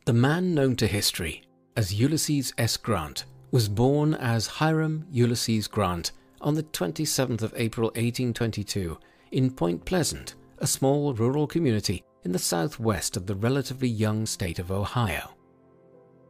The man known to history as Ulysses S. Grant was born as Hiram Ulysses Grant on the 27th of April 1822 in Point Pleasant, a small rural community in the southwest of the relatively young state of Ohio.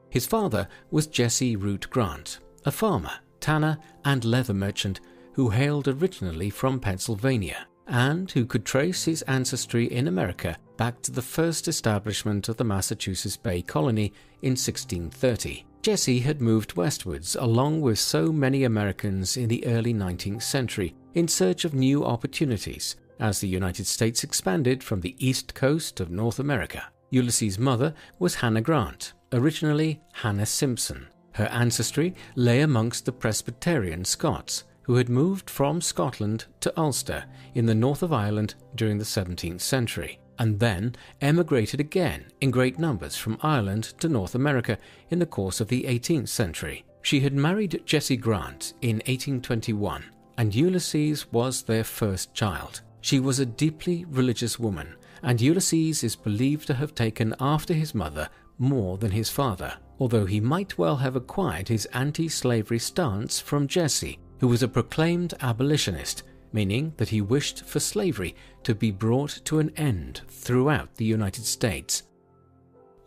His father was Jesse Root Grant, a farmer, tanner, and leather merchant who hailed originally from Pennsylvania and who could trace his ancestry in America back to the first establishment of the Massachusetts Bay Colony in 1630. Jesse had moved westwards along with so many Americans in the early 19th century in search of new opportunities as the United States expanded from the east coast of North America. Ulysses' mother was Hannah Grant, originally Hannah Simpson. Her ancestry lay amongst the Presbyterian Scots, who had moved from Scotland to Ulster in the north of Ireland during the 17th century, and then emigrated again in great numbers from Ireland to North America in the course of the 18th century. She had married Jesse Grant in 1821, and Ulysses was their first child. She was a deeply religious woman, and Ulysses is believed to have taken after his mother more than his father, although he might well have acquired his anti-slavery stance from Jesse, who was a proclaimed abolitionist, meaning that he wished for slavery to be brought to an end throughout the United States.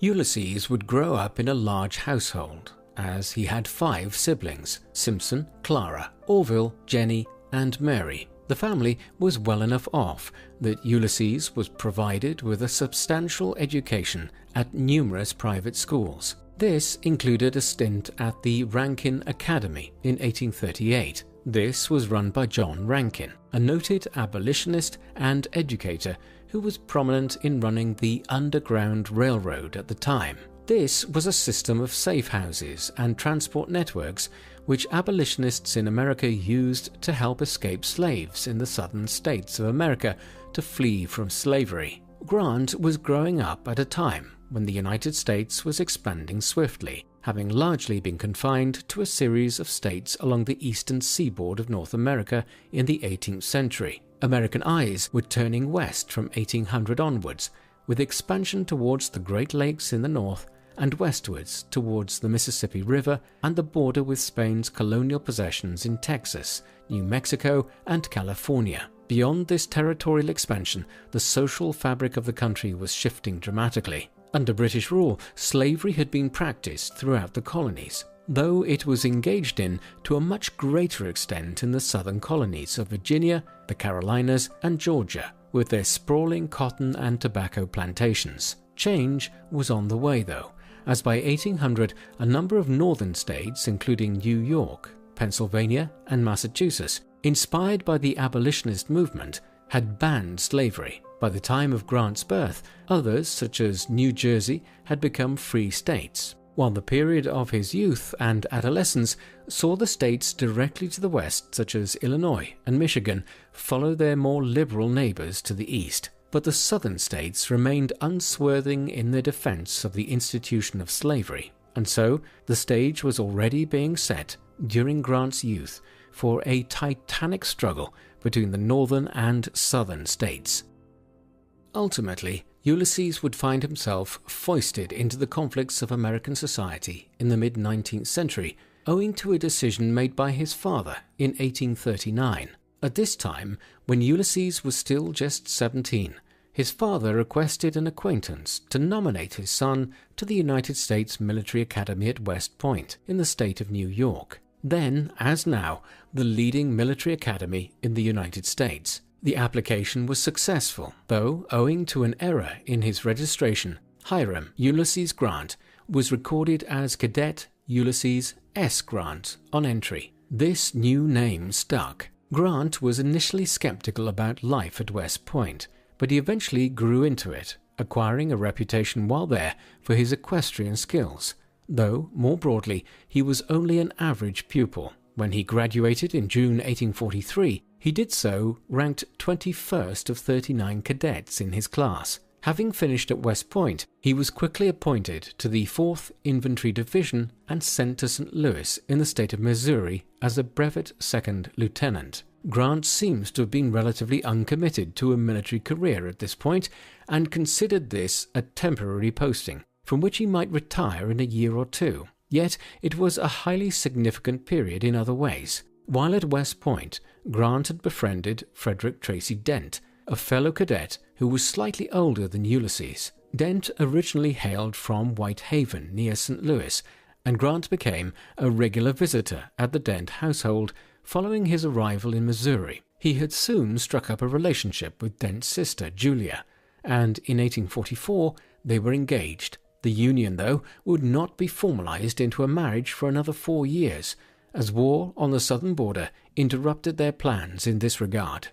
Ulysses would grow up in a large household, as he had 5 siblings: Simpson, Clara, Orville, Jenny, and Mary. The family was well enough off that Ulysses was provided with a substantial education at numerous private schools. This included a stint at the Rankin Academy in 1838. This was run by John Rankin, a noted abolitionist and educator who was prominent in running the Underground Railroad at the time. This was a system of safe houses and transport networks which abolitionists in America used to help escape slaves in the southern states of America to flee from slavery. Grant was growing up at a time when the United States was expanding swiftly, having largely been confined to a series of states along the eastern seaboard of North America in the 18th century. American eyes were turning west from 1800 onwards, with expansion towards the Great Lakes in the north and westwards towards the Mississippi River and the border with Spain's colonial possessions in Texas, New Mexico, and California. Beyond this territorial expansion, the social fabric of the country was shifting dramatically. Under British rule, slavery had been practiced throughout the colonies, though it was engaged in to a much greater extent in the southern colonies of Virginia, the Carolinas, and Georgia, with their sprawling cotton and tobacco plantations. Change was on the way, though, as by 1800 a number of northern states, including New York, Pennsylvania, and Massachusetts, inspired by the abolitionist movement, had banned slavery. By the time of Grant's birth, others, such as New Jersey, had become free states, while the period of his youth and adolescence saw the states directly to the west, such as Illinois and Michigan, follow their more liberal neighbors to the east. But the southern states remained unswerving in their defense of the institution of slavery, and so the stage was already being set during Grant's youth for a titanic struggle between the northern and southern states. Ultimately, Ulysses would find himself foisted into the conflicts of American society in the mid-19th century, owing to a decision made by his father in 1839. At this time, when Ulysses was still just 17, his father requested an acquaintance to nominate his son to the United States Military Academy at West Point in the state of New York, then, as now, the leading military academy in the United States. The application was successful, though, owing to an error in his registration, Hiram Ulysses Grant was recorded as Cadet Ulysses S. Grant on entry. This new name stuck. Grant was initially skeptical about life at West Point, but he eventually grew into it, acquiring a reputation while there for his equestrian skills. Though, more broadly, he was only an average pupil. When he graduated in June 1843, he did so ranked 21st of 39 cadets in his class. Having finished at West Point, he was quickly appointed to the 4th Infantry Division and sent to St. Louis in the state of Missouri as a brevet second lieutenant. Grant seems to have been relatively uncommitted to a military career at this point and considered this a temporary posting, from which he might retire in a year or two. Yet it was a highly significant period in other ways. While at West Point, Grant had befriended Frederick Tracy Dent, a fellow cadet who was slightly older than Ulysses. Dent originally hailed from Whitehaven near St. Louis, and Grant became a regular visitor at the Dent household following his arrival in Missouri. He had soon struck up a relationship with Dent's sister, Julia, and in 1844 they were engaged. The union, though, would not be formalized into a marriage for another 4 years, as war on the southern border interrupted their plans in this regard.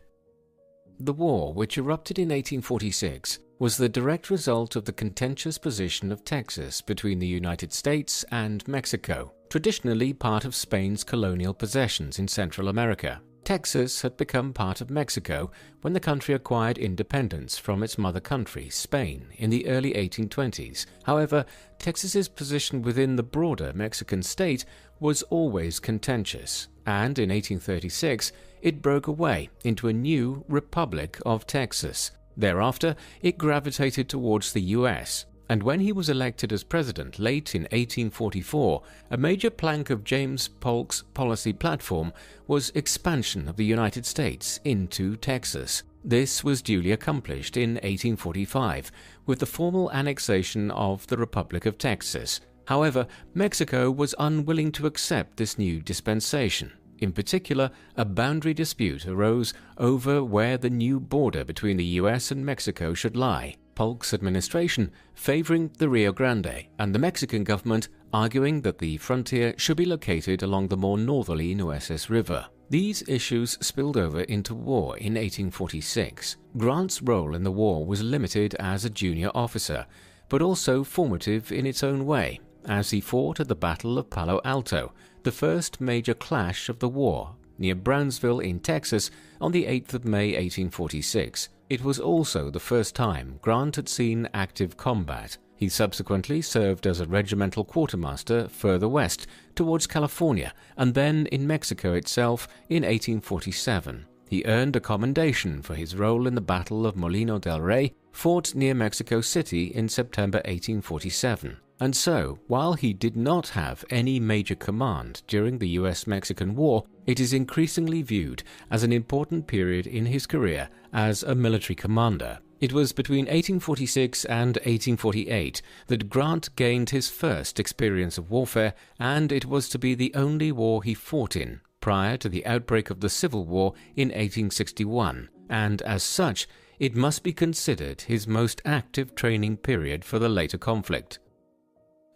The war, which erupted in 1846, was the direct result of the contentious position of Texas between the United States and Mexico, traditionally part of Spain's colonial possessions in Central America. Texas had become part of Mexico when the country acquired independence from its mother country, Spain, in the early 1820s. However, Texas's position within the broader Mexican state was always contentious, and in 1836 it broke away into a new Republic of Texas. Thereafter, it gravitated towards the US, and when he was elected as president late in 1844, a major plank of James Polk's policy platform was expansion of the United States into Texas. This was duly accomplished in 1845 with the formal annexation of the Republic of Texas. However, Mexico was unwilling to accept this new dispensation. In particular, a boundary dispute arose over where the new border between the US and Mexico should lie, Polk's administration favoring the Rio Grande, and the Mexican government arguing that the frontier should be located along the more northerly Nueces River. These issues spilled over into war in 1846. Grant's role in the war was limited as a junior officer, but also formative in its own way, as he fought at the Battle of Palo Alto, the first major clash of the war, near Brownsville in Texas on the 8th of May 1846. It was also the first time Grant had seen active combat. He subsequently served as a regimental quartermaster further west towards California and then in Mexico itself in 1847. He earned a commendation for his role in the Battle of Molino del Rey, fought near Mexico City in September 1847. And so, while he did not have any major command during the US-Mexican War, it is increasingly viewed as an important period in his career as a military commander. It was between 1846 and 1848 that Grant gained his first experience of warfare, and it was to be the only war he fought in prior to the outbreak of the Civil War in 1861, and as such, it must be considered his most active training period for the later conflict.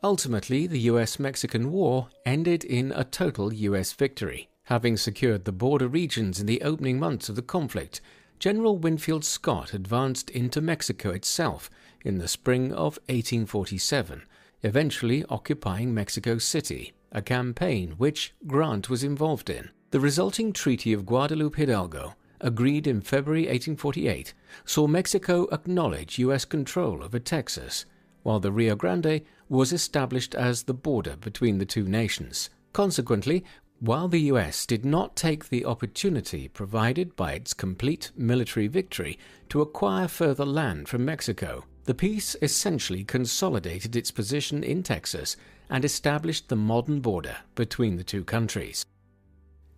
Ultimately, the US-Mexican War ended in a total US victory. Having secured the border regions in the opening months of the conflict, General Winfield Scott advanced into Mexico itself in the spring of 1847, eventually occupying Mexico City, a campaign which Grant was involved in. The resulting Treaty of Guadalupe Hidalgo, agreed in February 1848, saw Mexico acknowledge US control over Texas, while the Rio Grande was established as the border between the two nations. Consequently, while the US did not take the opportunity provided by its complete military victory to acquire further land from Mexico, the peace essentially consolidated its position in Texas and established the modern border between the two countries.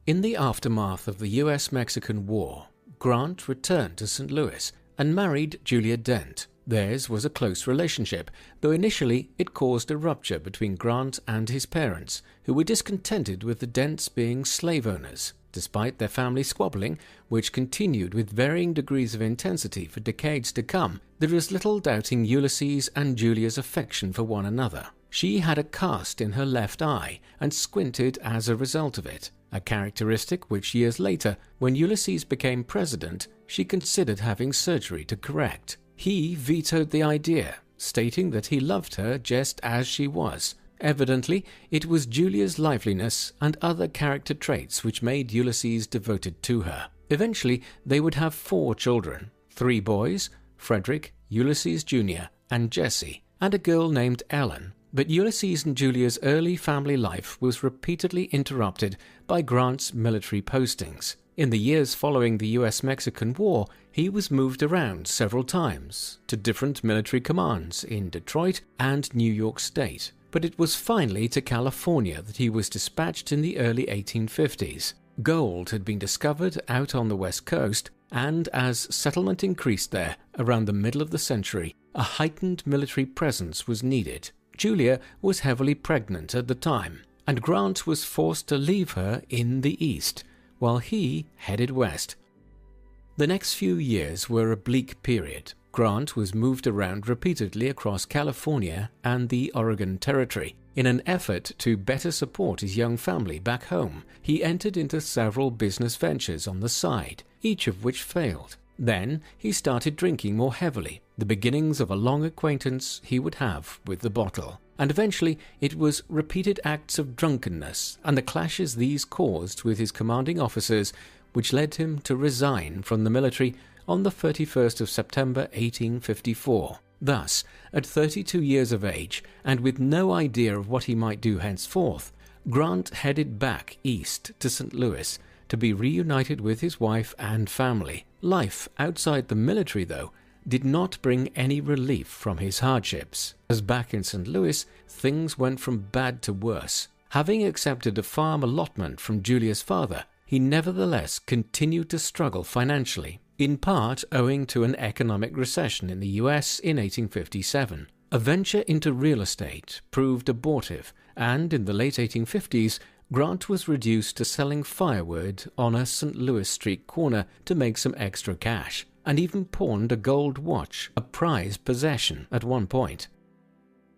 In the aftermath of the US-Mexican War, Grant returned to St. Louis and married Julia Dent. Theirs was a close relationship, though initially it caused a rupture between Grant and his parents, who were discontented with the Dents being slave owners. Despite their family squabbling, which continued with varying degrees of intensity for decades to come, there is little doubting Ulysses and Julia's affection for one another. She had a cast in her left eye and squinted as a result of it, a characteristic which years later, when Ulysses became president, she considered having surgery to correct. He vetoed the idea, stating that he loved her just as she was. Evidently, it was Julia's liveliness and other character traits which made Ulysses devoted to her. Eventually, they would have 4 children, 3 boys, Frederick, Ulysses Jr., and Jesse, and a girl named Ellen. But Ulysses and Julia's early family life was repeatedly interrupted by Grant's military postings. In the years following the US-Mexican War, he was moved around several times to different military commands in Detroit and New York State, but it was finally to California that he was dispatched in the early 1850s. Gold had been discovered out on the west coast, and as settlement increased there around the middle of the century, a heightened military presence was needed. Julia was heavily pregnant at the time, and Grant was forced to leave her in the east, while he headed west. The next few years were a bleak period. Grant was moved around repeatedly across California and the Oregon Territory. In an effort to better support his young family back home, he entered into several business ventures on the side, each of which failed. Then he started drinking more heavily, the beginnings of a long acquaintance he would have with the bottle. And eventually it was repeated acts of drunkenness and the clashes these caused with his commanding officers which led him to resign from the military on the 31st of September 1854. Thus, at 32 years of age, and with no idea of what he might do henceforth, Grant headed back east to St. Louis to be reunited with his wife and family. Life outside the military, though, did not bring any relief from his hardships, as back in St. Louis, things went from bad to worse. Having accepted a farm allotment from Julia's father, he nevertheless continued to struggle financially, in part owing to an economic recession in the US in 1857. A venture into real estate proved abortive, and in the late 1850s, Grant was reduced to selling firewood on a St. Louis street corner to make some extra cash, and even pawned a gold watch, a prized possession at one point.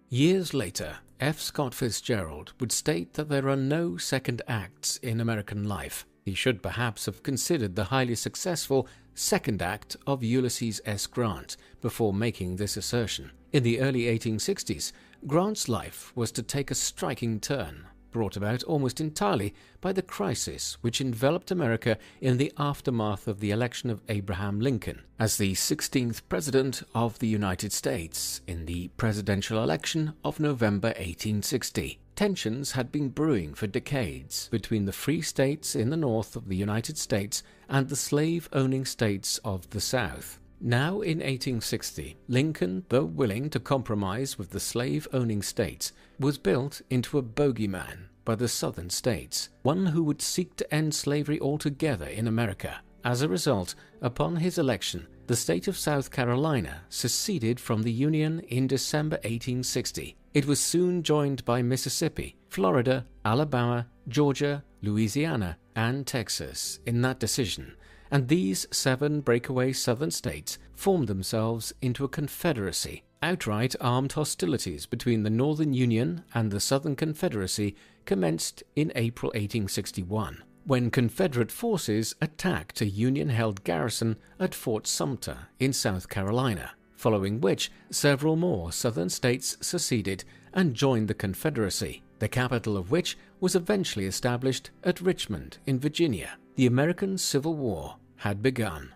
Years later, F. Scott Fitzgerald would state that there are no second acts in American life. He should perhaps have considered the highly successful second act of Ulysses S. Grant before making this assertion. In the early 1860s, Grant's life was to take a striking turn, brought about almost entirely by the crisis which enveloped America in the aftermath of the election of Abraham Lincoln as the 16th President of the United States in the presidential election of November 1860. Tensions had been brewing for decades between the free states in the north of the United States and the slave-owning states of the South. Now in 1860, Lincoln, though willing to compromise with the slave-owning states, was built into a bogeyman by the southern states, one who would seek to end slavery altogether in America. As a result, upon his election, the state of South Carolina seceded from the Union in December 1860. It was soon joined by Mississippi, Florida, Alabama, Georgia, Louisiana, and Texas in that decision, and these 7 breakaway southern states formed themselves into a confederacy. Outright armed hostilities between the Northern Union and the Southern Confederacy commenced in April 1861, when Confederate forces attacked a Union-held garrison at Fort Sumter in South Carolina, following which several more southern states seceded and joined the Confederacy, the capital of which was eventually established at Richmond in Virginia. The American Civil War had begun.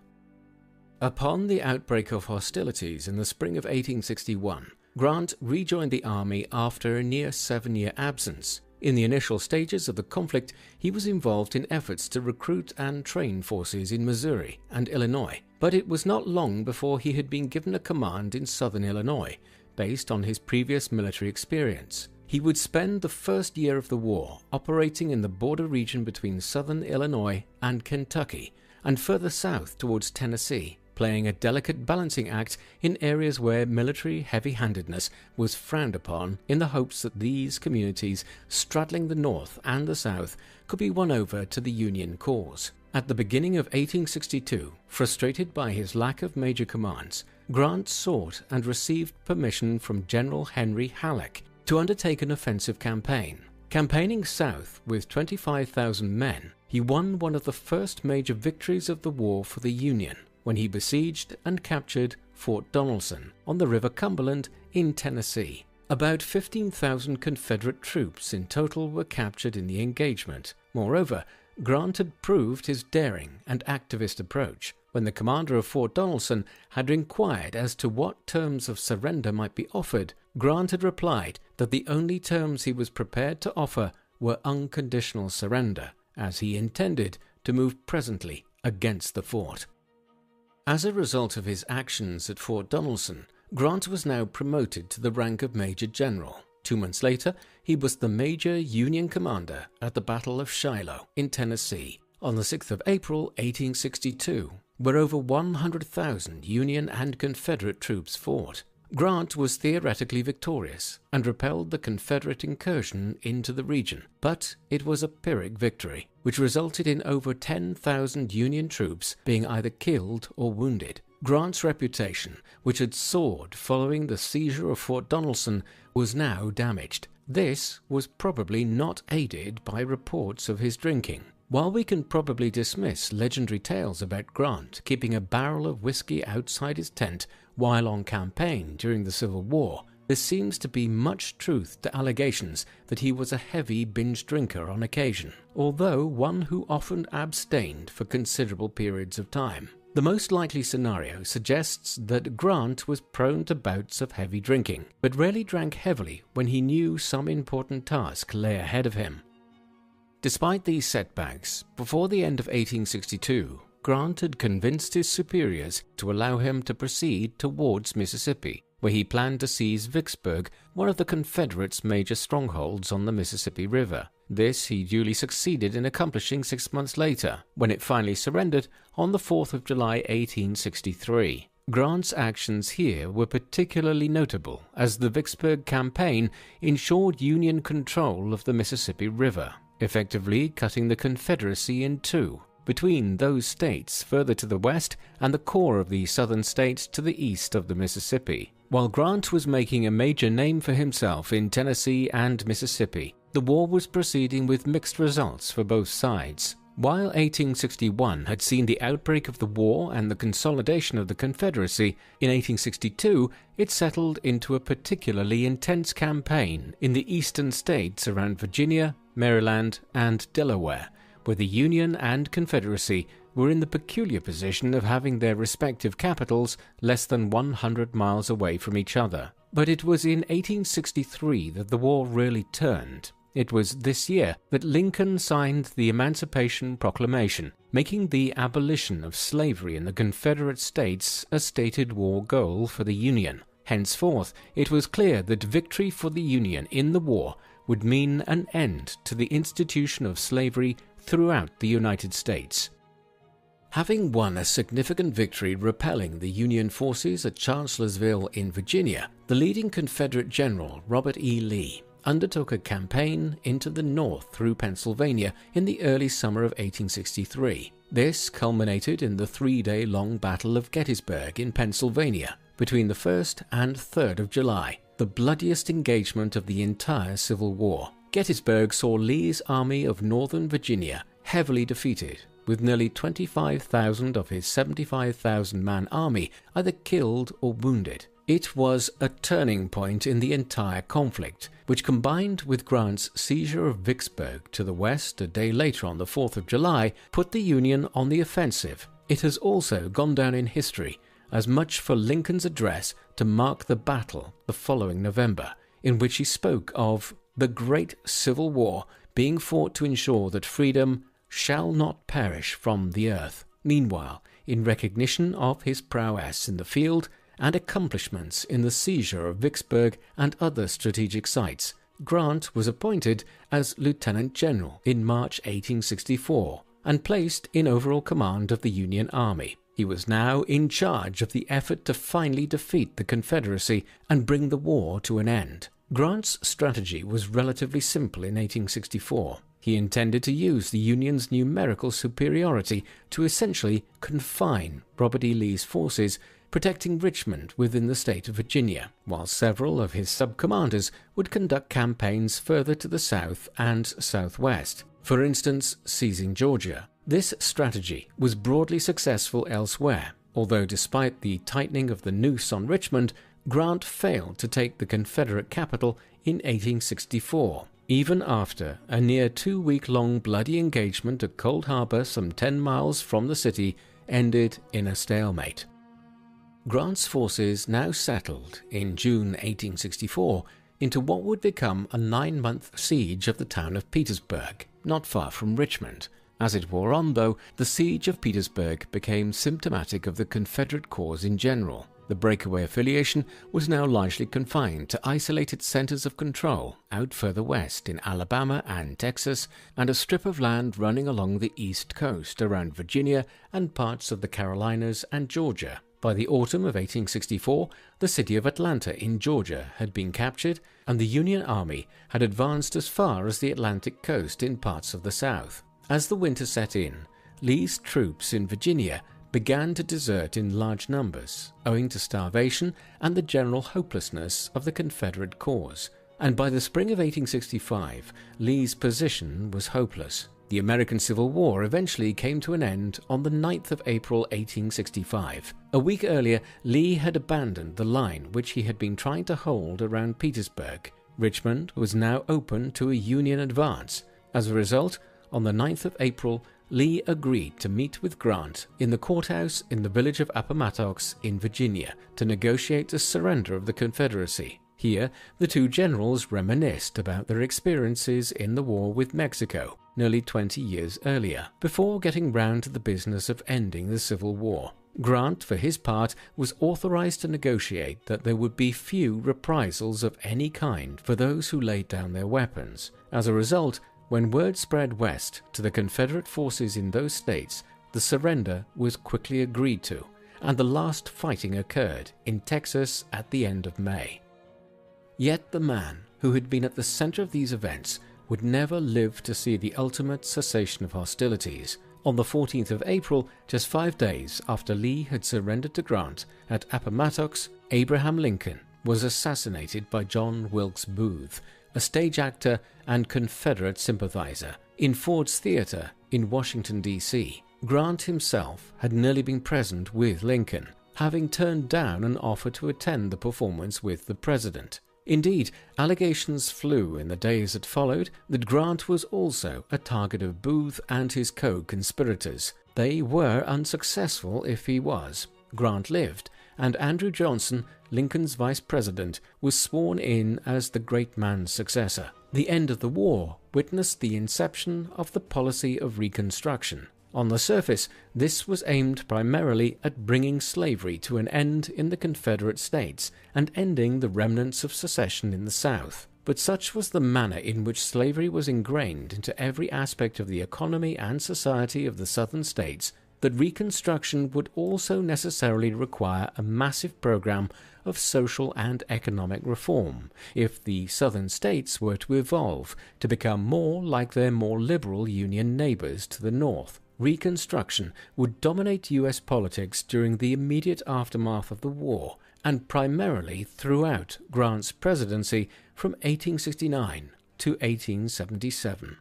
Upon the outbreak of hostilities in the spring of 1861, Grant rejoined the army after a near 7-year absence. In the initial stages of the conflict, he was involved in efforts to recruit and train forces in Missouri and Illinois, but it was not long before he had been given a command in southern Illinois, based on his previous military experience. He would spend the first year of the war operating in the border region between southern Illinois and Kentucky, and further south towards Tennessee, playing a delicate balancing act in areas where military heavy-handedness was frowned upon, in the hopes that these communities straddling the North and the South could be won over to the Union cause. At the beginning of 1862, frustrated by his lack of major commands, Grant sought and received permission from General Henry Halleck to undertake an offensive campaign. Campaigning south with 25,000 men, he won one of the first major victories of the war for the Union, when he besieged and captured Fort Donelson on the River Cumberland in Tennessee. About 15,000 Confederate troops in total were captured in the engagement. Moreover, Grant had proved his daring and activist approach. When the commander of Fort Donelson had inquired as to what terms of surrender might be offered, Grant had replied that the only terms he was prepared to offer were unconditional surrender, as he intended to move presently against the fort. As a result of his actions at Fort Donelson, Grant was now promoted to the rank of Major General. 2 months later, he was the major Union commander at the Battle of Shiloh in Tennessee on the 6th of April 1862, where over 100,000 Union and Confederate troops fought. Grant was theoretically victorious and repelled the Confederate incursion into the region, but it was a Pyrrhic victory, which resulted in over 10,000 Union troops being either killed or wounded. Grant's reputation, which had soared following the seizure of Fort Donelson, was now damaged. This was probably not aided by reports of his drinking. While we can probably dismiss legendary tales about Grant keeping a barrel of whiskey outside his tent while on campaign during the Civil War, there seems to be much truth to allegations that he was a heavy binge drinker on occasion, although one who often abstained for considerable periods of time. The most likely scenario suggests that Grant was prone to bouts of heavy drinking, but rarely drank heavily when he knew some important task lay ahead of him. Despite these setbacks, before the end of 1862, Grant had convinced his superiors to allow him to proceed towards Mississippi, where he planned to seize Vicksburg, one of the Confederates' major strongholds on the Mississippi River. This he duly succeeded in accomplishing 6 months later, when it finally surrendered on the 4th of July 1863. Grant's actions here were particularly notable, as the Vicksburg campaign ensured Union control of the Mississippi River, effectively cutting the Confederacy in two, between those states further to the west and the core of the southern states to the east of the Mississippi. While Grant was making a major name for himself in Tennessee and Mississippi, the war was proceeding with mixed results for both sides. While 1861 had seen the outbreak of the war and the consolidation of the Confederacy, in 1862 it settled into a particularly intense campaign in the eastern states around Virginia, Maryland, and Delaware, where the Union and Confederacy were in the peculiar position of having their respective capitals less than 100 miles away from each other. But it was in 1863 that the war really turned. It was this year that Lincoln signed the Emancipation Proclamation, making the abolition of slavery in the Confederate States a stated war goal for the Union. Henceforth, it was clear that victory for the Union in the war would mean an end to the institution of slavery throughout the United States. Having won a significant victory repelling the Union forces at Chancellorsville in Virginia, the leading Confederate general Robert E. Lee undertook a campaign into the north through Pennsylvania in the early summer of 1863. This culminated in the 3-day-long Battle of Gettysburg in Pennsylvania between the 1st and 3rd of July, the bloodiest engagement of the entire Civil War. Gettysburg saw Lee's Army of Northern Virginia heavily defeated, with nearly 25,000 of his 75,000-man army either killed or wounded. It was a turning point in the entire conflict, which combined with Grant's seizure of Vicksburg to the west a day later on the 4th of July, put the Union on the offensive. It has also gone down in history as much for Lincoln's address to mark the battle the following November, in which he spoke of the great Civil War being fought to ensure that freedom shall not perish from the earth. Meanwhile, in recognition of his prowess in the field and accomplishments in the seizure of Vicksburg and other strategic sites, Grant was appointed as Lieutenant General in March 1864 and placed in overall command of the Union Army. He was now in charge of the effort to finally defeat the Confederacy and bring the war to an end. Grant's strategy was relatively simple in 1864. He intended to use the Union's numerical superiority to essentially confine Robert E. Lee's forces, protecting Richmond within the state of Virginia, while several of his sub-commanders would conduct campaigns further to the south and southwest, for instance, seizing Georgia. This strategy was broadly successful elsewhere, although despite the tightening of the noose on Richmond, Grant failed to take the Confederate capital in 1864, even after a near 2-week-long bloody engagement at Cold Harbor some 10 miles from the city ended in a stalemate. Grant's forces now settled in June 1864 into what would become a 9-month siege of the town of Petersburg, not far from Richmond. As it wore on, though, the siege of Petersburg became symptomatic of the Confederate cause in general. The breakaway affiliation was now largely confined to isolated centers of control out further west in Alabama and Texas, and a strip of land running along the east coast around Virginia and parts of the Carolinas and Georgia. By the autumn of 1864, the city of Atlanta in Georgia had been captured, and the Union Army had advanced as far as the Atlantic coast in parts of the South. As the winter set in, Lee's troops in Virginia began to desert in large numbers, owing to starvation and the general hopelessness of the Confederate cause. And by the spring of 1865, Lee's position was hopeless. The American Civil War eventually came to an end on the 9th of April 1865. A week earlier, Lee had abandoned the line which he had been trying to hold around Petersburg. Richmond was now open to a Union advance. As a result, on the 9th of April, Lee agreed to meet with Grant in the courthouse in the village of Appomattox in Virginia to negotiate the surrender of the Confederacy. Here, the two generals reminisced about their experiences in the war with Mexico nearly 20 years earlier, before getting round to the business of ending the Civil War. Grant, for his part, was authorized to negotiate that there would be few reprisals of any kind for those who laid down their weapons. As a result, when word spread west to the Confederate forces in those states, the surrender was quickly agreed to, and the last fighting occurred in Texas at the end of May. Yet the man who had been at the center of these events would never live to see the ultimate cessation of hostilities. On the 14th of April, just 5 days after Lee had surrendered to Grant at Appomattox, Abraham Lincoln was assassinated by John Wilkes Booth, a stage actor and Confederate sympathizer, in Ford's Theater in Washington, D.C. Grant himself had nearly been present with Lincoln, having turned down an offer to attend the performance with the president. Indeed, allegations flew in the days that followed that Grant was also a target of Booth and his co-conspirators. They were unsuccessful if he was. Grant lived, and Andrew Johnson, Lincoln's vice president, was sworn in as the great man's successor. The end of the war witnessed the inception of the policy of Reconstruction. On the surface, this was aimed primarily at bringing slavery to an end in the Confederate States and ending the remnants of secession in the South. But such was the manner in which slavery was ingrained into every aspect of the economy and society of the Southern states that Reconstruction would also necessarily require a massive program of social and economic reform if the Southern states were to evolve to become more like their more liberal Union neighbors to the North. Reconstruction would dominate U.S. politics during the immediate aftermath of the war, and primarily throughout Grant's presidency from 1869 to 1877.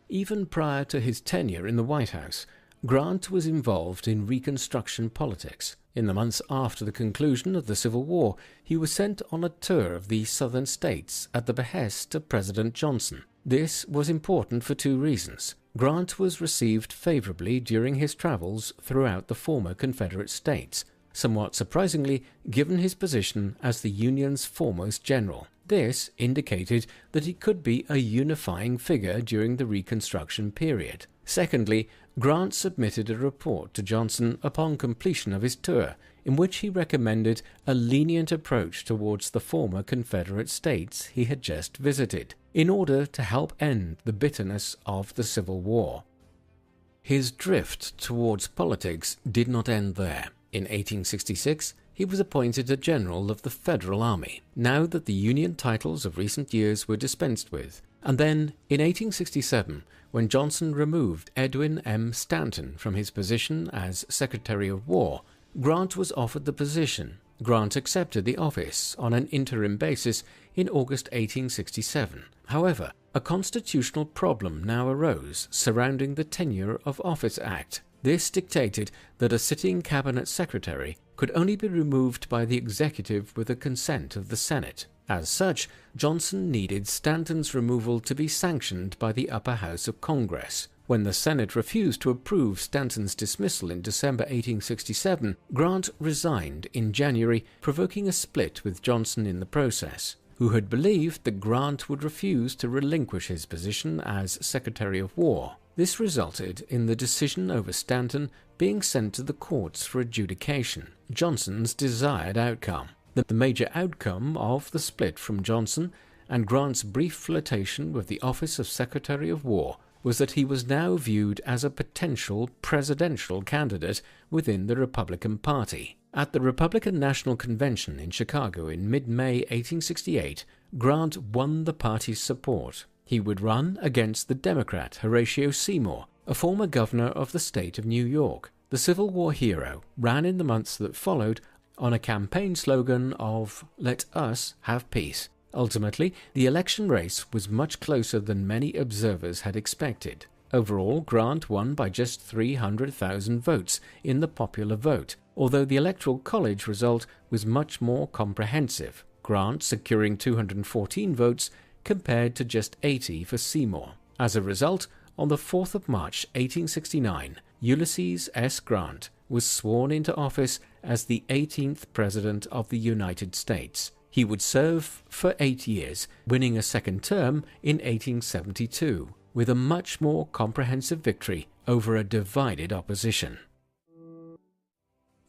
Even prior to his tenure in the White House, Grant was involved in Reconstruction politics. In the months after the conclusion of the Civil War, he was sent on a tour of the Southern states at the behest of President Johnson. This was important for two reasons. Grant was received favorably during his travels throughout the former Confederate states, somewhat surprisingly given his position as the Union's foremost general. This indicated that he could be a unifying figure during the Reconstruction period. Secondly, Grant submitted a report to Johnson upon completion of his tour, in which he recommended a lenient approach towards the former Confederate states he had just visited, in order to help end the bitterness of the Civil War. His drift towards politics did not end there. In 1866, he was appointed a general of the Federal Army, now that the Union titles of recent years were dispensed with. And then, in 1867, when Johnson removed Edwin M. Stanton from his position as Secretary of War, Grant was offered the position. Grant accepted the office on an interim basis in August 1867. However, a constitutional problem now arose surrounding the Tenure of Office Act. This dictated that a sitting cabinet secretary could only be removed by the executive with the consent of the Senate. As such, Johnson needed Stanton's removal to be sanctioned by the upper house of Congress. When the Senate refused to approve Stanton's dismissal in December 1867, Grant resigned in January, provoking a split with Johnson in the process, who had believed that Grant would refuse to relinquish his position as Secretary of War. This resulted in the decision over Stanton being sent to the courts for adjudication, Johnson's desired outcome. The major outcome of the split from Johnson and Grant's brief flirtation with the office of Secretary of War was that he was now viewed as a potential presidential candidate within the Republican Party. At the Republican National Convention in Chicago in mid-May 1868, Grant won the party's support. He would run against the Democrat Horatio Seymour, a former governor of the state of New York. The Civil War hero ran in the months that followed on a campaign slogan of "Let us have peace." Ultimately, the election race was much closer than many observers had expected. Overall, Grant won by just 300,000 votes in the popular vote, although the Electoral College result was much more comprehensive, Grant securing 214 votes compared to just 80 for Seymour. As a result, on the 4th of March 1869, Ulysses S. Grant was sworn into office as the 18th President of the United States. He would serve for 8 years, winning a second term in 1872, with a much more comprehensive victory over a divided opposition.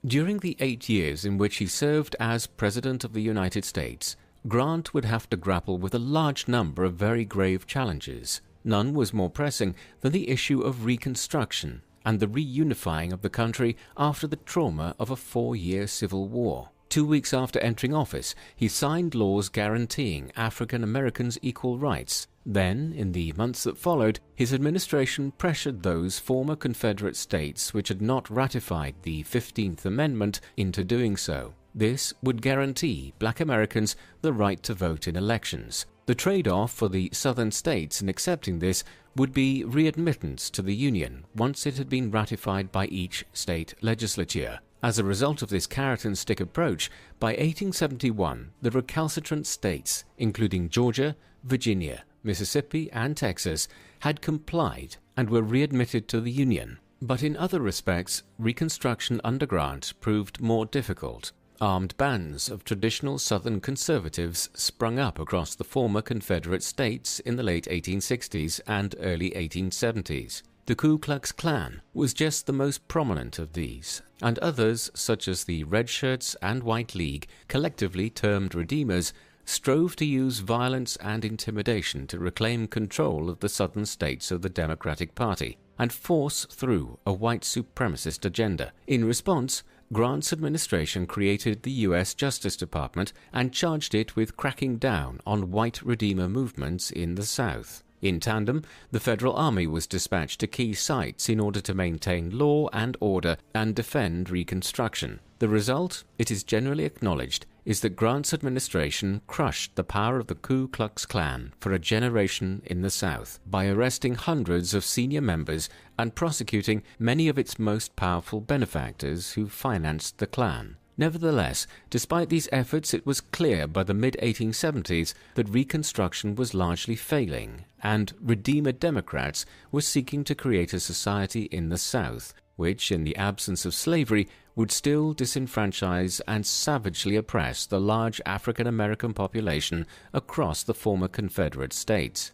During the 8 years in which he served as President of the United States, Grant would have to grapple with a large number of very grave challenges. None was more pressing than the issue of Reconstruction and the reunifying of the country after the trauma of a 4-year civil war. 2 weeks after entering office, he signed laws guaranteeing African Americans equal rights. Then, in the months that followed, his administration pressured those former Confederate states which had not ratified the 15th Amendment into doing so. This would guarantee Black Americans the right to vote in elections. The trade-off for the Southern states in accepting this would be readmittance to the Union once it had been ratified by each state legislature. As a result of this carrot-and-stick approach, by 1871, the recalcitrant states, including Georgia, Virginia, Mississippi, and Texas, had complied and were readmitted to the Union. But in other respects, Reconstruction under Grant proved more difficult. Armed bands of traditional Southern conservatives sprung up across the former Confederate states in the late 1860s and early 1870s. The Ku Klux Klan was just the most prominent of these, and others, such as the Red Shirts and White League, collectively termed Redeemers, strove to use violence and intimidation to reclaim control of the southern states of the Democratic Party and force through a white supremacist agenda. In response, Grant's administration created the U.S. Justice Department and charged it with cracking down on white Redeemer movements in the South. In tandem, the Federal Army was dispatched to key sites in order to maintain law and order and defend Reconstruction. The result, it is generally acknowledged, is that Grant's administration crushed the power of the Ku Klux Klan for a generation in the South by arresting hundreds of senior members and prosecuting many of its most powerful benefactors who financed the Klan. Nevertheless, despite these efforts, it was clear by the mid-1870s that Reconstruction was largely failing, and Redeemer Democrats were seeking to create a society in the South, which, in the absence of slavery, would still disenfranchise and savagely oppress the large African American population across the former Confederate states.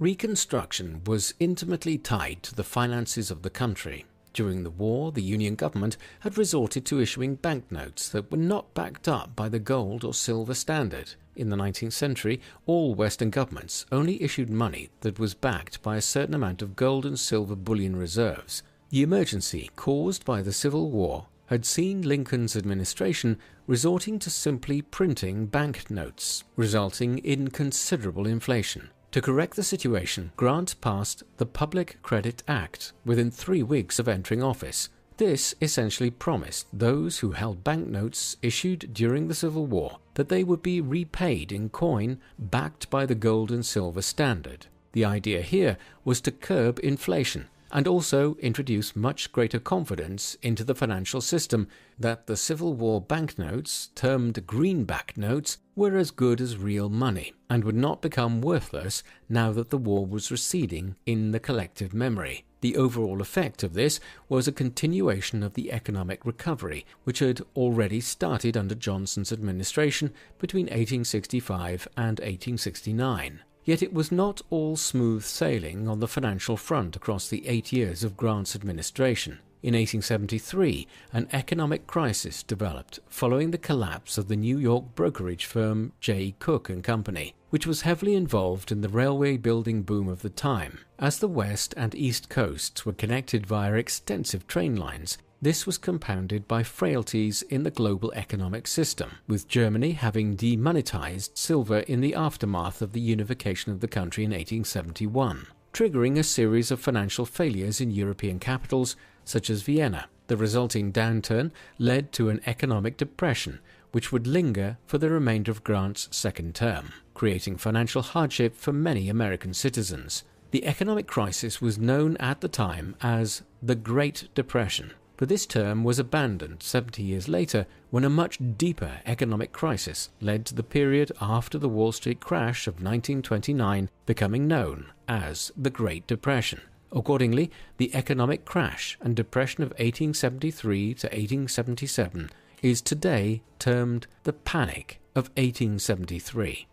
Reconstruction was intimately tied to the finances of the country. During the war, the Union government had resorted to issuing banknotes that were not backed up by the gold or silver standard. In the 19th century, all Western governments only issued money that was backed by a certain amount of gold and silver bullion reserves. The emergency caused by the Civil War had seen Lincoln's administration resorting to simply printing banknotes, resulting in considerable inflation. To correct the situation, Grant passed the Public Credit Act within 3 weeks of entering office. This essentially promised those who held banknotes issued during the Civil War that they would be repaid in coin backed by the gold and silver standard. The idea here was to curb inflation and also introduce much greater confidence into the financial system that the Civil War banknotes, termed greenback notes, were as good as real money and would not become worthless now that the war was receding in the collective memory. The overall effect of this was a continuation of the economic recovery, which had already started under Johnson's administration between 1865 and 1869. Yet it was not all smooth sailing on the financial front across the 8 years of Grant's administration. In 1873, an economic crisis developed following the collapse of the New York brokerage firm J. Cook and Company, which was heavily involved in the railway building boom of the time. As the west and east coasts were connected via extensive train lines, this was compounded by frailties in the global economic system, with Germany having demonetized silver in the aftermath of the unification of the country in 1871, triggering a series of financial failures in European capitals such as Vienna. The resulting downturn led to an economic depression, which would linger for the remainder of Grant's second term, creating financial hardship for many American citizens. The economic crisis was known at the time as the Great Depression, but this term was abandoned 70 years later when a much deeper economic crisis led to the period after the Wall Street crash of 1929 becoming known as the Great Depression. Accordingly, the economic crash and depression of 1873 to 1877 is today termed the Panic of 1873.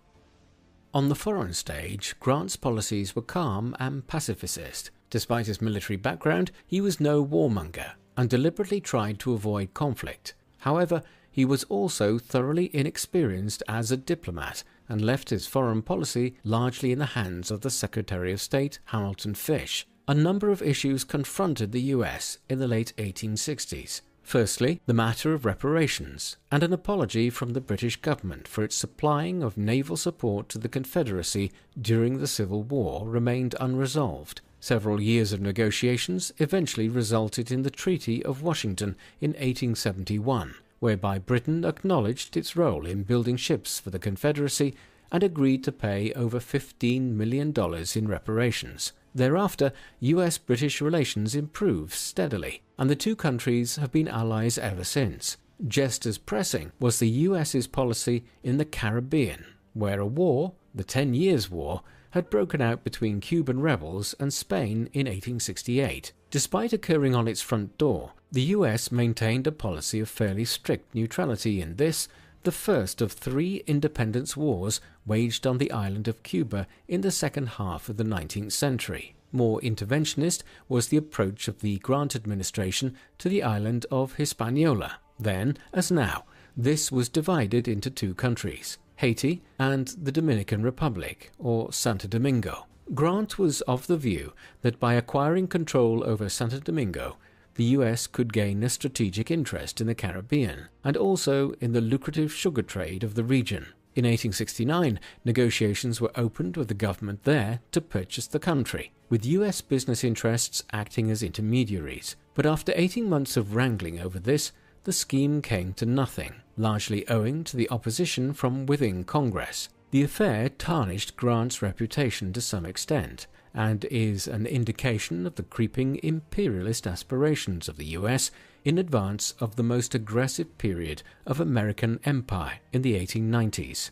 On the foreign stage, Grant's policies were calm and pacifist. Despite his military background, he was no warmonger and deliberately tried to avoid conflict. However, he was also thoroughly inexperienced as a diplomat and left his foreign policy largely in the hands of the Secretary of State, Hamilton Fish. A number of issues confronted the US in the late 1860s. Firstly, the matter of reparations, and an apology from the British government for its supplying of naval support to the Confederacy during the Civil War remained unresolved. Several years of negotiations eventually resulted in the Treaty of Washington in 1871, whereby Britain acknowledged its role in building ships for the Confederacy and agreed to pay over $15 million in reparations. Thereafter, US-British relations improved steadily, and the two countries have been allies ever since. Just as pressing was the US's policy in the Caribbean, where a war, the 10 Years' War, had broken out between Cuban rebels and Spain in 1868. Despite occurring on its front door, the US maintained a policy of fairly strict neutrality in this, the first of 3 independence wars waged on the island of Cuba in the second half of the 19th century. More interventionist was the approach of the Grant administration to the island of Hispaniola. Then, as now, this was divided into 2 countries, Haiti and the Dominican Republic, or Santo Domingo. Grant was of the view that by acquiring control over Santo Domingo, the US could gain a strategic interest in the Caribbean and also in the lucrative sugar trade of the region. In 1869, negotiations were opened with the government there to purchase the country, with US business interests acting as intermediaries. But after 18 months of wrangling over this, the scheme came to nothing, largely owing to the opposition from within Congress. The affair tarnished Grant's reputation to some extent, and is an indication of the creeping imperialist aspirations of the US in advance of the most aggressive period of American empire in the 1890s.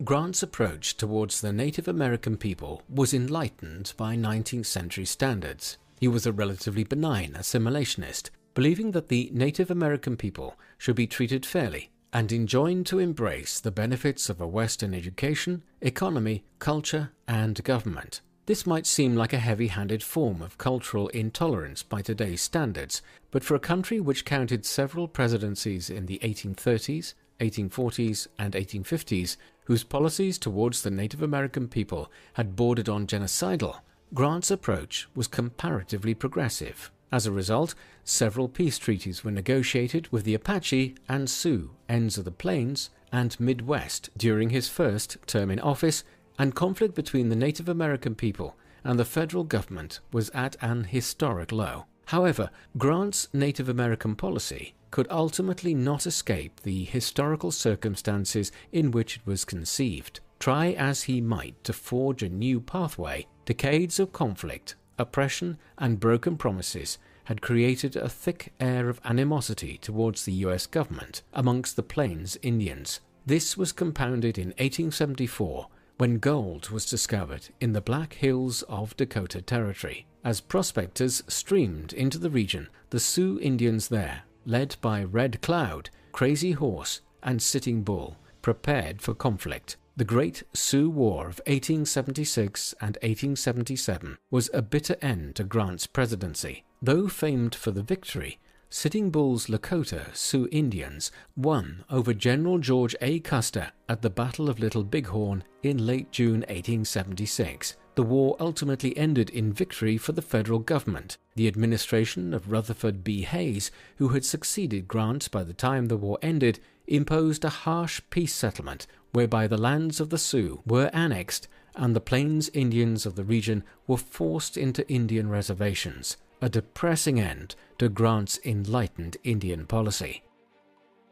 Grant's approach towards the Native American people was enlightened by 19th century standards. He was a relatively benign assimilationist, believing that the Native American people should be treated fairly and enjoined to embrace the benefits of a Western education, economy, culture, and government. This might seem like a heavy-handed form of cultural intolerance by today's standards, but for a country which counted several presidencies in the 1830s, 1840s, and 1850s, whose policies towards the Native American people had bordered on genocidal, Grant's approach was comparatively progressive. As a result, several peace treaties were negotiated with the Apache and Sioux ends of the Plains and Midwest during his first term in office, and conflict between the Native American people and the federal government was at an historic low. However, Grant's Native American policy could ultimately not escape the historical circumstances in which it was conceived. Try as he might to forge a new pathway, decades of conflict, oppression, and broken promises had created a thick air of animosity towards the US government amongst the Plains Indians. This was compounded in 1874 when gold was discovered in the Black Hills of Dakota Territory. As prospectors streamed into the region, the Sioux Indians there, led by Red Cloud, Crazy Horse, and Sitting Bull, prepared for conflict. The Great Sioux War of 1876 and 1877 was a bitter end to Grant's presidency. Though famed for the victory, Sitting Bull's Lakota Sioux Indians won over General George A. Custer at the Battle of Little Bighorn in late June 1876. The war ultimately ended in victory for the federal government. The administration of Rutherford B. Hayes, who had succeeded Grant by the time the war ended, imposed a harsh peace settlement whereby the lands of the Sioux were annexed and the Plains Indians of the region were forced into Indian reservations, a depressing end to Grant's enlightened Indian policy.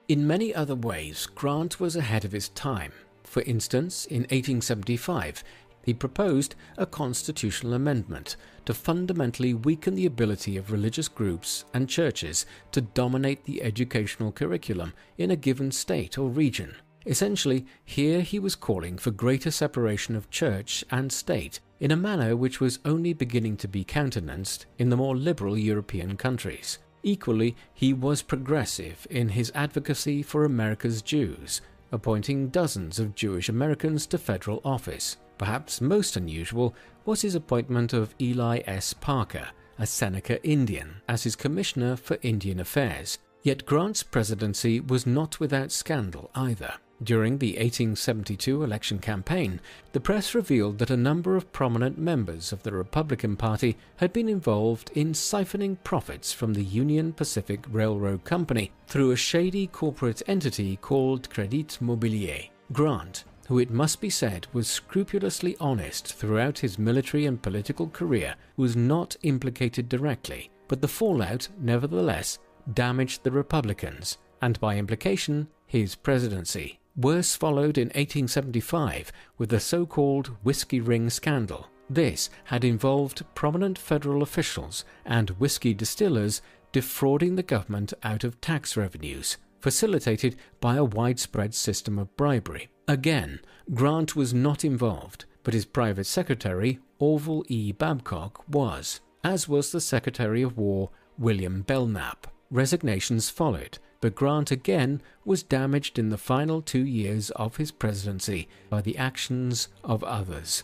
In many other ways, Grant was ahead of his time. For instance, in 1875, he proposed a constitutional amendment to fundamentally weaken the ability of religious groups and churches to dominate the educational curriculum in a given state or region. Essentially, here he was calling for greater separation of church and state in a manner which was only beginning to be countenanced in the more liberal European countries. Equally, he was progressive in his advocacy for America's Jews, appointing dozens of Jewish Americans to federal office. Perhaps most unusual was his appointment of Eli S. Parker, a Seneca Indian, as his Commissioner for Indian Affairs. Yet Grant's presidency was not without scandal either. During the 1872 election campaign, the press revealed that a number of prominent members of the Republican Party had been involved in siphoning profits from the Union Pacific Railroad Company through a shady corporate entity called Crédit Mobilier. Grant, who it must be said was scrupulously honest throughout his military and political career, was not implicated directly, but the fallout, nevertheless, damaged the Republicans, and by implication, his presidency. Worse followed in 1875 with the so-called whiskey ring scandal. This had involved prominent federal officials and whiskey distillers defrauding the government out of tax revenues, facilitated by a widespread system of bribery. Again, Grant was not involved, but his private secretary, Orville E. Babcock, was, as was the Secretary of War, William Belknap. Resignations followed, but Grant again was damaged in the final 2 years of his presidency by the actions of others.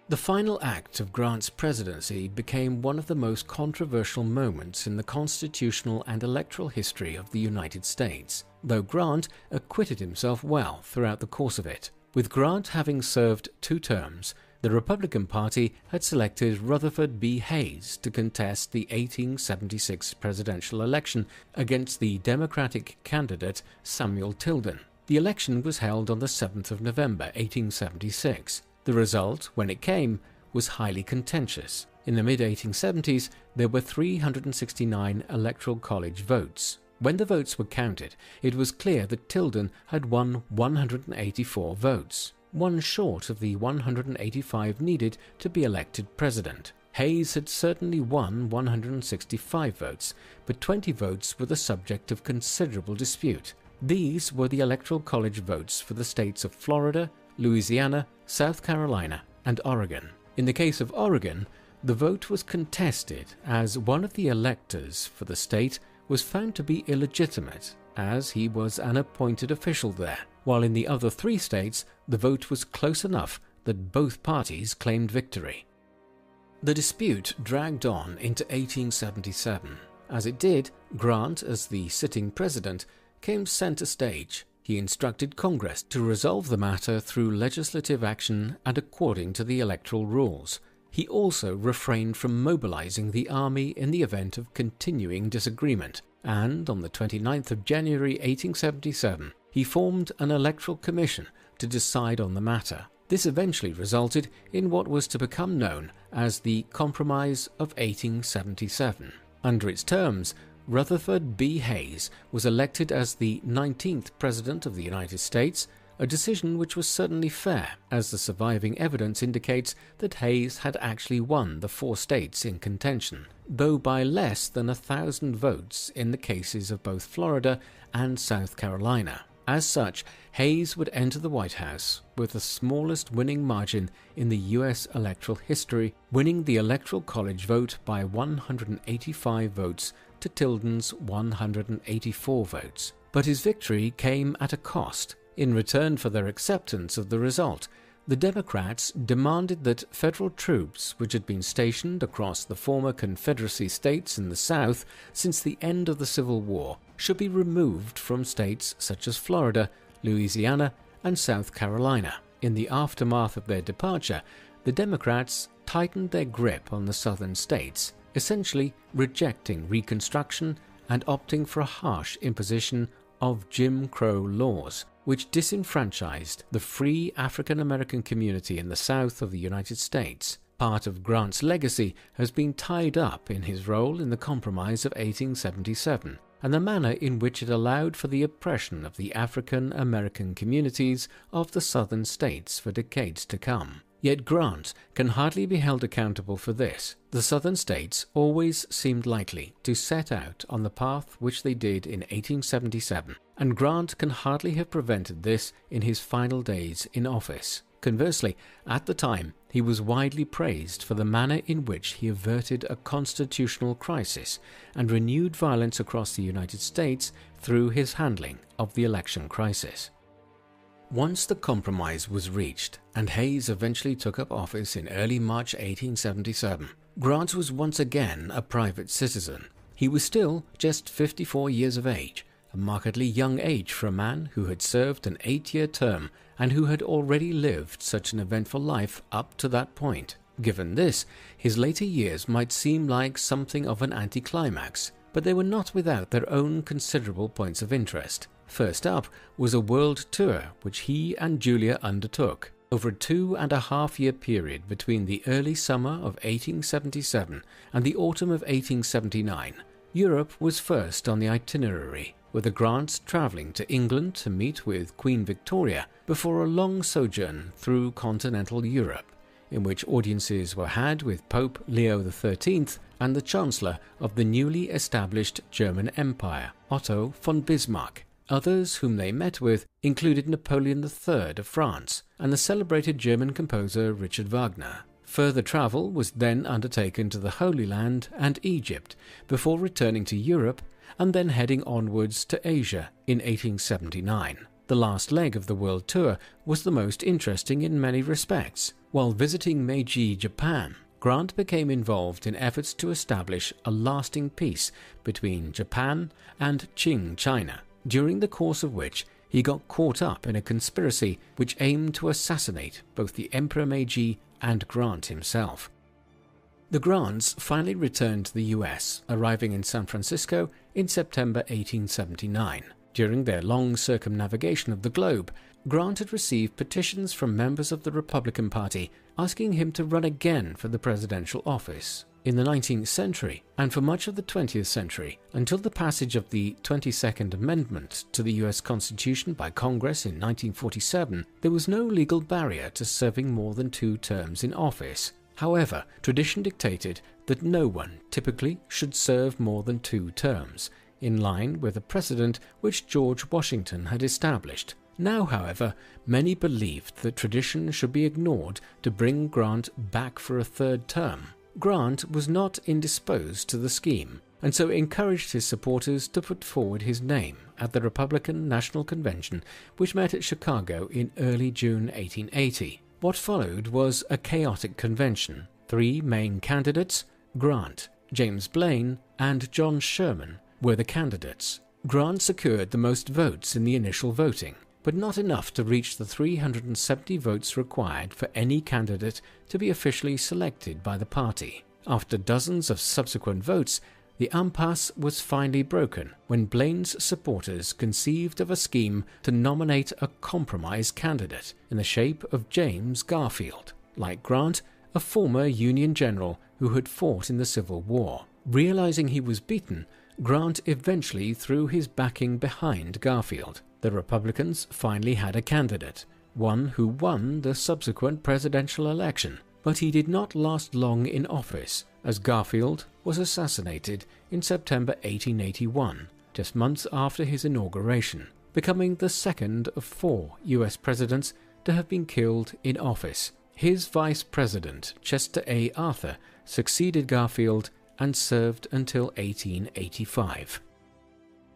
The final act of Grant's presidency became one of the most controversial moments in the constitutional and electoral history of the United States, though Grant acquitted himself well throughout the course of it. With Grant having served 2 terms, the Republican Party had selected Rutherford B. Hayes to contest the 1876 presidential election against the Democratic candidate Samuel Tilden. The election was held on the 7th of November 1876. The result, when it came, was highly contentious. In the mid-1870s, there were 369 electoral college votes. When the votes were counted, it was clear that Tilden had won 184 votes, one short of the 185 needed to be elected president. Hayes had certainly won 165 votes, but 20 votes were the subject of considerable dispute. These were the electoral college votes for the states of Florida, Louisiana, South Carolina, and Oregon. In the case of Oregon, the vote was contested as one of the electors for the state was found to be illegitimate, as he was an appointed official there, while in the other 3 states the vote was close enough that both parties claimed victory. The dispute dragged on into 1877. As it did, Grant, as the sitting president, came center stage. He instructed Congress to resolve the matter through legislative action and according to the electoral rules. He also refrained from mobilizing the army in the event of continuing disagreement, and on the 29th of January 1877, he formed an electoral commission to decide on the matter. This eventually resulted in what was to become known as the Compromise of 1877. Under its terms, Rutherford B. Hayes was elected as the 19th President of the United States, a decision which was certainly fair, as the surviving evidence indicates that Hayes had actually won the 4 states in contention, though by less than 1,000 votes in the cases of both Florida and South Carolina. As such, Hayes would enter the White House with the smallest winning margin in the U.S. electoral history, winning the Electoral College vote by 185 votes to Tilden's 184 votes. But his victory came at a cost. In return for their acceptance of the result, the Democrats demanded that federal troops, which had been stationed across the former Confederacy states in the South since the end of the Civil War, should be removed from states such as Florida, Louisiana, and South Carolina. In the aftermath of their departure, the Democrats tightened their grip on the southern states, essentially rejecting Reconstruction and opting for a harsh imposition of Jim Crow laws, which disenfranchised the free African American community in the South of the United States. Part of Grant's legacy has been tied up in his role in the Compromise of 1877 and the manner in which it allowed for the oppression of the African American communities of the southern states for decades to come. Yet Grant can hardly be held accountable for this. The southern states always seemed likely to set out on the path which they did in 1877, and Grant can hardly have prevented this in his final days in office. Conversely, at the time, he was widely praised for the manner in which he averted a constitutional crisis and renewed violence across the United States through his handling of the election crisis. Once the compromise was reached and Hayes eventually took up office in early March 1877, Grant was once again a private citizen. He was still just 54 years of age, a markedly young age for a man who had served an 8-year term and who had already lived such an eventful life up to that point. Given this, his later years might seem like something of an anticlimax, but they were not without their own considerable points of interest. First up was a world tour which he and Julia undertook. Over a 2.5-year period between the early summer of 1877 and the autumn of 1879, Europe was first on the itinerary, with the Grants travelling to England to meet with Queen Victoria before a long sojourn through continental Europe, in which audiences were had with Pope Leo XIII and the Chancellor of the newly established German Empire, Otto von Bismarck. Others whom they met with included Napoleon III of France and the celebrated German composer Richard Wagner. Further travel was then undertaken to the Holy Land and Egypt before returning to Europe and then heading onwards to Asia in 1879. The last leg of the world tour was the most interesting in many respects. While visiting Meiji, Japan, Grant became involved in efforts to establish a lasting peace between Japan and Qing China, during the course of which he got caught up in a conspiracy which aimed to assassinate both the Emperor Meiji and Grant himself. The Grants finally returned to the US, arriving in San Francisco in September 1879. During their long circumnavigation of the globe, Grant had received petitions from members of the Republican Party asking him to run again for the presidential office. In the 19th century, and for much of the 20th century, until the passage of the 22nd Amendment to the US Constitution by Congress in 1947, there was no legal barrier to serving more than 2 terms in office. However, tradition dictated that no one typically should serve more than 2 terms, in line with a precedent which George Washington had established. Now, however, many believed that tradition should be ignored to bring Grant back for a 3rd term. Grant was not indisposed to the scheme, and so encouraged his supporters to put forward his name at the Republican National Convention, which met at Chicago in early June 1880. What followed was a chaotic convention. 3 main candidates, Grant, James Blaine, and John Sherman, were the candidates. Grant secured the most votes in the initial voting, but not enough to reach the 370 votes required for any candidate to be officially selected by the party. After dozens of subsequent votes, the impasse was finally broken when Blaine's supporters conceived of a scheme to nominate a compromise candidate in the shape of James Garfield, like Grant, a former Union general who had fought in the Civil War. Realizing he was beaten, Grant eventually threw his backing behind Garfield. The Republicans finally had a candidate, one who won the subsequent presidential election, but he did not last long in office, as Garfield was assassinated in September 1881, just months after his inauguration, becoming the second of 4 US presidents to have been killed in office. His vice president, Chester A. Arthur, succeeded Garfield and served until 1885.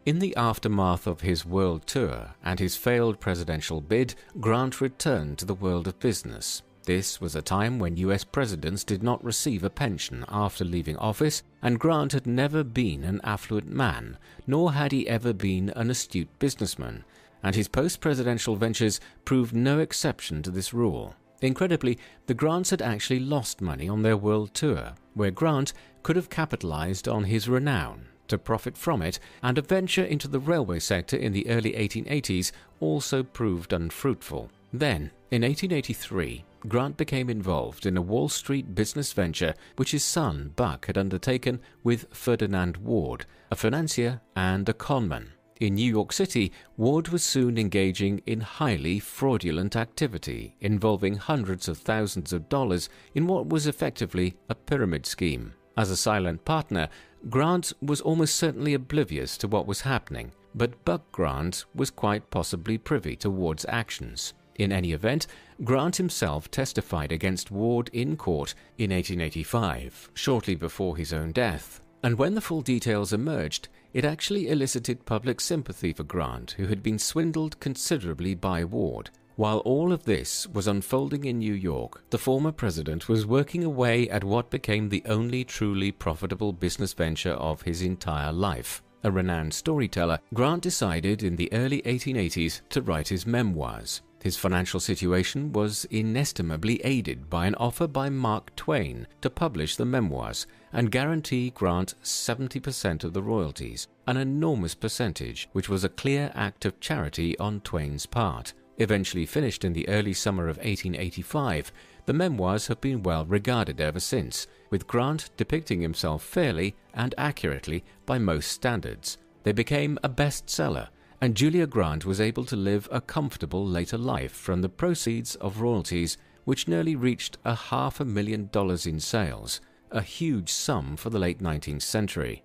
In the aftermath of his world tour and his failed presidential bid, Grant returned to the world of business. This was a time when US presidents did not receive a pension after leaving office, and Grant had never been an affluent man, nor had he ever been an astute businessman, and his post-presidential ventures proved no exception to this rule. Incredibly, the Grants had actually lost money on their world tour, where Grant could have capitalized on his renown to profit from it, and a venture into the railway sector in the early 1880s also proved unfruitful. Then, in 1883, Grant became involved in a Wall Street business venture which his son Buck had undertaken with Ferdinand Ward, a financier and a conman. In New York City, Ward was soon engaging in highly fraudulent activity involving hundreds of thousands of dollars in what was effectively a pyramid scheme. As a silent partner, Grant was almost certainly oblivious to what was happening, but Buck Grant was quite possibly privy to Ward's actions. In any event, Grant himself testified against Ward in court in 1885, shortly before his own death, and when the full details emerged, it actually elicited public sympathy for Grant, who had been swindled considerably by Ward. While all of this was unfolding in New York, the former president was working away at what became the only truly profitable business venture of his entire life. A renowned storyteller, Grant decided in the early 1880s to write his memoirs. His financial situation was inestimably aided by an offer by Mark Twain to publish the memoirs and guarantee Grant 70% of the royalties, an enormous percentage which was a clear act of charity on Twain's part. Eventually finished in the early summer of 1885, the memoirs have been well regarded ever since, with Grant depicting himself fairly and accurately by most standards. They became a bestseller, and Julia Grant was able to live a comfortable later life from the proceeds of royalties, which nearly reached $500,000 in sales, a huge sum for the late 19th century.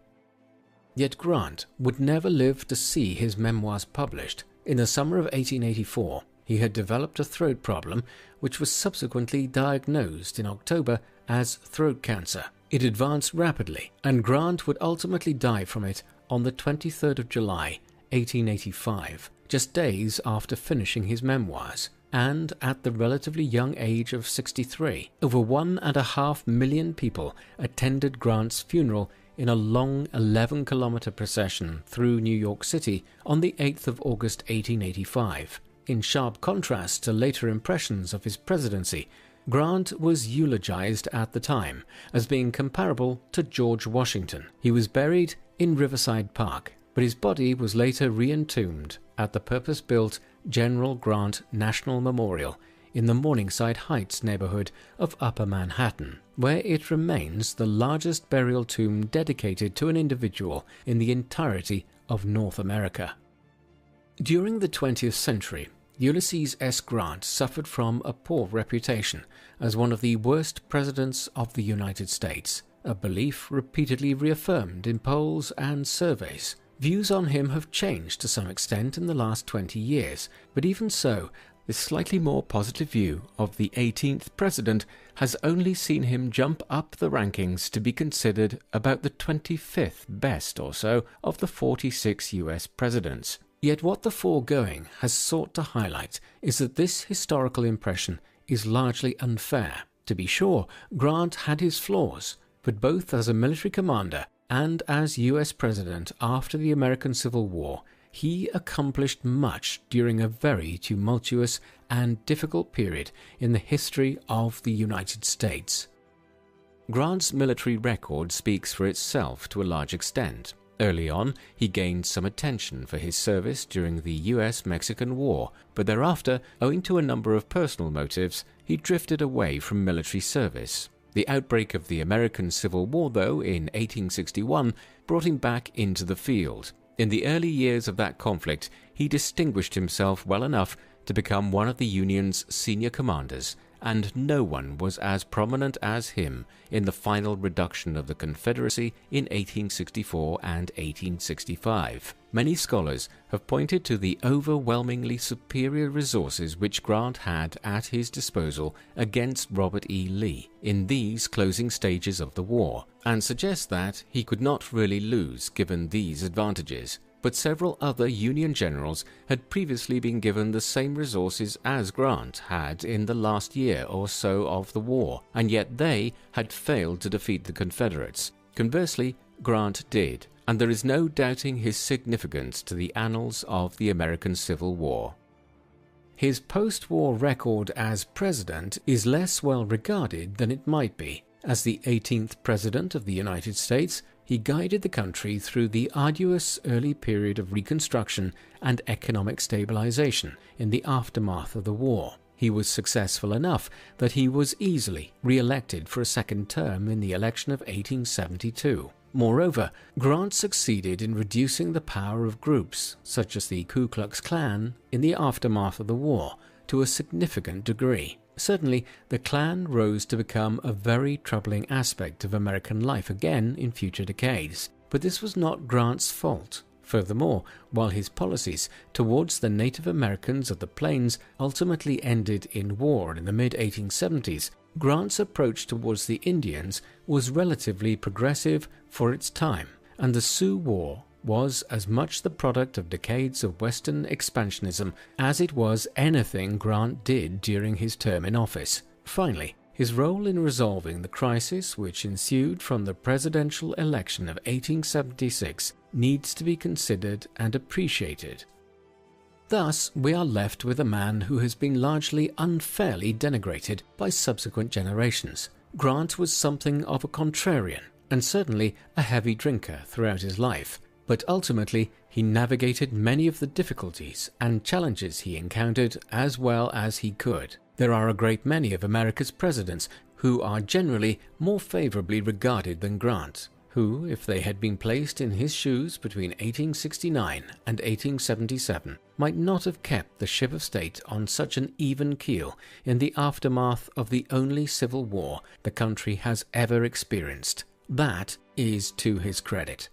Yet Grant would never live to see his memoirs published. In the summer of 1884, he had developed a throat problem, which was subsequently diagnosed in October as throat cancer. It advanced rapidly, and Grant would ultimately die from it on the 23rd of July, 1885, just days after finishing his memoirs, and at the relatively young age of 63. Over 1.5 million people attended Grant's funeral in a long 11-kilometer procession through New York City on the 8th of August 1885. In sharp contrast to later impressions of his presidency, Grant was eulogized at the time as being comparable to George Washington. He was buried in Riverside Park, but his body was later re-entombed at the purpose-built General Grant National Memorial in the Morningside Heights neighborhood of Upper Manhattan, where it remains the largest burial tomb dedicated to an individual in the entirety of North America. During the 20th century, Ulysses S. Grant suffered from a poor reputation as one of the worst presidents of the United States, a belief repeatedly reaffirmed in polls and surveys. Views on him have changed to some extent in the last 20 years, but even so, this slightly more positive view of the 18th president has only seen him jump up the rankings to be considered about the 25th best or so of the 46 US presidents. Yet what the foregoing has sought to highlight is that this historical impression is largely unfair. To be sure, Grant had his flaws, but both as a military commander and as US president after the American Civil War, he accomplished much during a very tumultuous and difficult period in the history of the United States. Grant's military record speaks for itself to a large extent. Early on, he gained some attention for his service during the US-Mexican War, but thereafter, owing to a number of personal motives, he drifted away from military service. The outbreak of the American Civil War, though, in 1861, brought him back into the field. In the early years of that conflict, he distinguished himself well enough to become one of the Union's senior commanders, and no one was as prominent as him in the final reduction of the Confederacy in 1864 and 1865. Many scholars have pointed to the overwhelmingly superior resources which Grant had at his disposal against Robert E. Lee in these closing stages of the war, and suggest that he could not really lose given these advantages. but several other Union generals had previously been given the same resources as Grant had in the last year or so of the war, and yet they had failed to defeat the Confederates. Conversely, Grant did, and there is no doubting his significance to the annals of the American Civil War. His post-war record as president is less well regarded than it might be. As the 18th President of the United States, he guided the country through the arduous early period of Reconstruction and economic stabilization in the aftermath of the war. He was successful enough that he was easily re-elected for a second term in the election of 1872. Moreover, Grant succeeded in reducing the power of groups, such as the Ku Klux Klan, in the aftermath of the war to a significant degree. Certainly, the Klan rose to become a very troubling aspect of American life again in future decades, but this was not Grant's fault. Furthermore, while his policies towards the Native Americans of the Plains ultimately ended in war in the mid-1870s, Grant's approach towards the Indians was relatively progressive for its time, and the Sioux War was as much the product of decades of Western expansionism as it was anything Grant did during his term in office. Finally, his role in resolving the crisis which ensued from the presidential election of 1876 needs to be considered and appreciated. Thus, we are left with a man who has been largely unfairly denigrated by subsequent generations. Grant was something of a contrarian, and certainly a heavy drinker throughout his life. But ultimately, he navigated many of the difficulties and challenges he encountered as well as he could. There are a great many of America's presidents who are generally more favorably regarded than Grant, who, if they had been placed in his shoes between 1869 and 1877, might not have kept the ship of state on such an even keel in the aftermath of the only civil war the country has ever experienced. That is to his credit.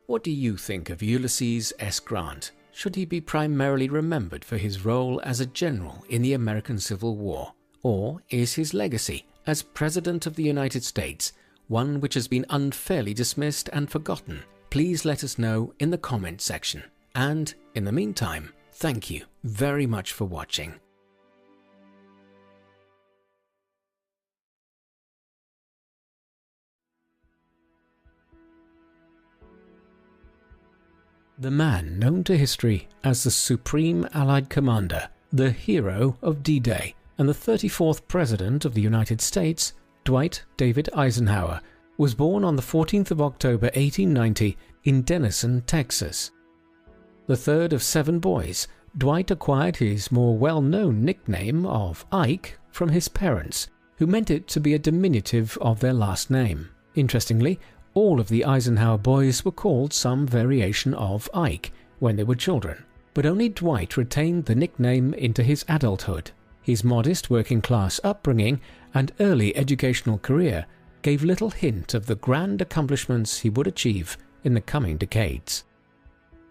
What do you think of Ulysses S. Grant? Should he be primarily remembered for his role as a general in the American Civil War? Or is his legacy as President of the United States one which has been unfairly dismissed and forgotten? Please let us know in the comment section. And in the meantime, thank you very much for watching. The man known to history as the Supreme Allied Commander, the hero of D-Day, and the 34th President of the United States, Dwight David Eisenhower, was born on the 14th of October 1890 in Denison, Texas. The third of 7 boys, Dwight acquired his more well-known nickname of Ike from his parents, who meant it to be a diminutive of their last name. Interestingly, all of the Eisenhower boys were called some variation of Ike when they were children, but only Dwight retained the nickname into his adulthood. His modest working-class upbringing and early educational career gave little hint of the grand accomplishments he would achieve in the coming decades.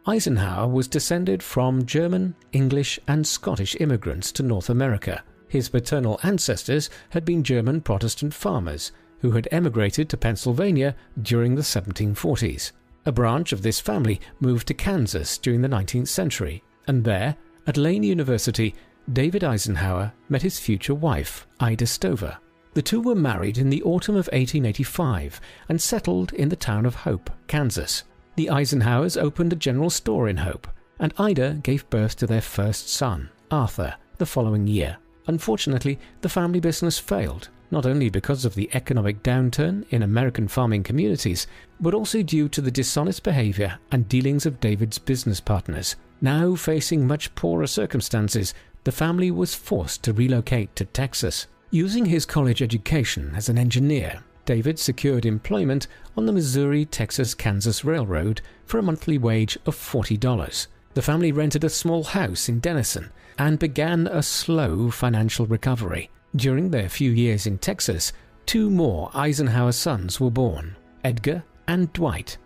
Eisenhower was descended from German, English, and Scottish immigrants to North America. His paternal ancestors had been German Protestant farmers who had emigrated to Pennsylvania during the 1740s. A branch of this family moved to Kansas during the 19th century, and there, at Lane University, David Eisenhower met his future wife, Ida Stover. The two were married in the autumn of 1885 and settled in the town of Hope, Kansas. The Eisenhowers opened a general store in Hope, and Ida gave birth to their first son, Arthur, the following year. Unfortunately, the family business failed, not only because of the economic downturn in American farming communities, but also due to the dishonest behavior and dealings of David's business partners. Now facing much poorer circumstances, the family was forced to relocate to Texas. Using his college education as an engineer, David secured employment on the Missouri-Texas-Kansas Railroad for a monthly wage of $40. The family rented a small house in Denison and began a slow financial recovery. During their few years in Texas, 2 more Eisenhower sons were born, Edgar and Dwight.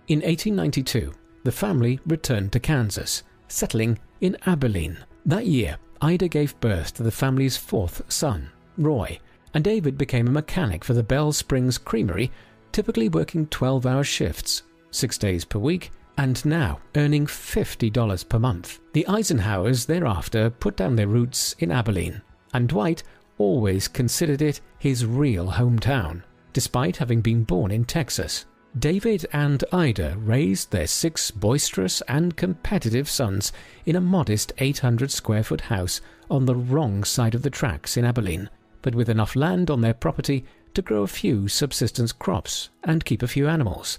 In 1892, the family returned to Kansas, settling in Abilene. That year, Ida gave birth to the family's 4th son, Roy, and David became a mechanic for the Bell Springs Creamery, typically working 12-hour shifts, 6 days per week, and now earning $50 per month. The Eisenhowers thereafter put down their roots in Abilene, and Dwight always considered it his real hometown, despite having been born in Texas. David and Ida raised their 6 boisterous and competitive sons in a modest 800-square-foot house on the wrong side of the tracks in Abilene, but with enough land on their property to grow a few subsistence crops and keep a few animals.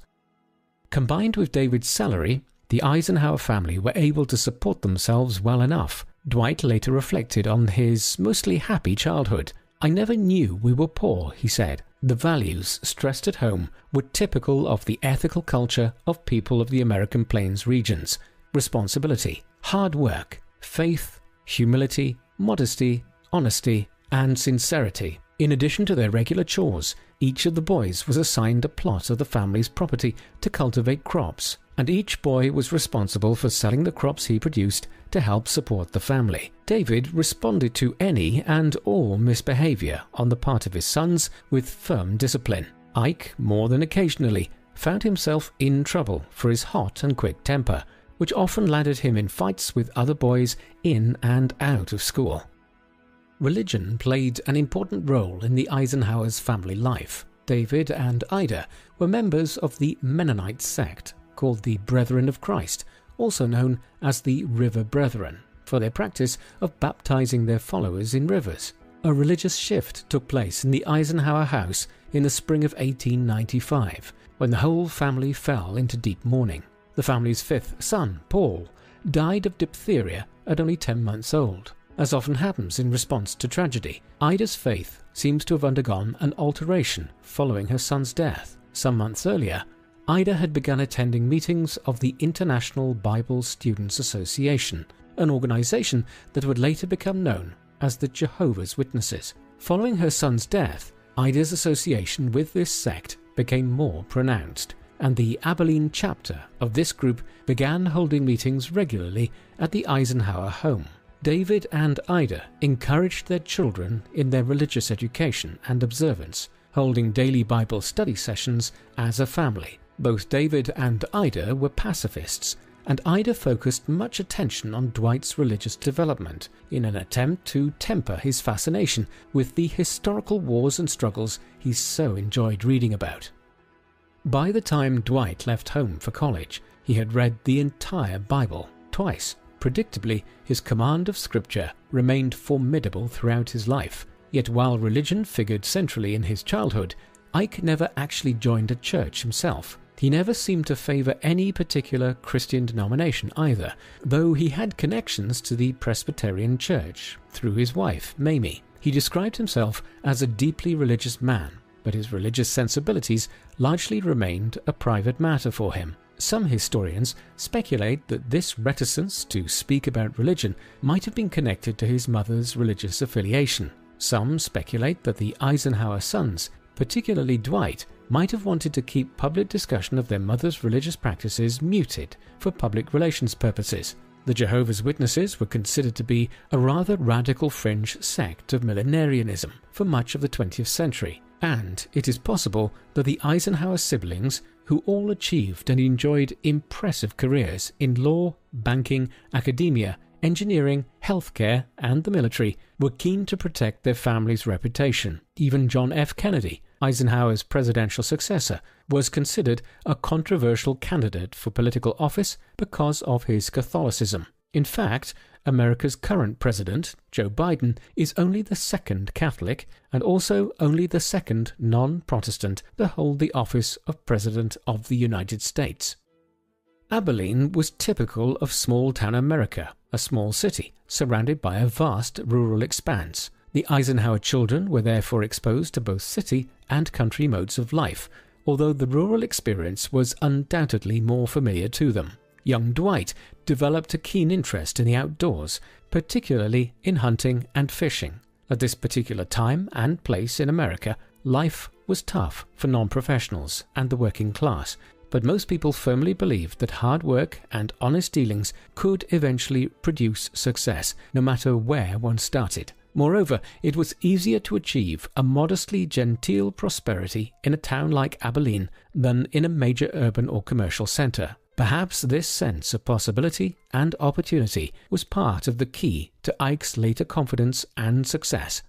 Combined with David's salary, the Eisenhower family were able to support themselves well enough. Dwight later reflected on his mostly happy childhood. "I never knew we were poor," he said. The values stressed at home were typical of the ethical culture of people of the American Plains regions: responsibility, hard work, faith, humility, modesty, honesty, and sincerity. In addition to their regular chores, each of the boys was assigned a plot of the family's property to cultivate crops, and each boy was responsible for selling the crops he produced to help support the family. David responded to any and all misbehavior on the part of his sons with firm discipline. Ike, more than occasionally, found himself in trouble for his hot and quick temper, which often landed him in fights with other boys in and out of school. Religion played an important role in the Eisenhowers' family life. David and Ida were members of the Mennonite sect, called the Brethren of Christ, also known as the River Brethren, for their practice of baptizing their followers in rivers. A religious shift took place in the Eisenhower house in the spring of 1895, when the whole family fell into deep mourning. The family's 5th son, Paul, died of diphtheria at only 10 months old. As often happens in response to tragedy, Ida's faith seems to have undergone an alteration following her son's death. Some months earlier, Ida had begun attending meetings of the International Bible Students Association, an organization that would later become known as the Jehovah's Witnesses. Following her son's death, Ida's association with this sect became more pronounced, and the Abilene chapter of this group began holding meetings regularly at the Eisenhower home. David and Ida encouraged their children in their religious education and observance, holding daily Bible study sessions as a family. Both David and Ida were pacifists, and Ida focused much attention on Dwight's religious development in an attempt to temper his fascination with the historical wars and struggles he so enjoyed reading about. By the time Dwight left home for college, he had read the entire Bible twice. Predictably, his command of Scripture remained formidable throughout his life. Yet while religion figured centrally in his childhood, Ike never actually joined a church himself. He never seemed to favor any particular Christian denomination either, though he had connections to the Presbyterian Church through his wife, Mamie. He described himself as a deeply religious man, but his religious sensibilities largely remained a private matter for him. Some historians speculate that this reticence to speak about religion might have been connected to his mother's religious affiliation. Some speculate that the Eisenhower sons, particularly Dwight, might have wanted to keep public discussion of their mother's religious practices muted for public relations purposes. The Jehovah's Witnesses were considered to be a rather radical fringe sect of millenarianism for much of the 20th century, and it is possible that the Eisenhower siblings, who all achieved and enjoyed impressive careers in law, banking, academia, engineering, healthcare, and the military, were keen to protect their family's reputation. Even John F. Kennedy, Eisenhower's presidential successor, was considered a controversial candidate for political office because of his Catholicism. In fact, America's current president, Joe Biden, is only the second Catholic and also only the second non-Protestant to hold the office of President of the United States. Abilene was typical of small-town America, a small city surrounded by a vast rural expanse. The Eisenhower children were therefore exposed to both city and country modes of life, although the rural experience was undoubtedly more familiar to them. Young Dwight developed a keen interest in the outdoors, particularly in hunting and fishing. At this particular time and place in America, life was tough for non-professionals and the working class, but most people firmly believed that hard work and honest dealings could eventually produce success, no matter where one started. Moreover, it was easier to achieve a modestly genteel prosperity in a town like Abilene than in a major urban or commercial center. Perhaps this sense of possibility and opportunity was part of the key to Ike's later confidence and success.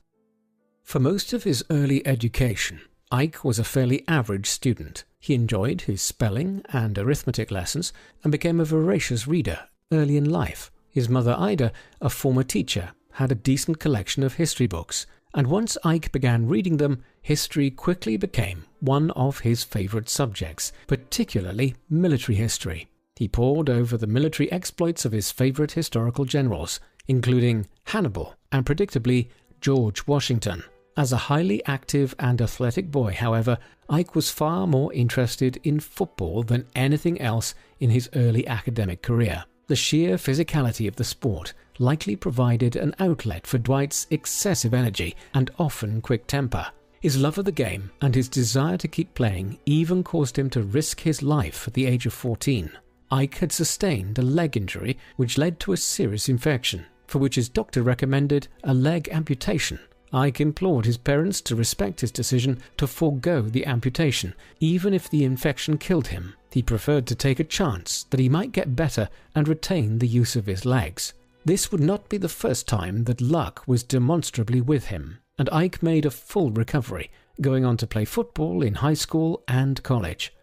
For most of his early education, Ike was a fairly average student. He enjoyed his spelling and arithmetic lessons and became a voracious reader early in life. His mother Ida, a former teacher, had a decent collection of history books, and once Ike began reading them, history quickly became one of his favorite subjects, particularly military history. He pored over the military exploits of his favorite historical generals, including Hannibal and, predictably, George Washington. As a highly active and athletic boy, however, Ike was far more interested in football than anything else in his early academic career. The sheer physicality of the sport likely provided an outlet for Dwight's excessive energy and often quick temper. His love of the game and his desire to keep playing even caused him to risk his life at the age of 14. Ike had sustained a leg injury which led to a serious infection, for which his doctor recommended a leg amputation. Ike implored his parents to respect his decision to forego the amputation, even if the infection killed him. He preferred to take a chance that he might get better and retain the use of his legs. This would not be the first time that luck was demonstrably with him, and Ike made a full recovery, going on to play football in high school and college.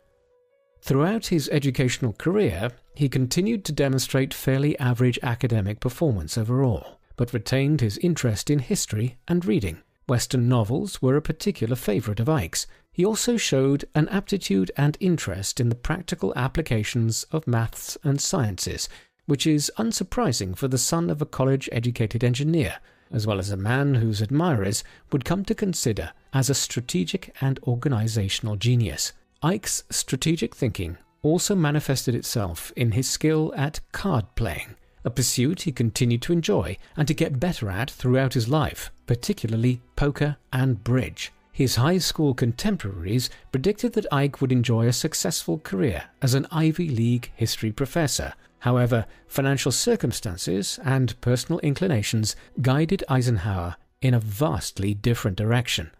Throughout his educational career, he continued to demonstrate fairly average academic performance overall, but retained his interest in history and reading. Western novels were a particular favorite of Ike's. He also showed an aptitude and interest in the practical applications of maths and sciences, which is unsurprising for the son of a college-educated engineer, as well as a man whose admirers would come to consider as a strategic and organizational genius. Ike's strategic thinking also manifested itself in his skill at card playing, a pursuit he continued to enjoy and to get better at throughout his life, particularly poker and bridge. His high school contemporaries predicted that Ike would enjoy a successful career as an Ivy League history professor. However, financial circumstances and personal inclinations guided Eisenhower in a vastly different direction.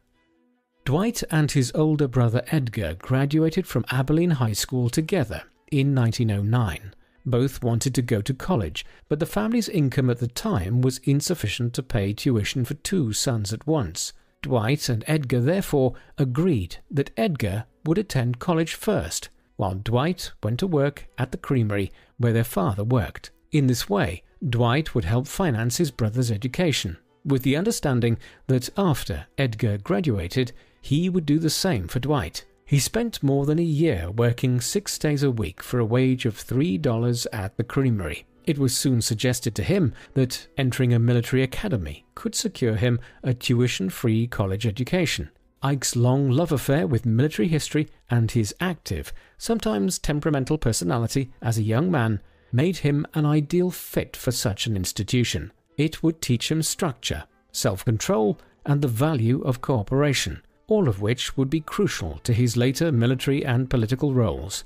Dwight and his older brother Edgar graduated from Abilene High School together in 1909. Both wanted to go to college, but the family's income at the time was insufficient to pay tuition for two sons at once. Dwight and Edgar therefore agreed that Edgar would attend college first, while Dwight went to work at the creamery where their father worked. In this way, Dwight would help finance his brother's education, with the understanding that after Edgar graduated, he would do the same for Dwight. He spent more than a year working 6 days a week for a wage of $3 at the creamery. It was soon suggested to him that entering a military academy could secure him a tuition-free college education. Ike's long love affair with military history and his active, sometimes temperamental personality as a young man made him an ideal fit for such an institution. It would teach him structure, self-control, and the value of cooperation, all of which would be crucial to his later military and political roles.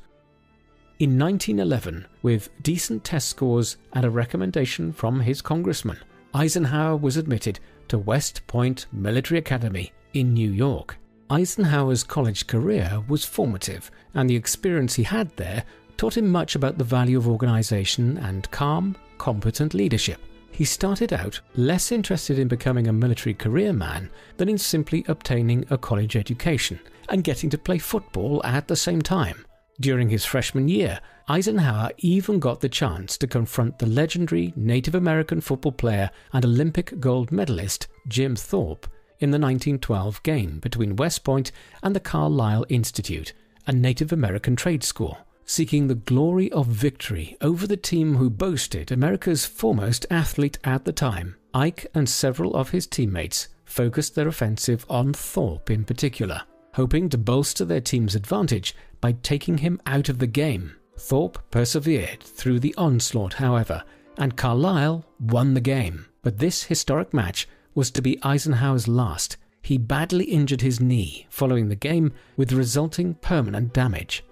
In 1911, with decent test scores and a recommendation from his congressman, Eisenhower was admitted to West Point Military Academy in New York. Eisenhower's college career was formative, and the experience he had there taught him much about the value of organization and calm, competent leadership. He started out less interested in becoming a military career man than in simply obtaining a college education and getting to play football at the same time. During his freshman year, Eisenhower even got the chance to confront the legendary Native American football player and Olympic gold medalist Jim Thorpe in the 1912 game between West Point and the Carlisle Institute, a Native American trade school. Seeking the glory of victory over the team who boasted America's foremost athlete at the time, Ike and several of his teammates focused their offensive on Thorpe in particular, hoping to bolster their team's advantage by taking him out of the game. Thorpe persevered through the onslaught, however, and Carlisle won the game. But this historic match was to be Eisenhower's last. He badly injured his knee following the game, with resulting permanent damage.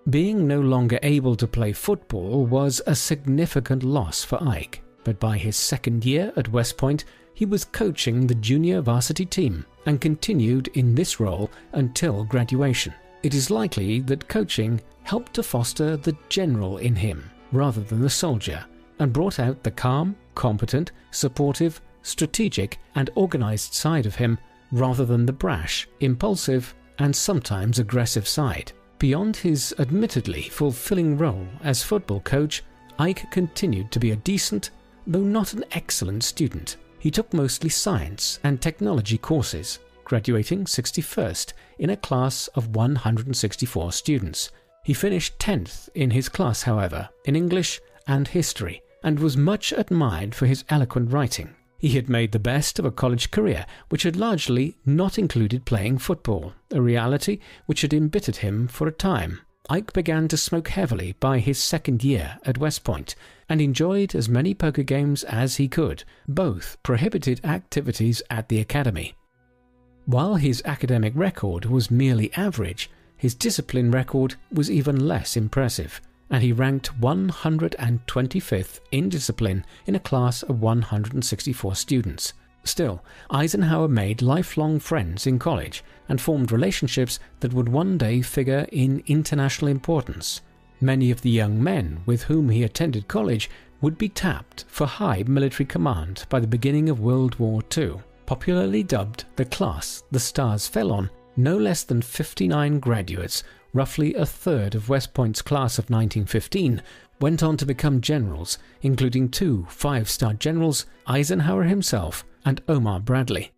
Being no longer able to play football was a significant loss for Ike, but by his second year at West Point, he was coaching the junior varsity team and continued in this role until graduation. It is likely that coaching helped to foster the general in him rather than the soldier, and brought out the calm, competent, supportive, strategic, and organized side of him rather than the brash, impulsive, and sometimes aggressive side. Beyond his admittedly fulfilling role as football coach, Ike continued to be a decent, though not an excellent student. He took mostly science and technology courses, graduating 61st in a class of 164 students. He finished 10th in his class, however, in English and history, and was much admired for his eloquent writing. He had made the best of a college career which had largely not included playing football, a reality which had embittered him for a time. Ike began to smoke heavily by his second year at West Point and enjoyed as many poker games as he could, both prohibited activities at the academy. While his academic record was merely average, his discipline record was even less impressive, and he ranked 125th in discipline in a class of 164 students. Still, Eisenhower made lifelong friends in college and formed relationships that would one day figure in international importance. Many of the young men with whom he attended college would be tapped for high military command by the beginning of World War II. Popularly dubbed the class the stars fell on, no less than 59 graduates, roughly a third of West Point's class of 1915, went on to become generals, including 2 5-star generals, Eisenhower himself and Omar Bradley.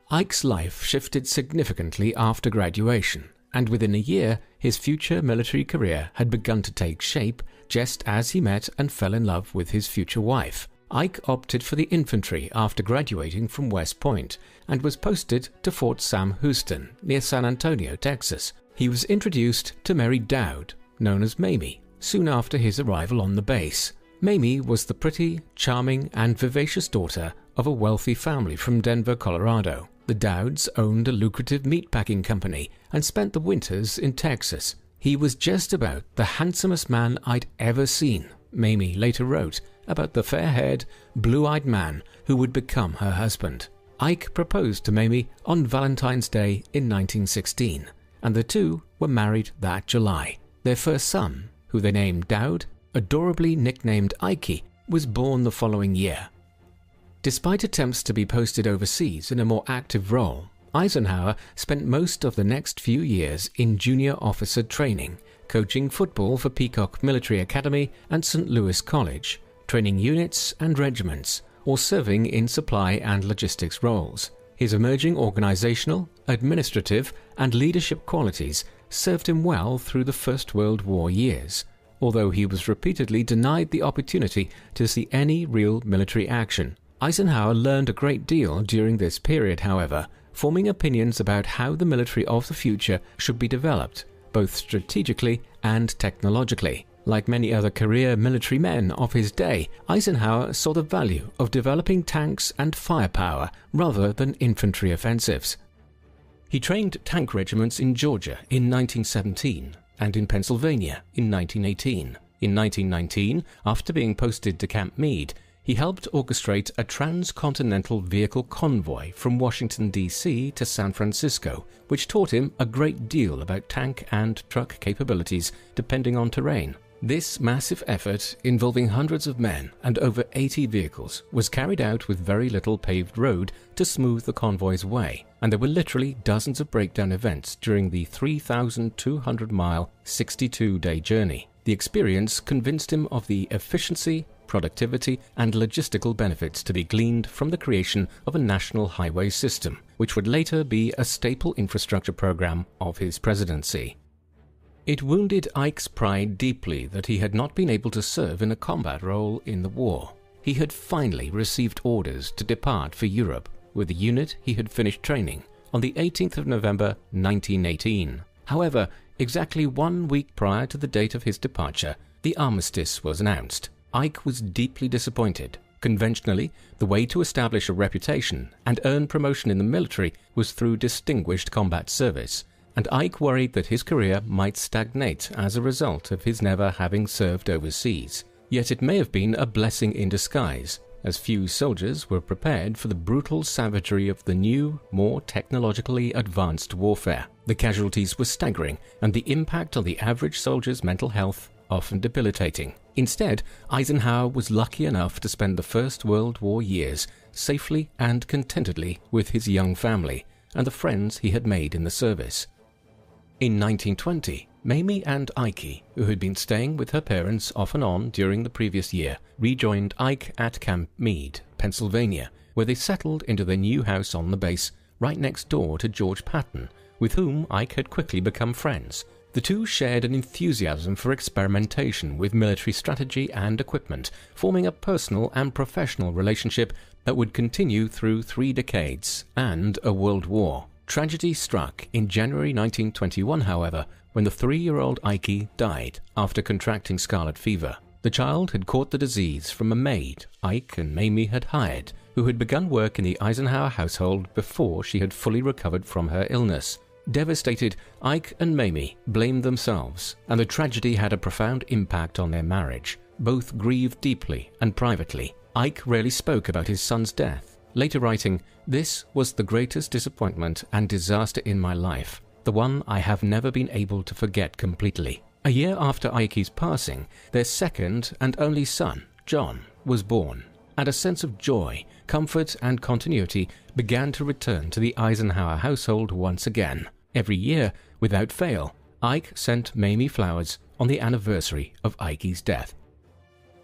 Ike's life shifted significantly after graduation, and within a year his future military career had begun to take shape just as he met and fell in love with his future wife. Ike opted for the infantry after graduating from West Point and was posted to Fort Sam Houston near San Antonio, Texas. He was introduced to Mary Dowd, known as Mamie, soon after his arrival on the base. Mamie was the pretty, charming, and vivacious daughter of a wealthy family from Denver, Colorado. The Dowds owned a lucrative meatpacking company and spent the winters in Texas. He was just about the handsomest man I'd ever seen, Mamie later wrote about the fair-haired, blue-eyed man who would become her husband. Ike proposed to Mamie on Valentine's Day in 1916, and the two were married that July. Their first son, who they named Dowd, adorably nicknamed Ikey, was born the following year. Despite attempts to be posted overseas in a more active role, Eisenhower spent most of the next few years in junior officer training, coaching football for Peacock Military Academy and St. Louis College, training units and regiments, or serving in supply and logistics roles. His emerging organizational, administrative, and leadership qualities served him well through the First World War years, although he was repeatedly denied the opportunity to see any real military action. Eisenhower learned a great deal during this period, however, forming opinions about how the military of the future should be developed, both strategically and technologically. Like many other career military men of his day, Eisenhower saw the value of developing tanks and firepower rather than infantry offensives. He trained tank regiments in Georgia in 1917 and in Pennsylvania in 1918. In 1919, after being posted to Camp Meade, he helped orchestrate a transcontinental vehicle convoy from Washington, D.C. to San Francisco, which taught him a great deal about tank and truck capabilities depending on terrain. This massive effort, involving hundreds of men and over 80 vehicles, was carried out with very little paved road to smooth the convoy's way, and there were literally dozens of breakdown events during the 3,200-mile, 62-day journey. The experience convinced him of the efficiency, productivity, and logistical benefits to be gleaned from the creation of a national highway system, which would later be a staple infrastructure program of his presidency. It wounded Ike's pride deeply that he had not been able to serve in a combat role in the war. He had finally received orders to depart for Europe with the unit he had finished training on the 18th of November 1918. However, exactly 1 week prior to the date of his departure, the armistice was announced. Ike was deeply disappointed. Conventionally, the way to establish a reputation and earn promotion in the military was through distinguished combat service, and Ike worried that his career might stagnate as a result of his never having served overseas. Yet it may have been a blessing in disguise, as few soldiers were prepared for the brutal savagery of the new, more technologically advanced warfare. The casualties were staggering, and the impact on the average soldier's mental health often debilitating. Instead, Eisenhower was lucky enough to spend the First World War years safely and contentedly with his young family and the friends he had made in the service. In 1920, Mamie and Ike, who had been staying with her parents off and on during the previous year, rejoined Ike at Camp Meade, Pennsylvania, where they settled into their new house on the base, right next door to George Patton, with whom Ike had quickly become friends. The two shared an enthusiasm for experimentation with military strategy and equipment, forming a personal and professional relationship that would continue through 3 decades and a world war. Tragedy struck in January 1921, however, when the 3-year-old Ike died after contracting scarlet fever. The child had caught the disease from a maid Ike and Mamie had hired, who had begun work in the Eisenhower household before she had fully recovered from her illness. Devastated, Ike and Mamie blamed themselves, and the tragedy had a profound impact on their marriage. Both grieved deeply and privately. Ike rarely spoke about his son's death, later writing, "This was the greatest disappointment and disaster in my life, the one I have never been able to forget completely." A year after Ike's passing, their second and only son, John, was born, and a sense of joy, comfort, and continuity began to return to the Eisenhower household once again. Every year, without fail, Ike sent Mamie flowers on the anniversary of Ike's death.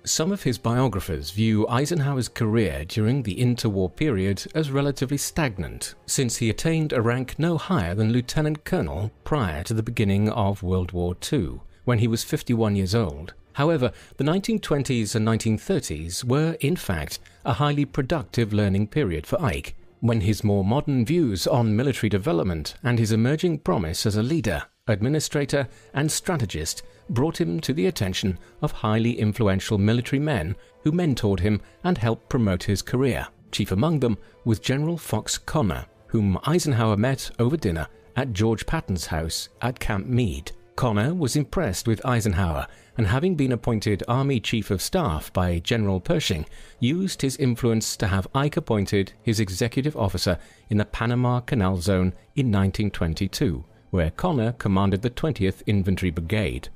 Some of his biographers view Eisenhower's career during the interwar period as relatively stagnant, since he attained a rank no higher than lieutenant colonel prior to the beginning of World War II, when he was 51 years old. However, the 1920s and 1930s were, in fact, a highly productive learning period for Ike, when his more modern views on military development and his emerging promise as a leader, administrator, and strategist brought him to the attention of highly influential military men who mentored him and helped promote his career. Chief among them was General Fox Connor, whom Eisenhower met over dinner at George Patton's house at Camp Meade. Connor was impressed with Eisenhower, and having been appointed Army Chief of Staff by General Pershing, used his influence to have Ike appointed his executive officer in the Panama Canal Zone in 1922, where Connor commanded the 20th Infantry Brigade.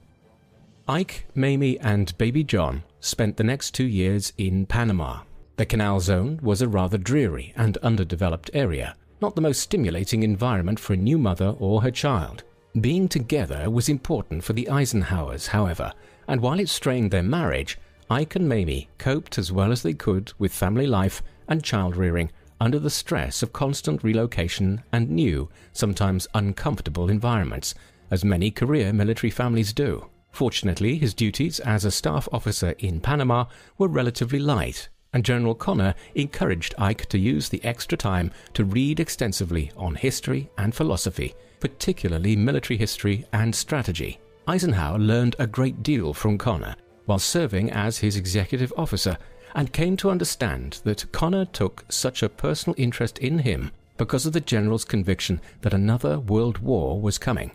Ike, Mamie, and baby John spent the next 2 years in Panama. The Canal Zone was a rather dreary and underdeveloped area, not the most stimulating environment for a new mother or her child. Being together was important for the Eisenhowers, however, and while it strained their marriage, Ike and Mamie coped as well as they could with family life and child-rearing under the stress of constant relocation and new, sometimes uncomfortable environments, as many career military families do. Fortunately, his duties as a staff officer in Panama were relatively light, and General Connor encouraged Ike to use the extra time to read extensively on history and philosophy, particularly military history and strategy. Eisenhower learned a great deal from Connor while serving as his executive officer, and came to understand that Connor took such a personal interest in him because of the general's conviction that another world war was coming.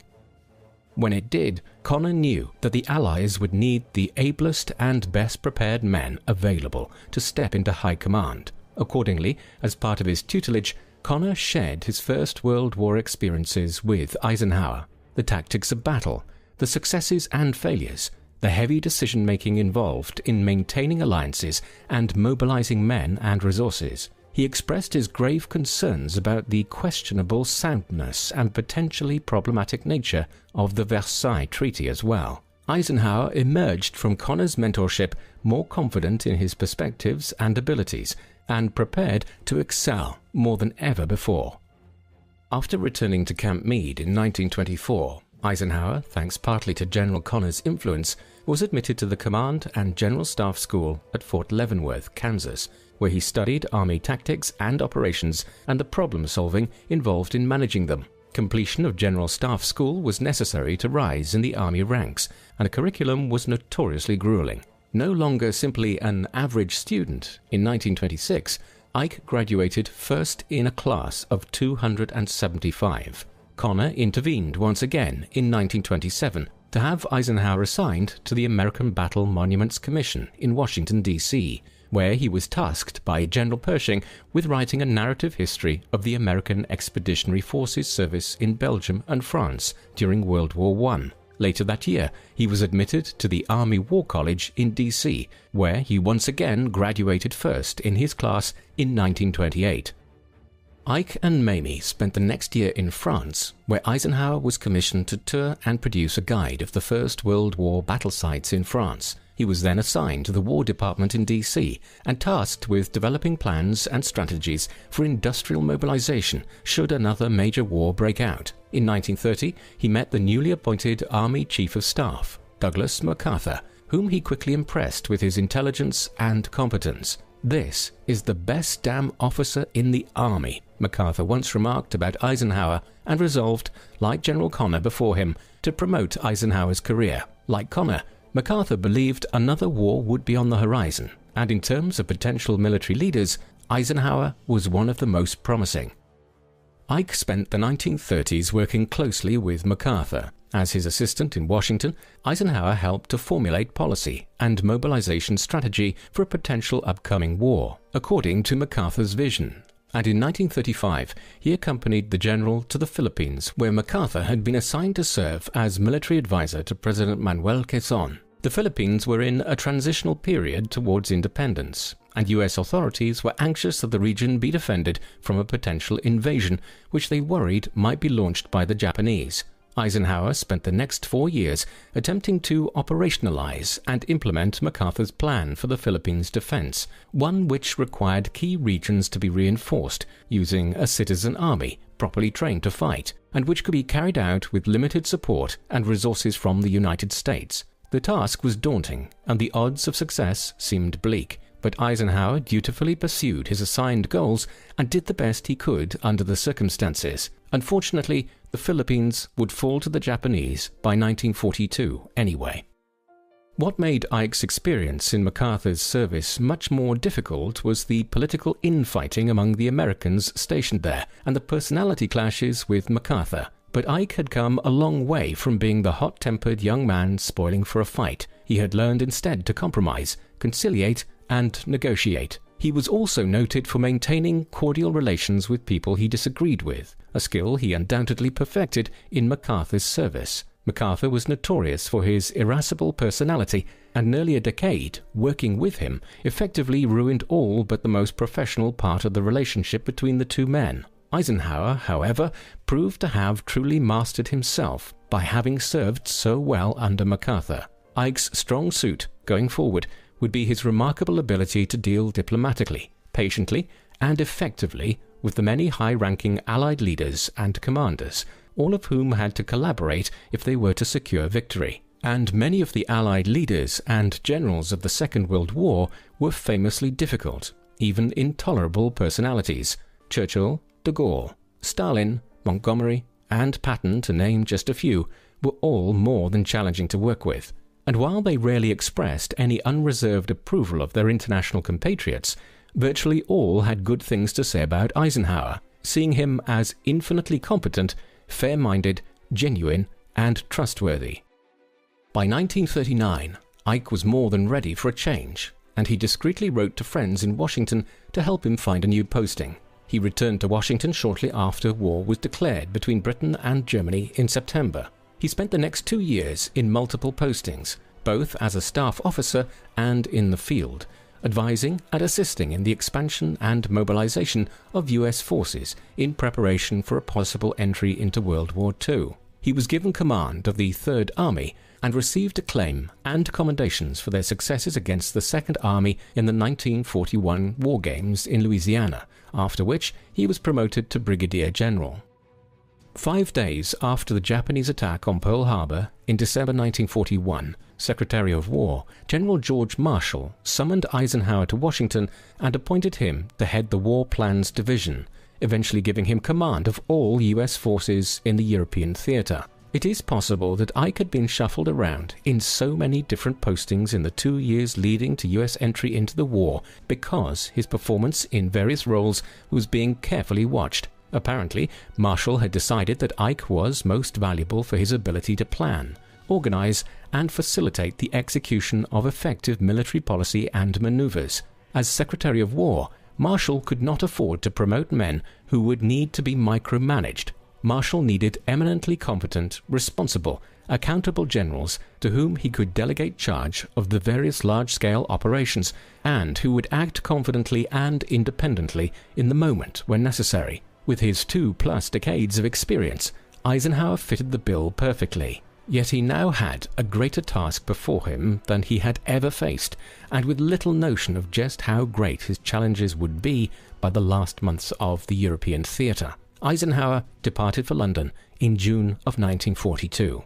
When it did, Connor knew that the Allies would need the ablest and best prepared men available to step into high command. Accordingly, as part of his tutelage, Connor shared his First World War experiences with Eisenhower, the tactics of battle, the successes and failures, the heavy decision-making involved in maintaining alliances and mobilizing men and resources. He expressed his grave concerns about the questionable soundness and potentially problematic nature of the Versailles Treaty as well. Eisenhower emerged from Connor's mentorship more confident in his perspectives and abilities, and prepared to excel more than ever before. After returning to Camp Meade in 1924, Eisenhower, thanks partly to General Connor's influence, was admitted to the Command and General Staff School at Fort Leavenworth, Kansas, where he studied Army tactics and operations and the problem-solving involved in managing them. Completion of General Staff School was necessary to rise in the Army ranks, and a curriculum was notoriously grueling. No longer simply an average student, in 1926, Ike graduated first in a class of 275. Connor intervened once again in 1927 to have Eisenhower assigned to the American Battle Monuments Commission in Washington, D.C., where he was tasked by General Pershing with writing a narrative history of the American Expeditionary Forces service in Belgium and France during World War I. Later that year, he was admitted to the Army War College in D.C., where he once again graduated first in his class in 1928. Ike and Mamie spent the next year in France, where Eisenhower was commissioned to tour and produce a guide of the First World War battle sites in France. He was then assigned to the War Department in D.C. and tasked with developing plans and strategies for industrial mobilization should another major war break out. In 1930, he met the newly appointed Army Chief of Staff, Douglas MacArthur, whom he quickly impressed with his intelligence and competence. "This is the best damn officer in the Army," MacArthur once remarked about Eisenhower, and resolved, like General Connor before him, to promote Eisenhower's career. Like Connor, MacArthur believed another war would be on the horizon, and in terms of potential military leaders, Eisenhower was one of the most promising. Ike spent the 1930s working closely with MacArthur. As his assistant in Washington, Eisenhower helped to formulate policy and mobilization strategy for a potential upcoming war, according to MacArthur's vision. And in 1935, he accompanied the general to the Philippines, where MacArthur had been assigned to serve as military advisor to President Manuel Quezon. The Philippines were in a transitional period towards independence, and U.S. authorities were anxious that the region be defended from a potential invasion, which they worried might be launched by the Japanese. Eisenhower spent the next 4 years attempting to operationalize and implement MacArthur's plan for the Philippines' defense, one which required key regions to be reinforced using a citizen army properly trained to fight, and which could be carried out with limited support and resources from the United States. The task was daunting, and the odds of success seemed bleak, but Eisenhower dutifully pursued his assigned goals and did the best he could under the circumstances. Unfortunately, the Philippines would fall to the Japanese by 1942 anyway. What made Ike's experience in MacArthur's service much more difficult was the political infighting among the Americans stationed there and the personality clashes with MacArthur. But Ike had come a long way from being the hot-tempered young man spoiling for a fight. He had learned instead to compromise, conciliate, and negotiate. He was also noted for maintaining cordial relations with people he disagreed with, a skill he undoubtedly perfected in MacArthur's service. MacArthur was notorious for his irascible personality, and nearly a decade working with him effectively ruined all but the most professional part of the relationship between the two men. Eisenhower, however, proved to have truly mastered himself by having served so well under MacArthur. Ike's strong suit, going forward, would be his remarkable ability to deal diplomatically, patiently, and effectively with the many high-ranking Allied leaders and commanders, all of whom had to collaborate if they were to secure victory. And many of the Allied leaders and generals of the Second World War were famously difficult, even intolerable personalities. Churchill, de Gaulle, Stalin, Montgomery, and Patton, to name just a few, were all more than challenging to work with. And while they rarely expressed any unreserved approval of their international compatriots, virtually all had good things to say about Eisenhower, seeing him as infinitely competent, fair-minded, genuine, and trustworthy. By 1939, Ike was more than ready for a change, and he discreetly wrote to friends in Washington to help him find a new posting. He returned to Washington shortly after war was declared between Britain and Germany in September. He spent the next 2 years in multiple postings, both as a staff officer and in the field, advising and assisting in the expansion and mobilization of U.S. forces in preparation for a possible entry into World War II. He was given command of the Third Army and received acclaim and commendations for their successes against the Second Army in the 1941 War Games in Louisiana, after which he was promoted to Brigadier General. 5 days after the Japanese attack on Pearl Harbor in December 1941, Secretary of War General George Marshall summoned Eisenhower to Washington and appointed him to head the War Plans Division, eventually giving him command of all U.S. forces in the European theater. It is possible that Ike had been shuffled around in so many different postings in the 2 years leading to U.S. entry into the war because his performance in various roles was being carefully watched. Apparently, Marshall had decided that Ike was most valuable for his ability to plan, organize, and facilitate the execution of effective military policy and maneuvers. As Secretary of War, Marshall could not afford to promote men who would need to be micromanaged. Marshall needed eminently competent, responsible, accountable generals to whom he could delegate charge of the various large-scale operations and who would act confidently and independently in the moment when necessary. With his 2+ decades of experience, Eisenhower fitted the bill perfectly. Yet he now had a greater task before him than he had ever faced, and with little notion of just how great his challenges would be by the last months of the European theatre. Eisenhower departed for London in June of 1942.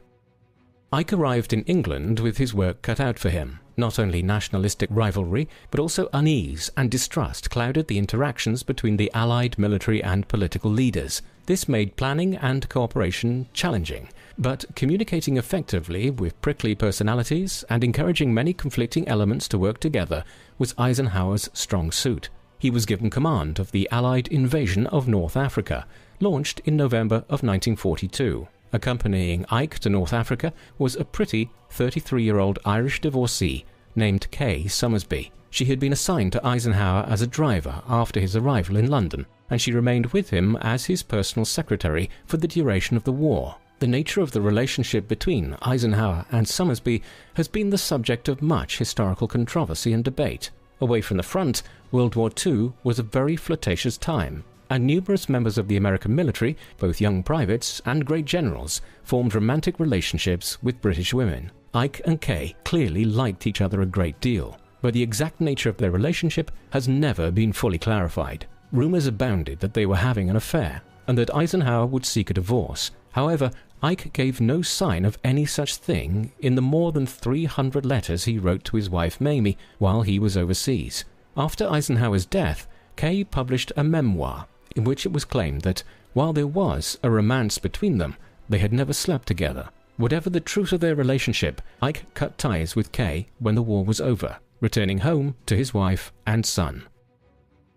Ike arrived in England with his work cut out for him. Not only nationalistic rivalry, but also unease and distrust clouded the interactions between the Allied military and political leaders. This made planning and cooperation challenging, but communicating effectively with prickly personalities and encouraging many conflicting elements to work together was Eisenhower's strong suit. He was given command of the Allied invasion of North Africa, launched in November of 1942. Accompanying Ike to North Africa was a pretty 33-year-old Irish divorcee named Kay Summersby. She had been assigned to Eisenhower as a driver after his arrival in London, and she remained with him as his personal secretary for the duration of the war. The nature of the relationship between Eisenhower and Summersby has been the subject of much historical controversy and debate. Away from the front, World War II was a very flirtatious time, and numerous members of the American military, both young privates and great generals, formed romantic relationships with British women. Ike and Kay clearly liked each other a great deal, but the exact nature of their relationship has never been fully clarified. Rumors abounded that they were having an affair, and that Eisenhower would seek a divorce. However, Ike gave no sign of any such thing in the more than 300 letters he wrote to his wife Mamie while he was overseas. After Eisenhower's death, Kay published a memoir in which it was claimed that, while there was a romance between them, they had never slept together. Whatever the truth of their relationship, Ike cut ties with Kay when the war was over, returning home to his wife and son.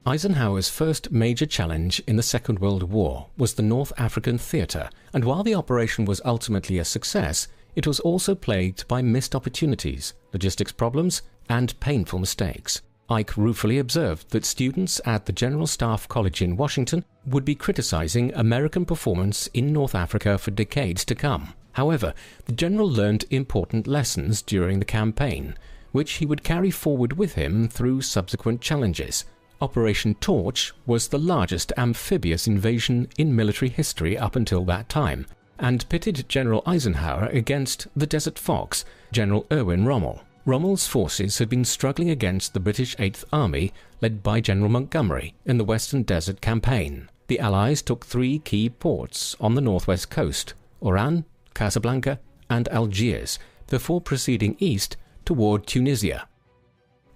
Eisenhower's first major challenge in the Second World War was the North African theatre, and while the operation was ultimately a success, it was also plagued by missed opportunities, logistics problems, and painful mistakes. Ike ruefully observed that students at the General Staff College in Washington would be criticizing American performance in North Africa for decades to come. However, the general learned important lessons during the campaign, which he would carry forward with him through subsequent challenges. Operation Torch was the largest amphibious invasion in military history up until that time, and pitted General Eisenhower against the Desert Fox, General Erwin Rommel. Rommel's forces had been struggling against the British 8th Army, led by General Montgomery, in the Western Desert Campaign. The Allies took 3 key ports on the northwest coast, Oran, Casablanca, and Algiers, before proceeding east toward Tunisia.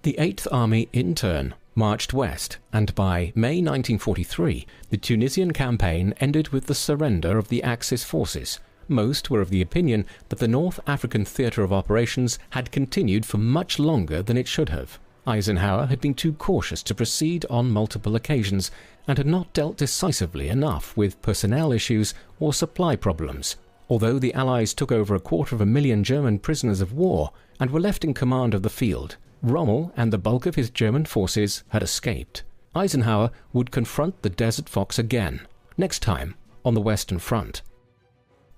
The 8th Army, in turn, marched west, and by May 1943, the Tunisian campaign ended with the surrender of the Axis forces. Most were of the opinion that the North African theatre of operations had continued for much longer than it should have. Eisenhower had been too cautious to proceed on multiple occasions, and had not dealt decisively enough with personnel issues or supply problems. Although the Allies took over 250,000 German prisoners of war and were left in command of the field, Rommel and the bulk of his German forces had escaped. Eisenhower would confront the Desert Fox again, next time on the Western Front.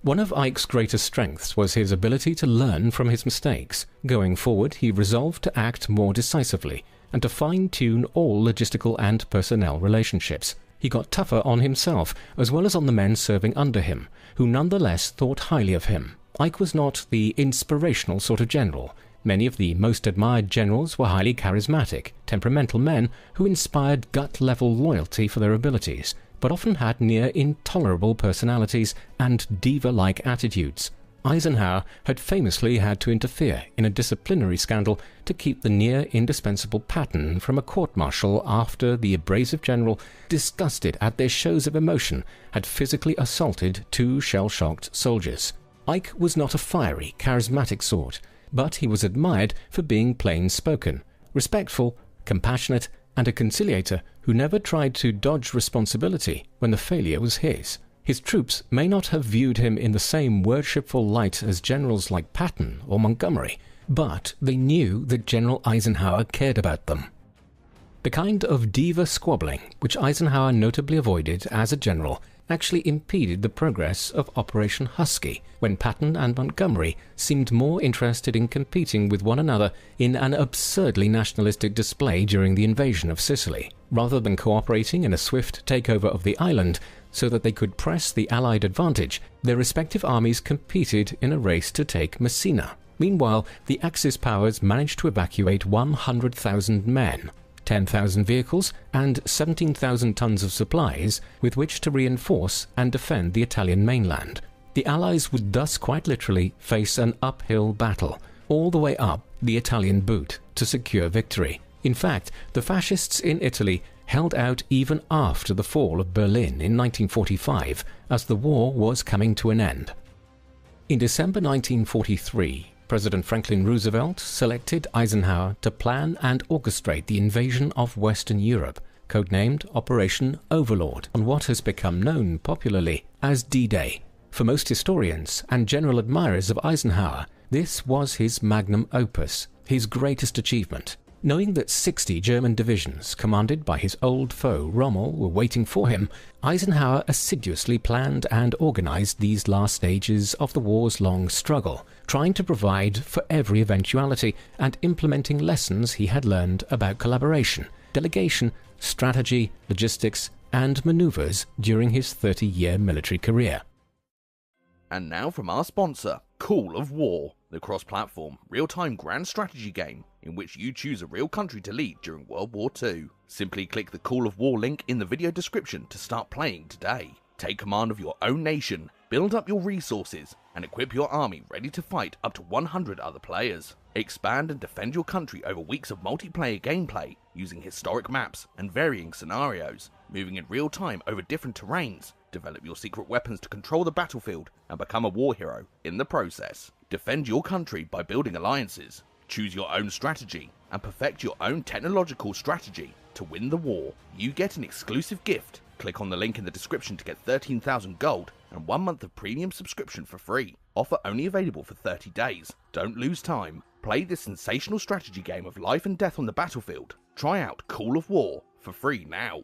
One of Ike's greatest strengths was his ability to learn from his mistakes. Going forward, he resolved to act more decisively and to fine-tune all logistical and personnel relationships. He got tougher on himself as well as on the men serving under him, who nonetheless thought highly of him. Ike was not the inspirational sort of general. Many of the most admired generals were highly charismatic, temperamental men who inspired gut-level loyalty for their abilities, but often had near intolerable personalities and diva-like attitudes. Eisenhower had famously had to interfere in a disciplinary scandal to keep the near-indispensable Patton from a court-martial after the abrasive general, disgusted at their shows of emotion, had physically assaulted 2 shell-shocked soldiers. Ike was not a fiery, charismatic sort, but he was admired for being plain-spoken, respectful, compassionate, and a conciliator who never tried to dodge responsibility when the failure was his. His troops may not have viewed him in the same worshipful light as generals like Patton or Montgomery, but they knew that General Eisenhower cared about them. The kind of diva squabbling, which Eisenhower notably avoided as a general, actually impeded the progress of Operation Husky, when Patton and Montgomery seemed more interested in competing with one another in an absurdly nationalistic display during the invasion of Sicily, rather than cooperating in a swift takeover of the island so that they could press the Allied advantage. Their respective armies competed in a race to take Messina. Meanwhile, the Axis powers managed to evacuate 100,000 men, 10,000 vehicles and 17,000 tons of supplies with which to reinforce and defend the Italian mainland. The Allies would thus quite literally face an uphill battle, all the way up the Italian boot, to secure victory. In fact, the fascists in Italy held out even after the fall of Berlin in 1945, as the war was coming to an end. In December 1943, President Franklin Roosevelt selected Eisenhower to plan and orchestrate the invasion of Western Europe, codenamed Operation Overlord, on what has become known popularly as D-Day. For most historians and general admirers of Eisenhower, this was his magnum opus, his greatest achievement. Knowing that 60 German divisions, commanded by his old foe Rommel, were waiting for him, Eisenhower assiduously planned and organized these last stages of the war's long struggle, trying to provide for every eventuality and implementing lessons he had learned about collaboration, delegation, strategy, logistics, and maneuvers during his 30-year military career. And now from our sponsor, Call of War, the cross-platform, real-time grand strategy game in which you choose a real country to lead during World War II. Simply click the Call of War link in the video description to start playing today. Take command of your own nation, build up your resources, and equip your army ready to fight up to 100 other players. Expand and defend your country over weeks of multiplayer gameplay using historic maps and varying scenarios, moving in real time over different terrains. Develop your secret weapons to control the battlefield and become a war hero in the process. Defend your country by building alliances, choose your own strategy, and perfect your own technological strategy to win the war. You get an exclusive gift. Click on the link in the description to get 13,000 gold and 1 month of premium subscription for free. Offer only available for 30 days. Don't lose time. Play this sensational strategy game of life and death on the battlefield. Try out Call of War for free now.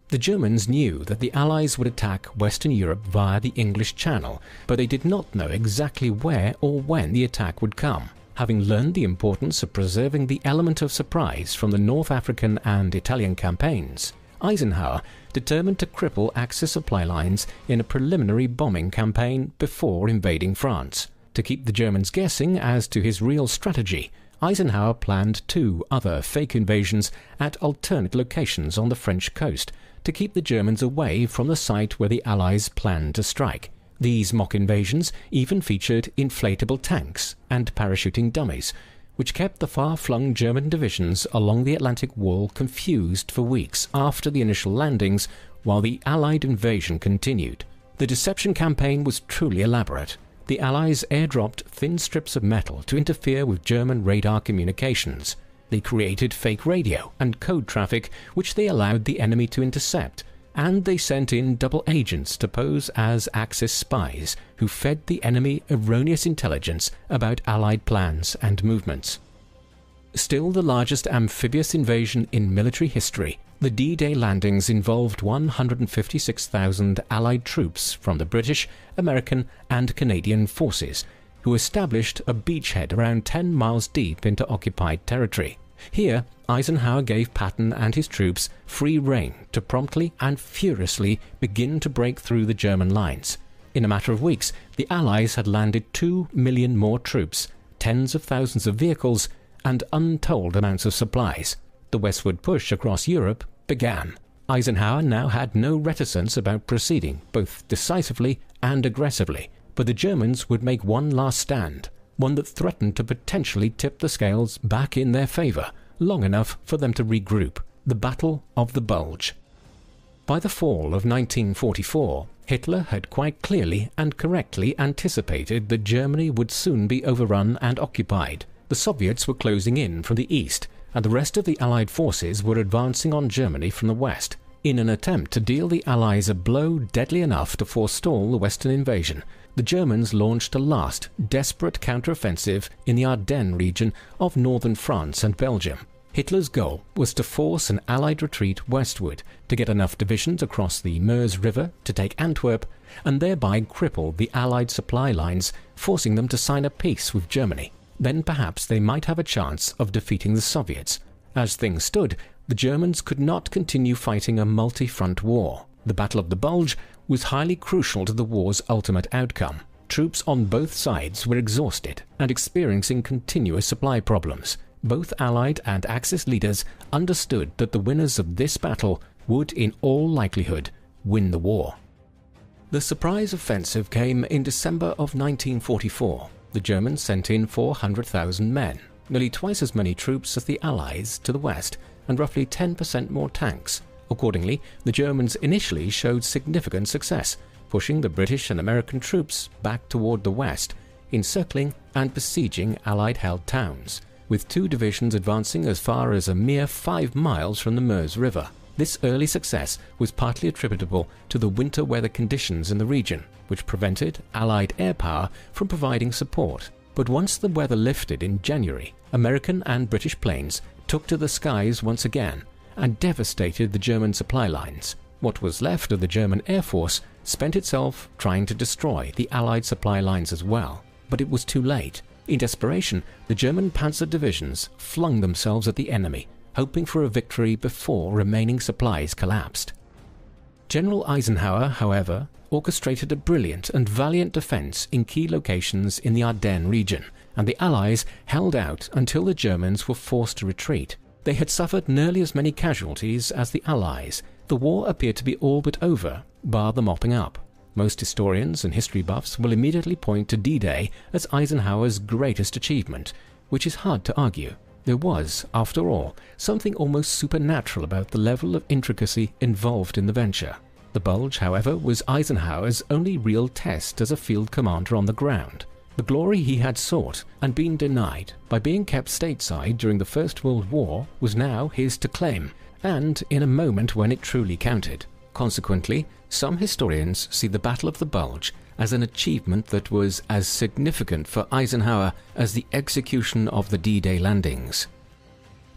The Germans knew that the Allies would attack Western Europe via the English Channel, but they did not know exactly where or when the attack would come. Having learned the importance of preserving the element of surprise from the North African and Italian campaigns, Eisenhower determined to cripple Axis supply lines in a preliminary bombing campaign before invading France. To keep the Germans guessing as to his real strategy, Eisenhower planned 2 other fake invasions at alternate locations on the French coast to keep the Germans away from the site where the Allies planned to strike. These mock invasions even featured inflatable tanks and parachuting dummies, which kept the far-flung German divisions along the Atlantic Wall confused for weeks after the initial landings while the Allied invasion continued. The deception campaign was truly elaborate. The Allies airdropped thin strips of metal to interfere with German radar communications. They created fake radio and code traffic which they allowed the enemy to intercept, and they sent in double agents to pose as Axis spies who fed the enemy erroneous intelligence about Allied plans and movements. Still the largest amphibious invasion in military history, the D-Day landings involved 156,000 Allied troops from the British, American and Canadian forces, who established a beachhead around 10 miles deep into occupied territory. Here, Eisenhower gave Patton and his troops free rein to promptly and furiously begin to break through the German lines. In a matter of weeks, the Allies had landed 2 million more troops, tens of thousands of vehicles, and untold amounts of supplies. The westward push across Europe began. Eisenhower now had no reticence about proceeding, both decisively and aggressively. But the Germans would make one last stand, one that threatened to potentially tip the scales back in their favor, long enough for them to regroup. The Battle of the Bulge. By the fall of 1944, Hitler had quite clearly and correctly anticipated that Germany would soon be overrun and occupied. The Soviets were closing in from the east, and the rest of the Allied forces were advancing on Germany from the west. In an attempt to deal the Allies a blow deadly enough to forestall the Western invasion, the Germans launched a last, desperate counteroffensive in the Ardennes region of northern France and Belgium. Hitler's goal was to force an Allied retreat westward to get enough divisions across the Meuse River to take Antwerp and thereby cripple the Allied supply lines, forcing them to sign a peace with Germany. Then perhaps they might have a chance of defeating the Soviets. As things stood, the Germans could not continue fighting a multi-front war. The Battle of the Bulge was highly crucial to the war's ultimate outcome. Troops on both sides were exhausted and experiencing continuous supply problems. Both Allied and Axis leaders understood that the winners of this battle would, in all likelihood, win the war. The surprise offensive came in December of 1944. The Germans sent in 400,000 men, nearly twice as many troops as the Allies to the west, and roughly 10% more tanks. Accordingly, the Germans initially showed significant success, pushing the British and American troops back toward the west, encircling and besieging Allied-held towns, with two divisions advancing as far as a mere 5 miles from the Meuse River. This early success was partly attributable to the winter weather conditions in the region, which prevented Allied air power from providing support. But once the weather lifted in January, American and British planes took to the skies once again and devastated the German supply lines. What was left of the German Air Force spent itself trying to destroy the Allied supply lines as well. But it was too late. In desperation, the German panzer divisions flung themselves at the enemy, hoping for a victory before remaining supplies collapsed. General Eisenhower, however, orchestrated a brilliant and valiant defense in key locations in the Ardennes region, and the Allies held out until the Germans were forced to retreat. They had suffered nearly as many casualties as the Allies. The war appeared to be all but over, bar the mopping up. Most historians and history buffs will immediately point to D-Day as Eisenhower's greatest achievement, which is hard to argue. There was, after all, something almost supernatural about the level of intricacy involved in the venture. The Bulge, however, was Eisenhower's only real test as a field commander on the ground. The glory he had sought and been denied by being kept stateside during the First World War was now his to claim, and in a moment when it truly counted. Consequently, some historians see the Battle of the Bulge as an achievement that was as significant for Eisenhower as the execution of the D-Day landings.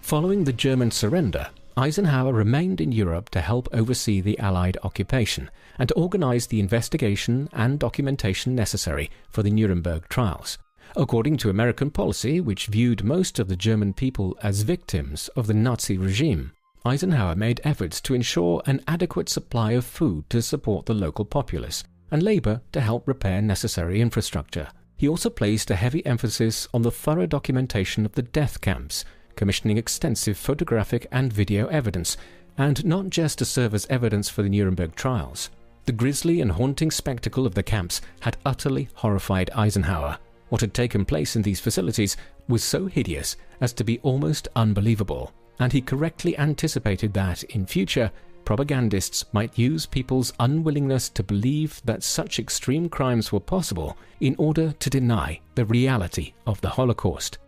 Following the German surrender, Eisenhower remained in Europe to help oversee the Allied occupation and to organize the investigation and documentation necessary for the Nuremberg trials. According to American policy, which viewed most of the German people as victims of the Nazi regime, Eisenhower made efforts to ensure an adequate supply of food to support the local populace and labor to help repair necessary infrastructure. He also placed a heavy emphasis on the thorough documentation of the death camps, commissioning extensive photographic and video evidence, and not just to serve as evidence for the Nuremberg trials. The grisly and haunting spectacle of the camps had utterly horrified Eisenhower. What had taken place in these facilities was so hideous as to be almost unbelievable, and he correctly anticipated that, in future, propagandists might use people's unwillingness to believe that such extreme crimes were possible in order to deny the reality of the Holocaust.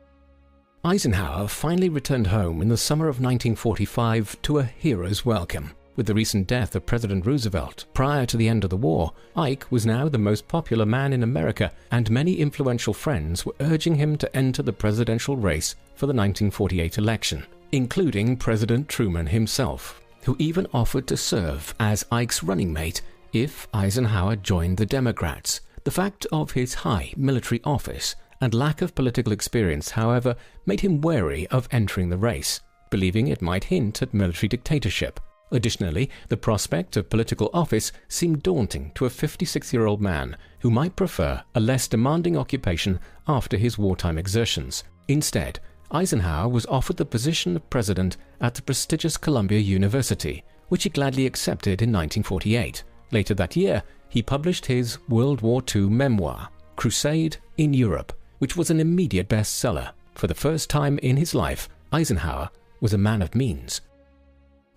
Eisenhower finally returned home in the summer of 1945 to a hero's welcome. With the recent death of President Roosevelt prior to the end of the war, Ike was now the most popular man in America, and many influential friends were urging him to enter the presidential race for the 1948 election, including President Truman himself, who even offered to serve as Ike's running mate if Eisenhower joined the Democrats. The fact of his high military office and lack of political experience, however, made him wary of entering the race, believing it might hint at military dictatorship. Additionally, the prospect of political office seemed daunting to a 56-year-old man who might prefer a less demanding occupation after his wartime exertions. Instead, Eisenhower was offered the position of president at the prestigious Columbia University, which he gladly accepted in 1948. Later that year, he published his World War II memoir, Crusade in Europe, which was an immediate bestseller. For the first time in his life, Eisenhower was a man of means.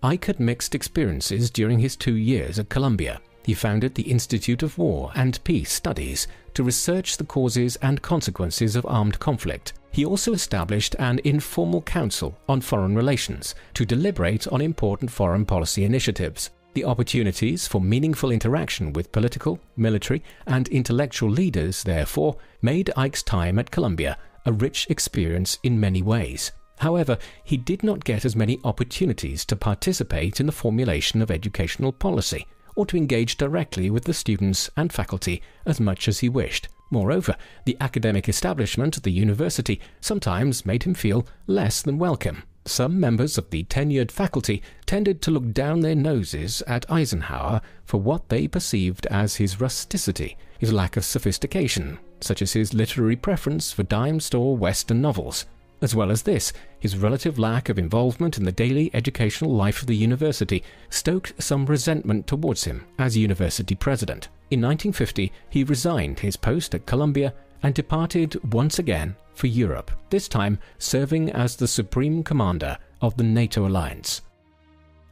Ike had mixed experiences during his 2 years at Columbia. He founded the Institute of War and Peace Studies to research the causes and consequences of armed conflict. He also established an informal council on foreign relations to deliberate on important foreign policy initiatives. The opportunities for meaningful interaction with political, military, and intellectual leaders, therefore, made Ike's time at Columbia a rich experience in many ways. However, he did not get as many opportunities to participate in the formulation of educational policy, or to engage directly with the students and faculty as much as he wished. Moreover, the academic establishment at the university sometimes made him feel less than welcome. Some members of the tenured faculty tended to look down their noses at Eisenhower for what they perceived as his rusticity, his lack of sophistication, such as his literary preference for dime store Western novels. As well as this, his relative lack of involvement in the daily educational life of the university stoked some resentment towards him as university president. In 1950, he resigned his post at Columbia and departed once again for Europe, this time serving as the Supreme Commander of the NATO alliance.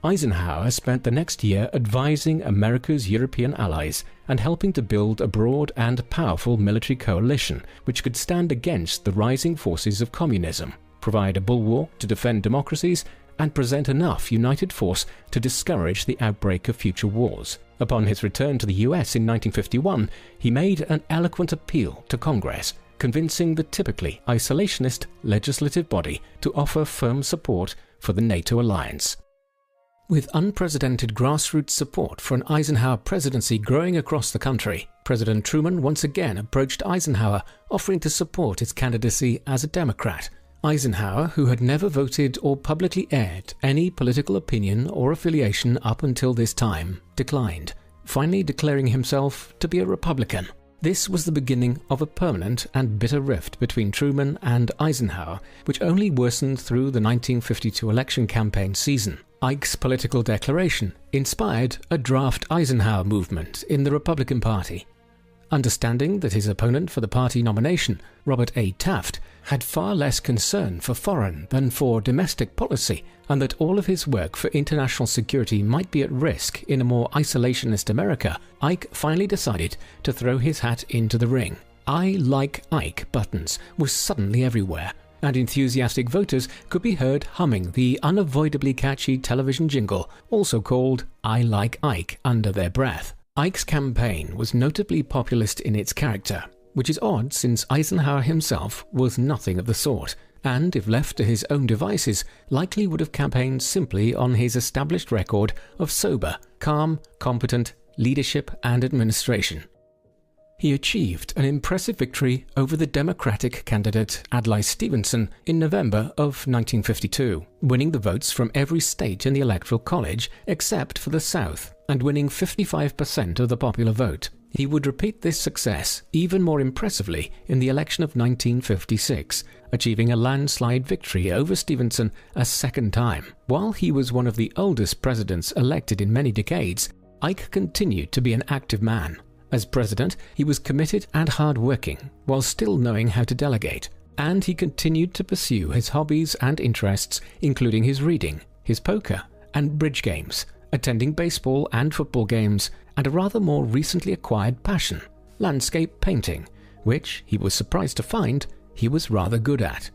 Eisenhower spent the next year advising America's European allies and helping to build a broad and powerful military coalition which could stand against the rising forces of communism, provide a bulwark to defend democracies, and present enough united force to discourage the outbreak of future wars. Upon his return to the US in 1951, he made an eloquent appeal to Congress, convincing the typically isolationist legislative body to offer firm support for the NATO alliance. With unprecedented grassroots support for an Eisenhower presidency growing across the country, President Truman once again approached Eisenhower, offering to support his candidacy as a Democrat. Eisenhower, who had never voted or publicly aired any political opinion or affiliation up until this time, declined, finally declaring himself to be a Republican. This was the beginning of a permanent and bitter rift between Truman and Eisenhower, which only worsened through the 1952 election campaign season. Ike's political declaration inspired a draft Eisenhower movement in the Republican Party. Understanding that his opponent for the party nomination, Robert A. Taft, had far less concern for foreign than for domestic policy, and that all of his work for international security might be at risk in a more isolationist America, Ike finally decided to throw his hat into the ring. "I like Ike" buttons were suddenly everywhere, and enthusiastic voters could be heard humming the unavoidably catchy television jingle, also called "I Like Ike," under their breath. Ike's campaign was notably populist in its character, which is odd since Eisenhower himself was nothing of the sort, and if left to his own devices, likely would have campaigned simply on his established record of sober, calm, competent leadership and administration. He achieved an impressive victory over the Democratic candidate Adlai Stevenson in November of 1952, winning the votes from every state in the Electoral College except for the South, and winning 55% of the popular vote. He would repeat this success even more impressively in the election of 1956, achieving a landslide victory over Stevenson a second time. While he was one of the oldest presidents elected in many decades, Ike continued to be an active man. As president, he was committed and hard-working, while still knowing how to delegate, and he continued to pursue his hobbies and interests, including his reading, his poker, and bridge games, attending baseball and football games, and a rather more recently acquired passion, landscape painting, which, he was surprised to find, he was rather good at.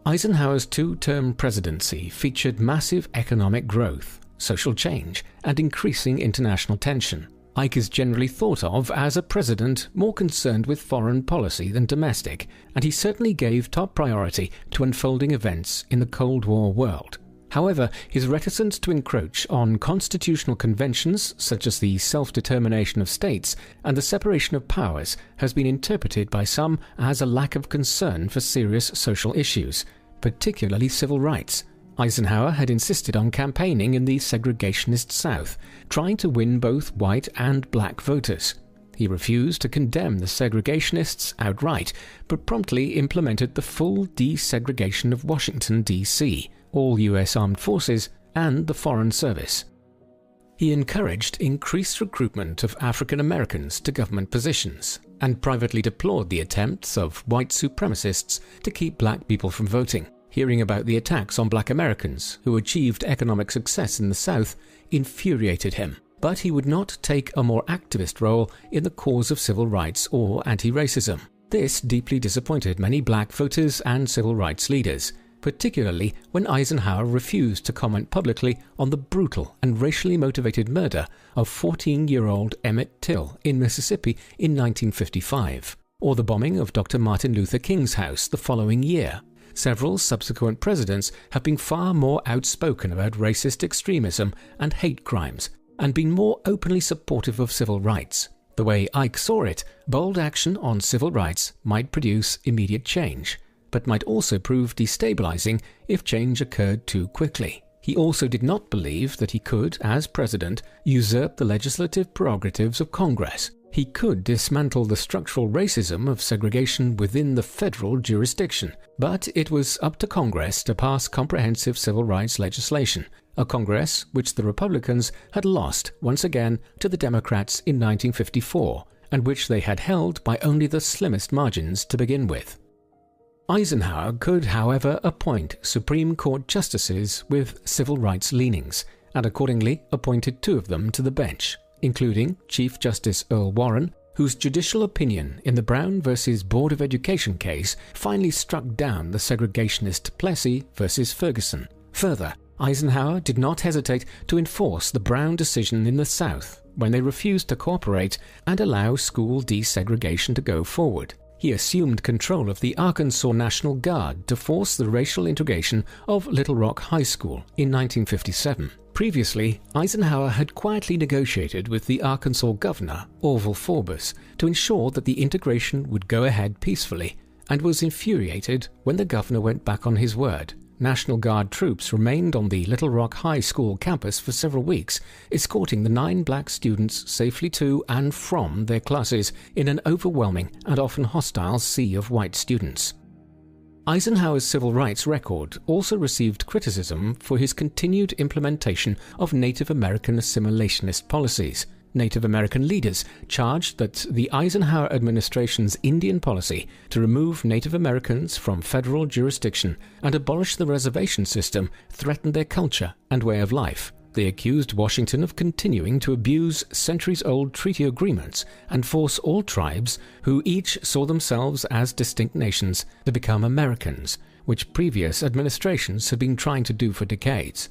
Eisenhower's two-term presidency featured massive economic growth, social change, and increasing international tension. Ike is generally thought of as a president more concerned with foreign policy than domestic, and he certainly gave top priority to unfolding events in the Cold War world. However, his reticence to encroach on constitutional conventions such as the self-determination of states and the separation of powers has been interpreted by some as a lack of concern for serious social issues, particularly civil rights. Eisenhower had insisted on campaigning in the segregationist South, trying to win both white and black voters. He refused to condemn the segregationists outright, but promptly implemented the full desegregation of Washington, D.C., all U.S. armed forces, and the Foreign Service. He encouraged increased recruitment of African Americans to government positions, and privately deplored the attempts of white supremacists to keep black people from voting. Hearing about the attacks on black Americans who achieved economic success in the South infuriated him, but he would not take a more activist role in the cause of civil rights or anti-racism. This deeply disappointed many black voters and civil rights leaders, particularly when Eisenhower refused to comment publicly on the brutal and racially motivated murder of 14-year-old Emmett Till in Mississippi in 1955, or the bombing of Dr. Martin Luther King's house the following year. several subsequent presidents have been far more outspoken about racist extremism and hate crimes, and been more openly supportive of civil rights. The way Ike saw it, bold action on civil rights might produce immediate change, but might also prove destabilizing if change occurred too quickly. He also did not believe that he could, as president, usurp the legislative prerogatives of Congress. He could dismantle the structural racism of segregation within the federal jurisdiction, but it was up to Congress to pass comprehensive civil rights legislation, a Congress which the Republicans had lost once again to the Democrats in 1954, and which they had held by only the slimmest margins to begin with. Eisenhower could, however, appoint Supreme Court justices with civil rights leanings, and accordingly appointed 2 of them to the bench, including Chief Justice Earl Warren, whose judicial opinion in the Brown v. Board of Education case finally struck down the segregationist Plessy v. Ferguson. Further, Eisenhower did not hesitate to enforce the Brown decision in the South when they refused to cooperate and allow school desegregation to go forward. He assumed control of the Arkansas National Guard to force the racial integration of Little Rock High School in 1957. Previously, Eisenhower had quietly negotiated with the Arkansas governor, Orville Forbes, to ensure that the integration would go ahead peacefully, and was infuriated when the governor went back on his word. National Guard troops remained on the Little Rock High School campus for several weeks, escorting the 9 black students safely to and from their classes in an overwhelming and often hostile sea of white students. Eisenhower's civil rights record also received criticism for his continued implementation of Native American assimilationist policies. Native American leaders charged that the Eisenhower administration's Indian policy to remove Native Americans from federal jurisdiction and abolish the reservation system threatened their culture and way of life. They accused Washington of continuing to abuse centuries-old treaty agreements and force all tribes, who each saw themselves as distinct nations, to become Americans, which previous administrations had been trying to do for decades.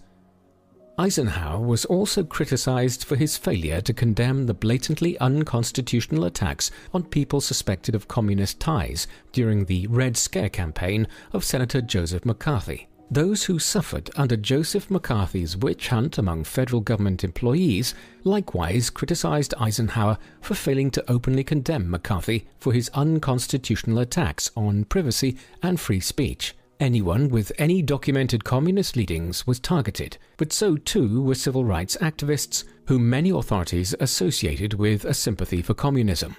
Eisenhower was also criticized for his failure to condemn the blatantly unconstitutional attacks on people suspected of communist ties during the Red Scare campaign of Senator Joseph McCarthy. Those who suffered under Joseph McCarthy's witch hunt among federal government employees likewise criticized Eisenhower for failing to openly condemn McCarthy for his unconstitutional attacks on privacy and free speech. Anyone with any documented communist leanings was targeted, but so too were civil rights activists, whom many authorities associated with a sympathy for communism.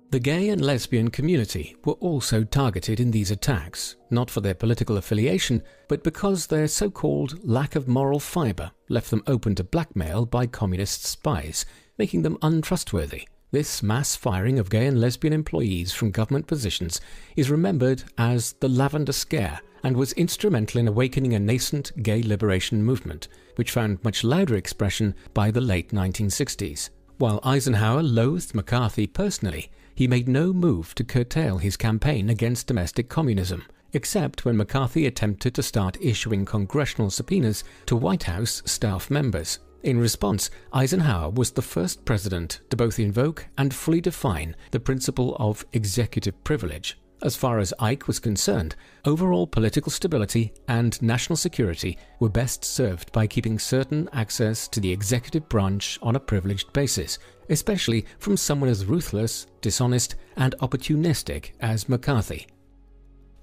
The gay and lesbian community were also targeted in these attacks, not for their political affiliation, but because their so-called lack of moral fiber left them open to blackmail by communist spies, making them untrustworthy. This mass firing of gay and lesbian employees from government positions is remembered as the Lavender Scare and was instrumental in awakening a nascent gay liberation movement, which found much louder expression by the late 1960s. While Eisenhower loathed McCarthy personally, he made no move to curtail his campaign against domestic communism, except when McCarthy attempted to start issuing congressional subpoenas to White House staff members. In response, Eisenhower was the first president to both invoke and fully define the principle of executive privilege. As far as Ike was concerned, overall political stability and national security were best served by keeping certain access to the executive branch on a privileged basis, especially from someone as ruthless, dishonest, and opportunistic as McCarthy.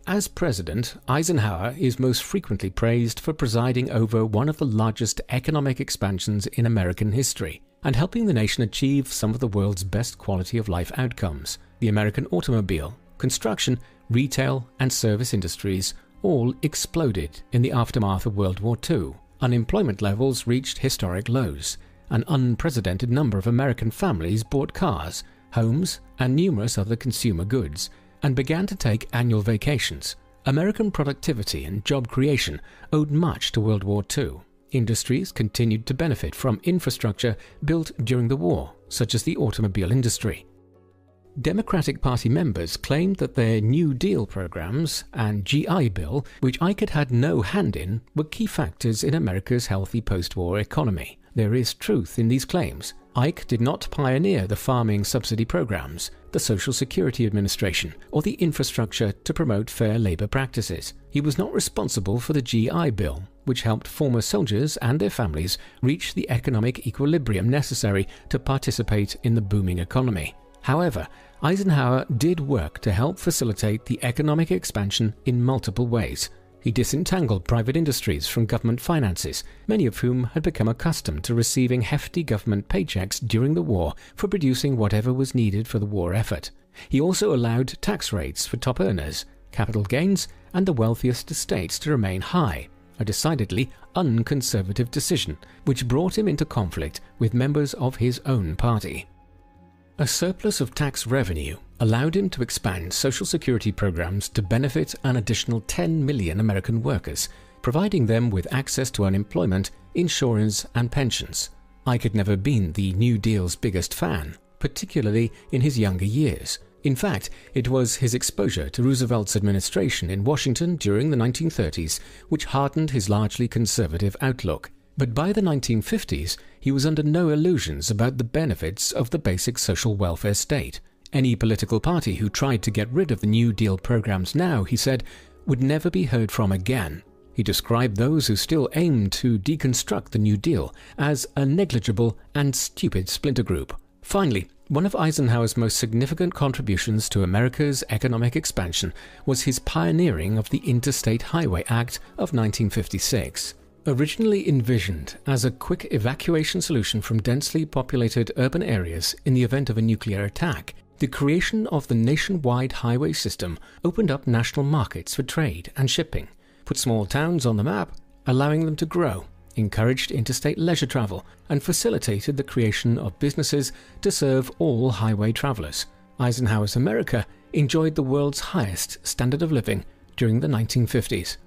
As president, Eisenhower is most frequently praised for presiding over one of the largest economic expansions in American history and helping the nation achieve some of the world's best quality of life outcomes. The American automobile, construction, retail, and service industries all exploded in the aftermath of World War II. Unemployment levels reached historic lows. An unprecedented number of American families bought cars, homes, and numerous other consumer goods, and began to take annual vacations. American productivity and job creation owed much to World War II. Industries continued to benefit from infrastructure built during the war, such as the automobile industry. Democratic Party members claimed that their New Deal programs and GI Bill, which Ike had no hand in, were key factors in America's healthy post-war economy. There is truth in these claims. Ike did not pioneer the farming subsidy programs, the Social Security Administration, or the infrastructure to promote fair labor practices. He was not responsible for the GI Bill, which helped former soldiers and their families reach the economic equilibrium necessary to participate in the booming economy. However, Eisenhower did work to help facilitate the economic expansion in multiple ways. He disentangled private industries from government finances, many of whom had become accustomed to receiving hefty government paychecks during the war for producing whatever was needed for the war effort. He also allowed tax rates for top earners, capital gains, and the wealthiest estates to remain high, a decidedly unconservative decision, which brought him into conflict with members of his own party. A surplus of tax revenue allowed him to expand Social Security programs to benefit an additional 10 million American workers, providing them with access to unemployment, insurance, and pensions. Ike had never been the New Deal's biggest fan, particularly in his younger years. In fact, it was his exposure to Roosevelt's administration in Washington during the 1930s which hardened his largely conservative outlook. But by the 1950s, he was under no illusions about the benefits of the basic social welfare state. Any political party who tried to get rid of the New Deal programs now, he said, would never be heard from again. He described those who still aimed to deconstruct the New Deal as a negligible and stupid splinter group. Finally, one of Eisenhower's most significant contributions to America's economic expansion was his pioneering of the Interstate Highway Act of 1956. Originally envisioned as a quick evacuation solution from densely populated urban areas in the event of a nuclear attack, the creation of the nationwide highway system opened up national markets for trade and shipping, put small towns on the map, allowing them to grow, encouraged interstate leisure travel, and facilitated the creation of businesses to serve all highway travelers. Eisenhower's America enjoyed the world's highest standard of living during the 1950s.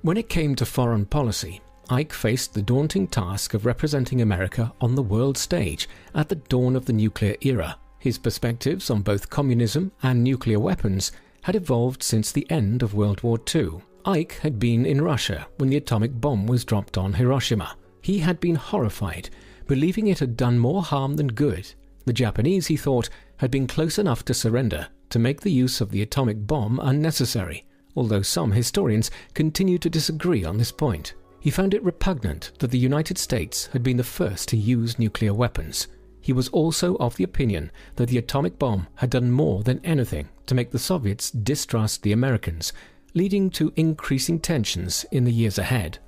When it came to foreign policy, Ike faced the daunting task of representing America on the world stage at the dawn of the nuclear era. His perspectives on both communism and nuclear weapons had evolved since the end of World War II. Ike had been in Russia when the atomic bomb was dropped on Hiroshima. He had been horrified, believing it had done more harm than good. The Japanese, he thought, had been close enough to surrender to make the use of the atomic bomb unnecessary, although some historians continue to disagree on this point. He found it repugnant that the United States had been the first to use nuclear weapons. He was also of the opinion that the atomic bomb had done more than anything to make the Soviets distrust the Americans, leading to increasing tensions in the years ahead.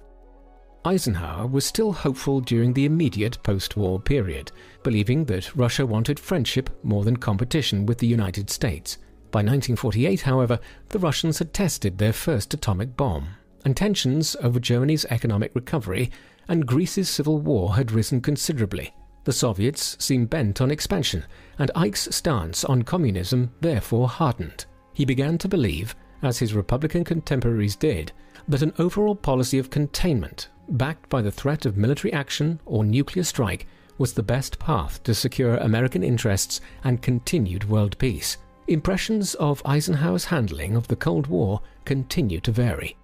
Eisenhower was still hopeful during the immediate post-war period, believing that Russia wanted friendship more than competition with the United States. By 1948, however, the Russians had tested their first atomic bomb, and tensions over Germany's economic recovery and Greece's civil war had risen considerably. The Soviets seemed bent on expansion, and Ike's stance on communism therefore hardened. He began to believe, as his Republican contemporaries did, that an overall policy of containment, backed by the threat of military action or nuclear strike, was the best path to secure American interests and continued world peace. Impressions of Eisenhower's handling of the Cold War continue to vary.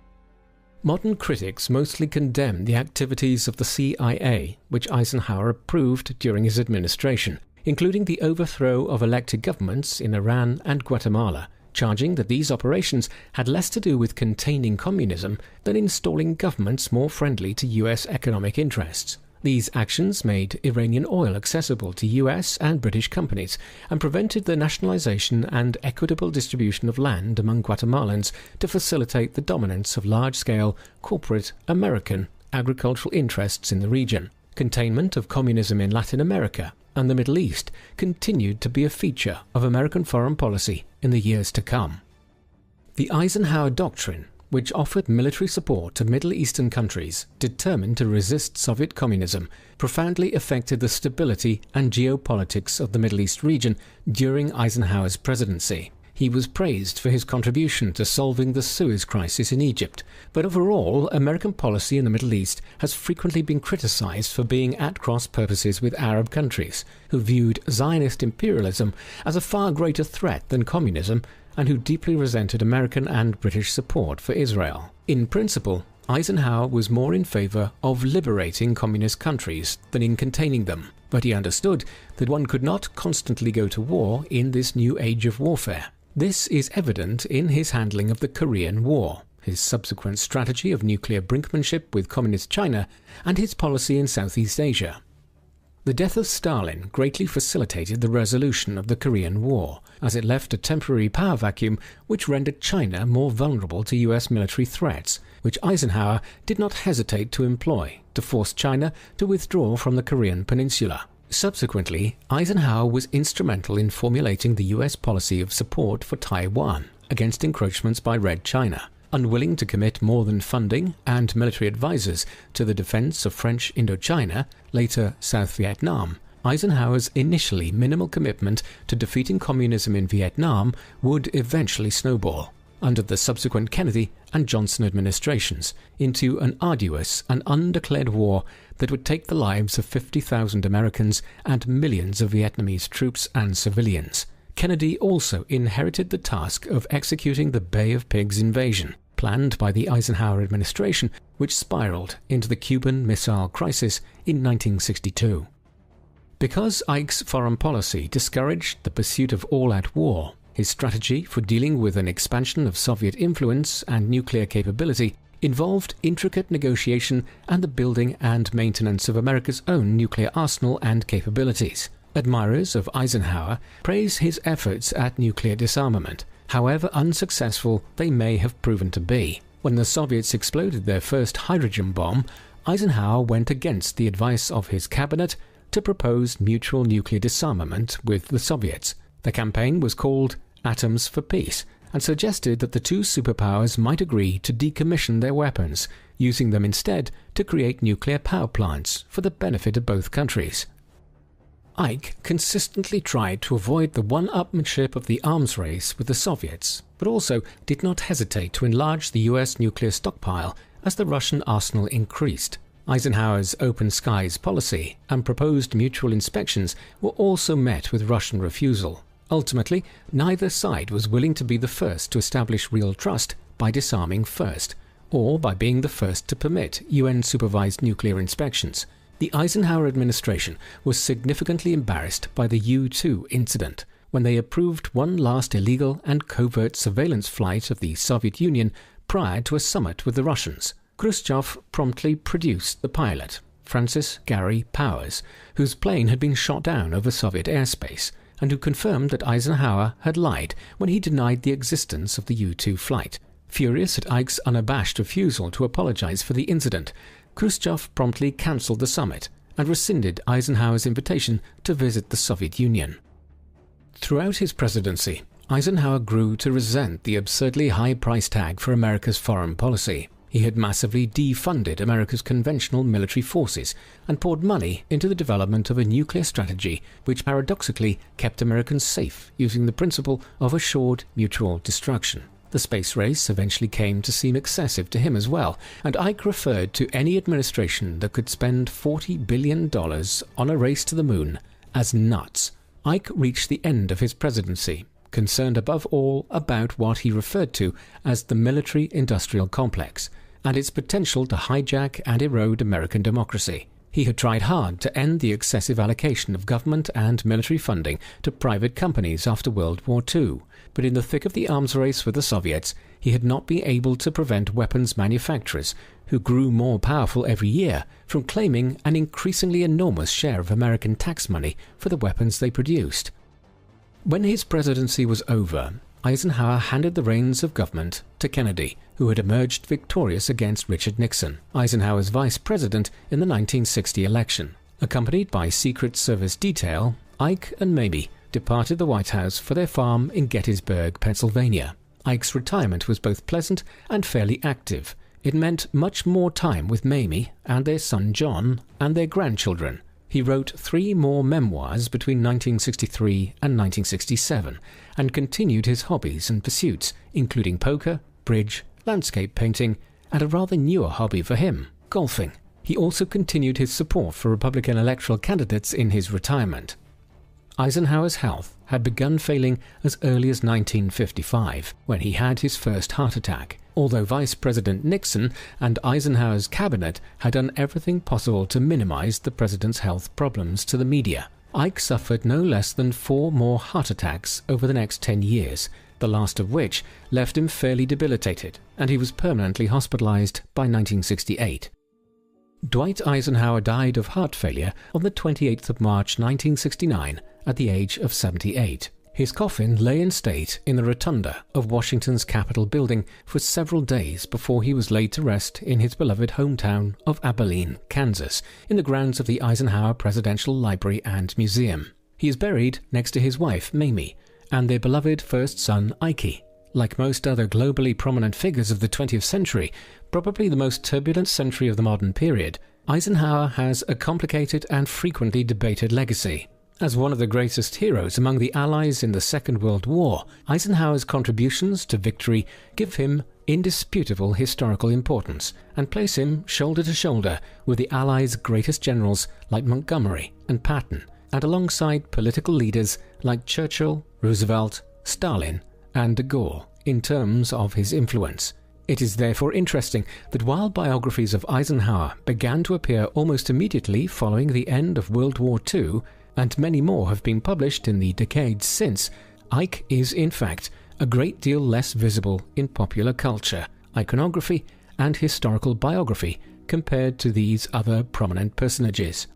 Modern critics mostly condemn the activities of the CIA, which Eisenhower approved during his administration, including the overthrow of elected governments in Iran and Guatemala, charging that these operations had less to do with containing communism than installing governments more friendly to US economic interests. These actions made Iranian oil accessible to US and British companies and prevented the nationalization and equitable distribution of land among Guatemalans to facilitate the dominance of large-scale, corporate, American agricultural interests in the region. Containment of communism in Latin America and the Middle East continued to be a feature of American foreign policy in the years to come. The Eisenhower Doctrine, which offered military support to Middle Eastern countries determined to resist Soviet communism, profoundly affected the stability and geopolitics of the Middle East region during Eisenhower's presidency. He was praised for his contribution to solving the Suez Crisis in Egypt, but overall, American policy in the Middle East has frequently been criticized for being at cross purposes with Arab countries, who viewed Zionist imperialism as a far greater threat than communism, and who deeply resented American and British support for Israel. In principle, Eisenhower was more in favor of liberating communist countries than in containing them. But he understood that one could not constantly go to war in this new age of warfare. This is evident in his handling of the Korean War, his subsequent strategy of nuclear brinkmanship with Communist China, and his policy in Southeast Asia. The death of Stalin greatly facilitated the resolution of the Korean War, as it left a temporary power vacuum which rendered China more vulnerable to US military threats, which Eisenhower did not hesitate to employ to force China to withdraw from the Korean peninsula. Subsequently, Eisenhower was instrumental in formulating the US policy of support for Taiwan against encroachments by Red China. Unwilling to commit more than funding and military advisors to the defense of French Indochina, later South Vietnam, Eisenhower's initially minimal commitment to defeating communism in Vietnam would eventually snowball, under the subsequent Kennedy and Johnson administrations, into an arduous and undeclared war that would take the lives of 50,000 Americans and millions of Vietnamese troops and civilians. Kennedy also inherited the task of executing the Bay of Pigs invasion, planned by the Eisenhower administration, which spiraled into the Cuban Missile Crisis in 1962. Because Ike's foreign policy discouraged the pursuit of all-out war, his strategy for dealing with an expansion of Soviet influence and nuclear capability involved intricate negotiation and the building and maintenance of America's own nuclear arsenal and capabilities. Admirers of Eisenhower praise his efforts at nuclear disarmament, however unsuccessful they may have proven to be. When the Soviets exploded their first hydrogen bomb, Eisenhower went against the advice of his cabinet to propose mutual nuclear disarmament with the Soviets. The campaign was called Atoms for Peace, and suggested that the two superpowers might agree to decommission their weapons, using them instead to create nuclear power plants for the benefit of both countries. Ike consistently tried to avoid the one-upmanship of the arms race with the Soviets, but also did not hesitate to enlarge the US nuclear stockpile as the Russian arsenal increased. Eisenhower's open skies policy and proposed mutual inspections were also met with Russian refusal. Ultimately, neither side was willing to be the first to establish real trust by disarming first, or by being the first to permit UN-supervised nuclear inspections. The Eisenhower administration was significantly embarrassed by the U-2 incident, when they approved one last illegal and covert surveillance flight of the Soviet Union prior to a summit with the Russians. Khrushchev promptly produced the pilot, Francis Gary Powers, whose plane had been shot down over Soviet airspace, and who confirmed that Eisenhower had lied when he denied the existence of the U-2 flight. Furious at Ike's unabashed refusal to apologize for the incident, Khrushchev promptly cancelled the summit and rescinded Eisenhower's invitation to visit the Soviet Union. Throughout his presidency, Eisenhower grew to resent the absurdly high price tag for America's foreign policy. He had massively defunded America's conventional military forces and poured money into the development of a nuclear strategy which paradoxically kept Americans safe using the principle of assured mutual destruction. The space race eventually came to seem excessive to him as well, and Ike referred to any administration that could spend $40 billion on a race to the moon as nuts. Ike reached the end of his presidency, concerned above all about what he referred to as the military-industrial complex, and its potential to hijack and erode American democracy. He had tried hard to end the excessive allocation of government and military funding to private companies after World War II, but in the thick of the arms race with the Soviets, he had not been able to prevent weapons manufacturers, who grew more powerful every year, from claiming an increasingly enormous share of American tax money for the weapons they produced. When his presidency was over, Eisenhower handed the reins of government to Kennedy, who had emerged victorious against Richard Nixon, Eisenhower's vice president in the 1960 election. Accompanied by Secret Service detail, Ike and Mamie departed the White House for their farm in Gettysburg, Pennsylvania. Ike's retirement was both pleasant and fairly active. It meant much more time with Mamie and their son John and their grandchildren. He wrote 3 more memoirs between 1963 and 1967 and continued his hobbies and pursuits, including poker, bridge, landscape painting, and a rather newer hobby for him, golfing. He also continued his support for Republican electoral candidates in his retirement. Eisenhower's health had begun failing as early as 1955, when he had his first heart attack, although Vice President Nixon and Eisenhower's cabinet had done everything possible to minimize the president's health problems to the media. Ike suffered no less than 4 more heart attacks over the next 10 years, the last of which left him fairly debilitated, and he was permanently hospitalized by 1968. Dwight Eisenhower died of heart failure on the 28th of March 1969 at the age of 78. His coffin lay in state in the rotunda of Washington's Capitol building for several days before he was laid to rest in his beloved hometown of Abilene, Kansas, in the grounds of the Eisenhower Presidential Library and Museum. He is buried next to his wife, Mamie, and their beloved first son, Ike. Like most other globally prominent figures of the 20th century, probably the most turbulent century of the modern period, Eisenhower has a complicated and frequently debated legacy. As one of the greatest heroes among the Allies in the Second World War, Eisenhower's contributions to victory give him indisputable historical importance and place him shoulder to shoulder with the Allies' greatest generals like Montgomery and Patton, and alongside political leaders like Churchill, Roosevelt, Stalin, and de Gaulle in terms of his influence. It is therefore interesting that while biographies of Eisenhower began to appear almost immediately following the end of World War II, and many more have been published in the decades since, Ike is in fact a great deal less visible in popular culture, iconography, and historical biography compared to these other prominent personages.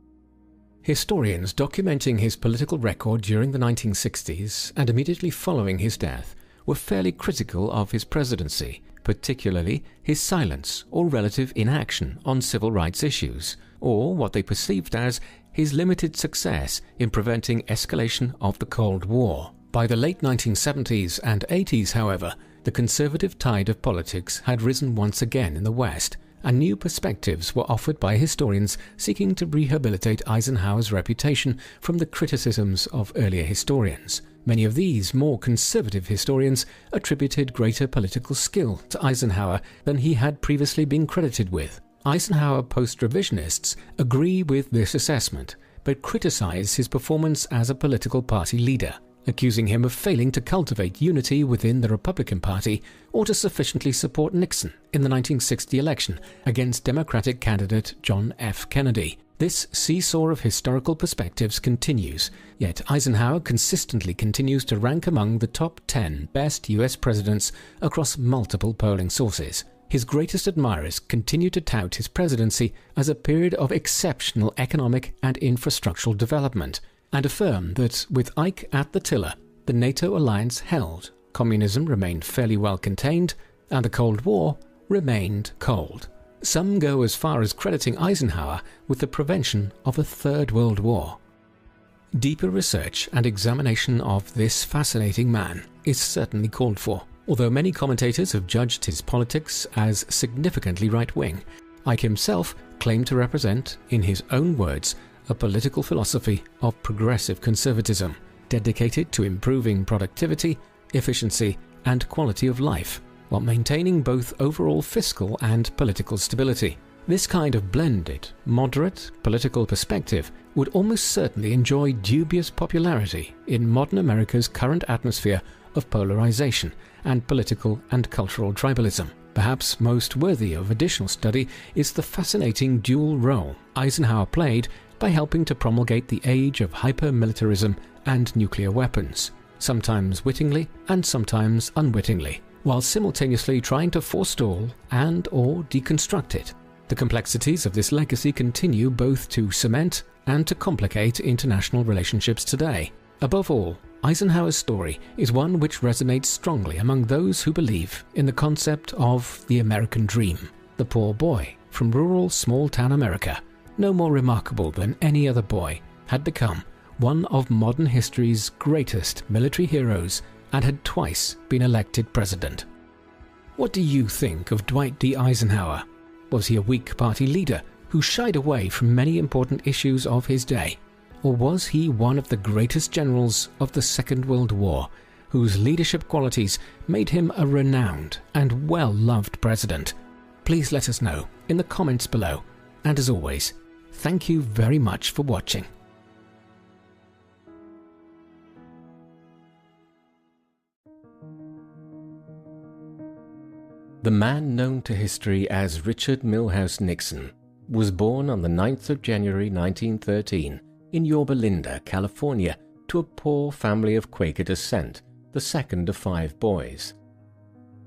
Historians documenting his political record during the 1960s and immediately following his death were fairly critical of his presidency, particularly his silence or relative inaction on civil rights issues, or what they perceived as his limited success in preventing escalation of the Cold War. By the late 1970s and 80s, however, the conservative tide of politics had risen once again in the West, and new perspectives were offered by historians seeking to rehabilitate Eisenhower's reputation from the criticisms of earlier historians. Many of these more conservative historians attributed greater political skill to Eisenhower than he had previously been credited with. Eisenhower post-revisionists agree with this assessment, but criticize his performance as a political party leader, accusing him of failing to cultivate unity within the Republican Party or to sufficiently support Nixon in the 1960 election against Democratic candidate John F. Kennedy. This seesaw of historical perspectives continues, yet Eisenhower consistently continues to rank among the top 10 best US presidents across multiple polling sources. His greatest admirers continue to tout his presidency as a period of exceptional economic and infrastructural development, and affirm that with Ike at the tiller, the NATO alliance held, communism remained fairly well contained, and the Cold War remained cold. Some go as far as crediting Eisenhower with the prevention of a Third World War. Deeper research and examination of this fascinating man is certainly called for. Although many commentators have judged his politics as significantly right-wing, Ike himself claimed to represent, in his own words, a political philosophy of progressive conservatism, dedicated to improving productivity, efficiency, and quality of life, while maintaining both overall fiscal and political stability. This kind of blended, moderate political perspective would almost certainly enjoy dubious popularity in modern America's current atmosphere of polarization and political and cultural tribalism. Perhaps most worthy of additional study is the fascinating dual role Eisenhower played by helping to promulgate the age of hyper-militarism and nuclear weapons, sometimes wittingly and sometimes unwittingly, while simultaneously trying to forestall and/or deconstruct it. The complexities of this legacy continue both to cement and to complicate international relationships today. Above all, Eisenhower's story is one which resonates strongly among those who believe in the concept of the American dream. The poor boy from rural small-town America, no more remarkable than any other boy, had become one of modern history's greatest military heroes and had twice been elected president. What do you think of Dwight D. Eisenhower? Was he a weak party leader who shied away from many important issues of his day? Or was he one of the greatest generals of the Second World War, whose leadership qualities made him a renowned and well-loved president? Please let us know in the comments below. And as always, thank you very much for watching. The man known to history as Richard Milhous Nixon was born on the 9th of January 1913 in Yorba Linda, California, to a poor family of Quaker descent, the second of 5 boys.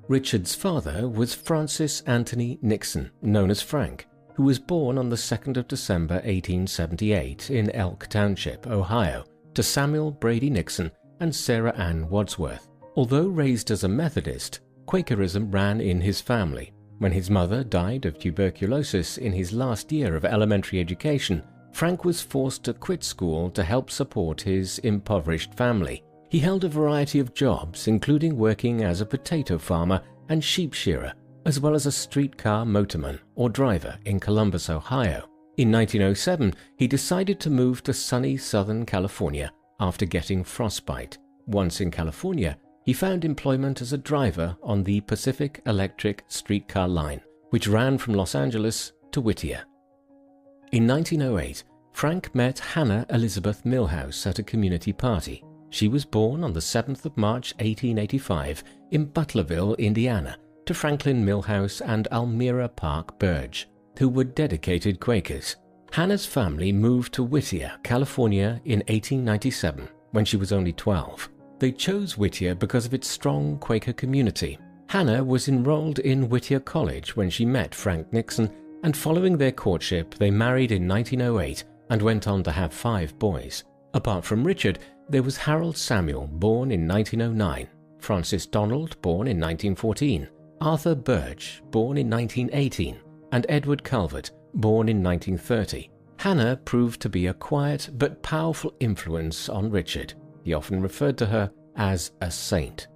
Richard's father was Francis Anthony Nixon, known as Frank, who was born on the 2nd of December 1878 in Elk Township, Ohio, to Samuel Brady Nixon and Sarah Ann Wadsworth. Although raised as a Methodist, Quakerism ran in his family. When his mother died of tuberculosis in his last year of elementary education, Frank was forced to quit school to help support his impoverished family. He held a variety of jobs, including working as a potato farmer and sheep shearer, as well as a streetcar motorman or driver in Columbus, Ohio. In 1907, he decided to move to sunny Southern California after getting frostbite. Once in California, he found employment as a driver on the Pacific Electric streetcar line, which ran from Los Angeles to Whittier. In 1908, Frank met Hannah Elizabeth Milhous at a community party. She was born on the 7th of March 1885 in Butlerville, Indiana, to Franklin Milhous and Almira Park Burge, who were dedicated Quakers. Hannah's family moved to Whittier, California in 1897 when she was only 12. They chose Whittier because of its strong Quaker community. Hannah was enrolled in Whittier College when she met Frank Nixon, and following their courtship, they married in 1908 and went on to have 5 boys. Apart from Richard, there was Harold Samuel, born in 1909, Francis Donald, born in 1914, Arthur Burge, born in 1918, and Edward Calvert, born in 1930. Hannah proved to be a quiet but powerful influence on Richard. He often referred to her as a saint.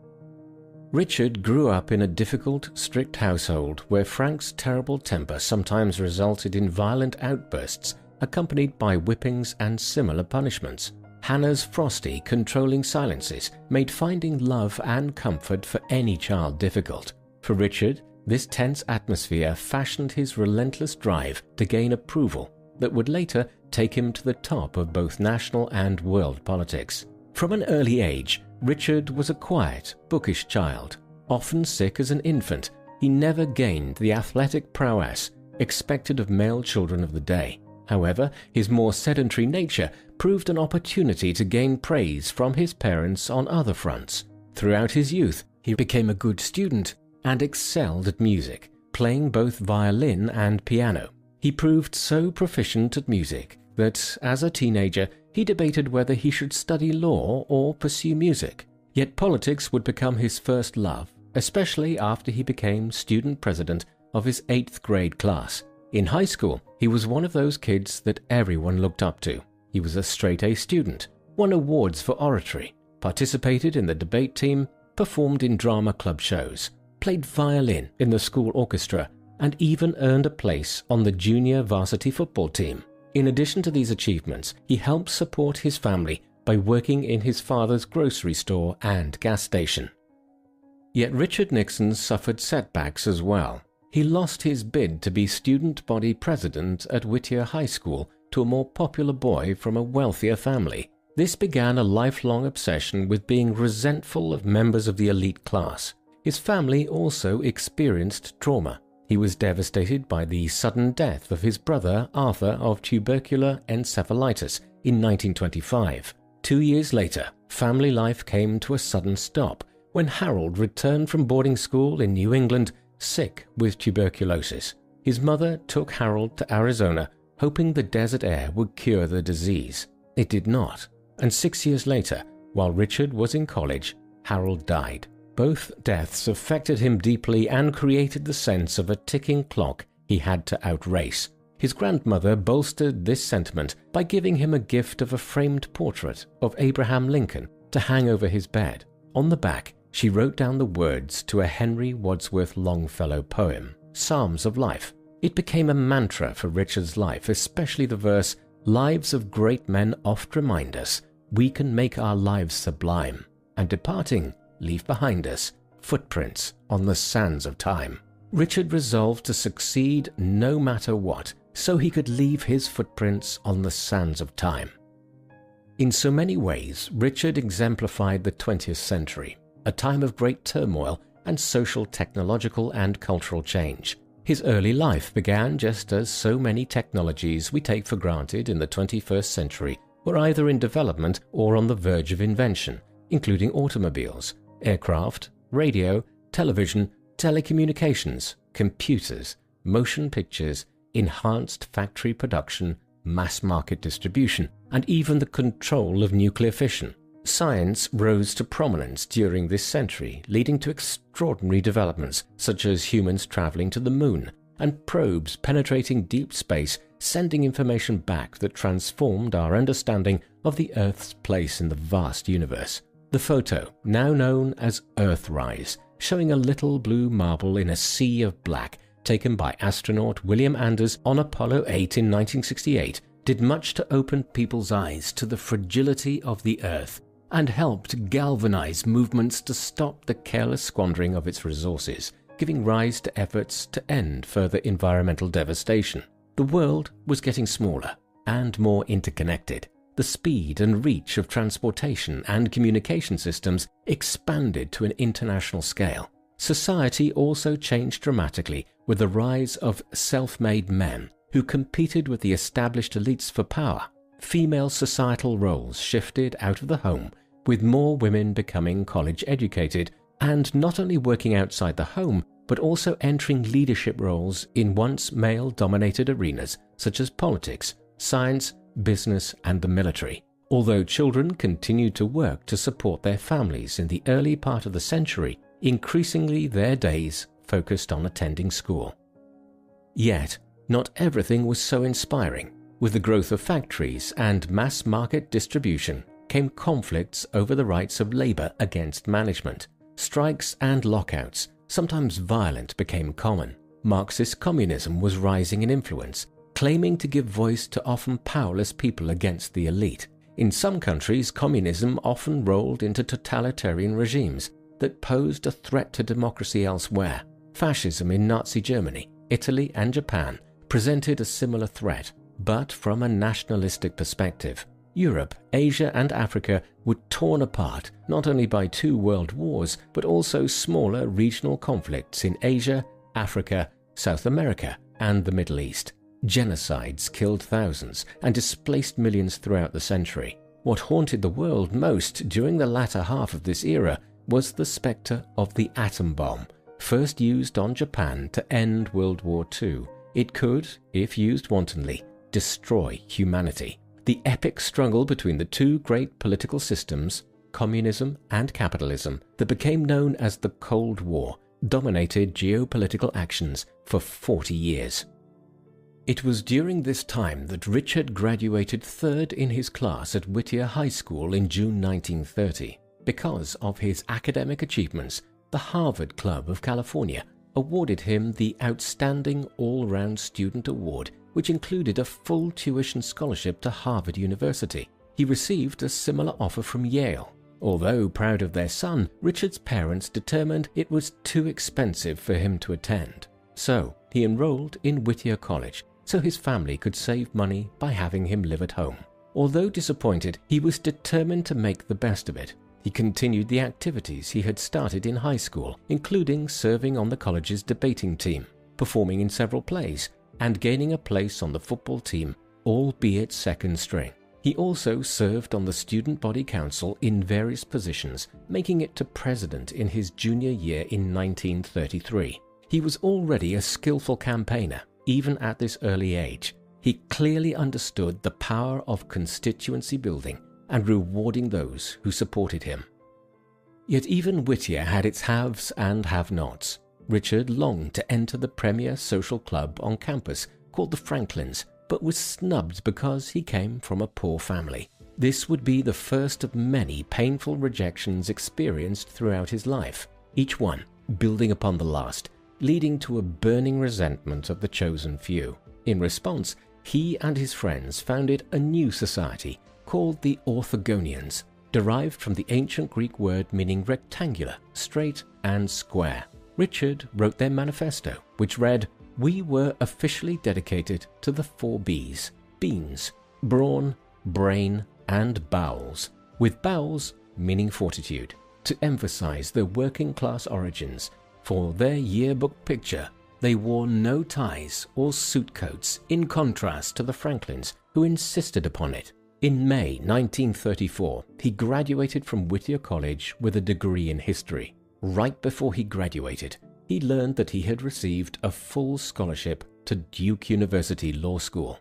Richard grew up in a difficult, strict household where Frank's terrible temper sometimes resulted in violent outbursts accompanied by whippings and similar punishments. Hannah's frosty, controlling silences made finding love and comfort for any child difficult. For Richard, this tense atmosphere fashioned his relentless drive to gain approval that would later take him to the top of both national and world politics. From an early age, Richard was a quiet, bookish child. Often sick as an infant, he never gained the athletic prowess expected of male children of the day. However, his more sedentary nature proved an opportunity to gain praise from his parents on other fronts. Throughout his youth, he became a good student and excelled at music, playing both violin and piano. He proved so proficient at music that, as a teenager, he debated whether he should study law or pursue music. Yet politics would become his first love, especially after he became student president of his 8th grade class. In high school, he was one of those kids that everyone looked up to. He was a straight-A student, won awards for oratory, participated in the debate team, performed in drama club shows, played violin in the school orchestra, and even earned a place on the junior varsity football team. In addition to these achievements, he helped support his family by working in his father's grocery store and gas station. Yet Richard Nixon suffered setbacks as well. He lost his bid to be student body president at Whittier High School to a more popular boy from a wealthier family. This began a lifelong obsession with being resentful of members of the elite class. His family also experienced trauma. He was devastated by the sudden death of his brother Arthur of tubercular encephalitis in 1925. 2 years later, family life came to a sudden stop when Harold returned from boarding school in New England sick with tuberculosis. His mother took Harold to Arizona, hoping the desert air would cure the disease. It did not, and 6 years later, while Richard was in college, Harold died. Both deaths affected him deeply and created the sense of a ticking clock he had to outrace. His grandmother bolstered this sentiment by giving him a gift of a framed portrait of Abraham Lincoln to hang over his bed. On the back, she wrote down the words to a Henry Wadsworth Longfellow poem, Psalms of Life. It became a mantra for Richard's life, especially the verse, "Lives of great men oft remind us, we can make our lives sublime, and departing, leave behind us footprints on the sands of time." Richard resolved to succeed no matter what, so he could leave his footprints on the sands of time. In so many ways, Richard exemplified the 20th century, a time of great turmoil and social, technological, and cultural change. His early life began just as so many technologies we take for granted in the 21st century were either in development or on the verge of invention, including automobiles, aircraft, radio, television, telecommunications, computers, motion pictures, enhanced factory production, mass market distribution, and even the control of nuclear fission. Science rose to prominence during this century, leading to extraordinary developments such as humans traveling to the moon and probes penetrating deep space, sending information back that transformed our understanding of the Earth's place in the vast universe. The photo, now known as Earthrise, showing a little blue marble in a sea of black, taken by astronaut William Anders on Apollo 8 in 1968, did much to open people's eyes to the fragility of the Earth and helped galvanize movements to stop the careless squandering of its resources, giving rise to efforts to end further environmental devastation. The world was getting smaller and more interconnected. The speed and reach of transportation and communication systems expanded to an international scale. Society also changed dramatically with the rise of self-made men who competed with the established elites for power. Female societal roles shifted out of the home, with more women becoming college-educated and not only working outside the home, but also entering leadership roles in once male-dominated arenas such as politics, science, business, and the military. Although children continued to work to support their families in the early part of the century, increasingly their days focused on attending school. Yet, not everything was so inspiring. With the growth of factories and mass market distribution came conflicts over the rights of labor against management. Strikes and lockouts, sometimes violent, became common. Marxist communism was rising in influence, claiming to give voice to often powerless people against the elite. In some countries, communism often rolled into totalitarian regimes that posed a threat to democracy elsewhere. Fascism in Nazi Germany, Italy, and Japan presented a similar threat, but from a nationalistic perspective. Europe, Asia, and Africa were torn apart not only by 2 world wars, but also smaller regional conflicts in Asia, Africa, South America, and the Middle East. Genocides killed thousands and displaced millions throughout the century. What haunted the world most during the latter half of this era was the spectre of the atom bomb, first used on Japan to end World War II. It could, if used wantonly, destroy humanity. The epic struggle between the 2 great political systems, communism and capitalism, that became known as the Cold War, dominated geopolitical actions for 40 years. It was during this time that Richard graduated 3rd in his class at Whittier High School in June 1930. Because of his academic achievements, the Harvard Club of California awarded him the Outstanding All-Round Student Award, which included a full tuition scholarship to Harvard University. He received a similar offer from Yale. Although proud of their son, Richard's parents determined it was too expensive for him to attend. So he enrolled in Whittier College, so his family could save money by having him live at home. Although disappointed, he was determined to make the best of it. He continued the activities he had started in high school, including serving on the college's debating team, performing in several plays, and gaining a place on the football team, albeit second string. He also served on the student body council in various positions, making it to president in his junior year in 1933. He was already a skillful campaigner, even at this early age. He clearly understood the power of constituency building and rewarding those who supported him. Yet even Whittier had its haves and have-nots. Richard longed to enter the premier social club on campus called the Franklins, but was snubbed because he came from a poor family. This would be the first of many painful rejections experienced throughout his life, each one building upon the last, leading to a burning resentment of the chosen few. In response, he and his friends founded a new society called the Orthogonians, derived from the ancient Greek word meaning rectangular, straight, and square. Richard wrote their manifesto, which read, "We were officially dedicated to the 4 B's, beans, brawn, brain, and bowels, with bowels meaning fortitude. to emphasize their working-class origins. For their yearbook picture, they wore no ties or suit coats, in contrast to the Franklins, who insisted upon it. In May 1934, he graduated from Whittier College with a degree in history. Right before he graduated, he learned that he had received a full scholarship to Duke University Law School.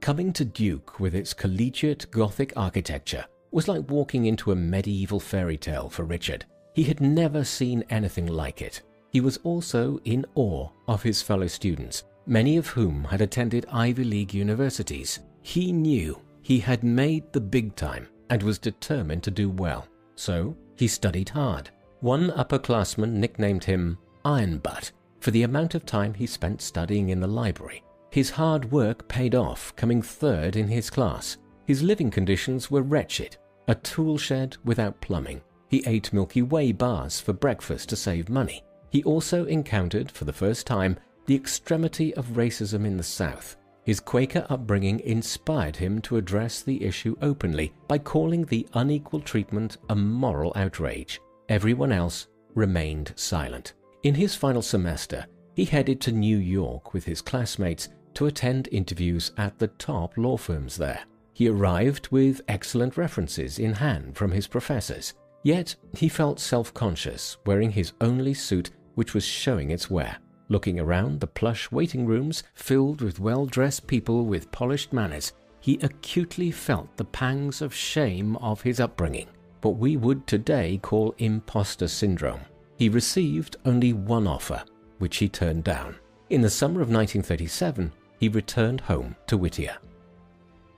Coming to Duke with its collegiate Gothic architecture was like walking into a medieval fairy tale for Richard. He had never seen anything like it. He was also in awe of his fellow students, many of whom had attended Ivy League universities. He knew he had made the big time and was determined to do well, so he studied hard. One upperclassman nicknamed him Iron Butt for the amount of time he spent studying in the library. His hard work paid off, coming third in his class. His living conditions were wretched, a tool shed without plumbing. He ate Milky Way bars for breakfast to save money. He also encountered, for the first time, the extremity of racism in the South. His Quaker upbringing inspired him to address the issue openly by calling the unequal treatment a moral outrage. Everyone else remained silent. In his final semester, he headed to New York with his classmates to attend interviews at the top law firms there. He arrived with excellent references in hand from his professors, yet he felt self-conscious wearing his only suit, which was showing its wear. Looking around the plush waiting rooms filled with well-dressed people with polished manners, he acutely felt the pangs of shame of his upbringing, what we would today call imposter syndrome. He received only one offer, which he turned down. In the summer of 1937, he returned home to Whittier.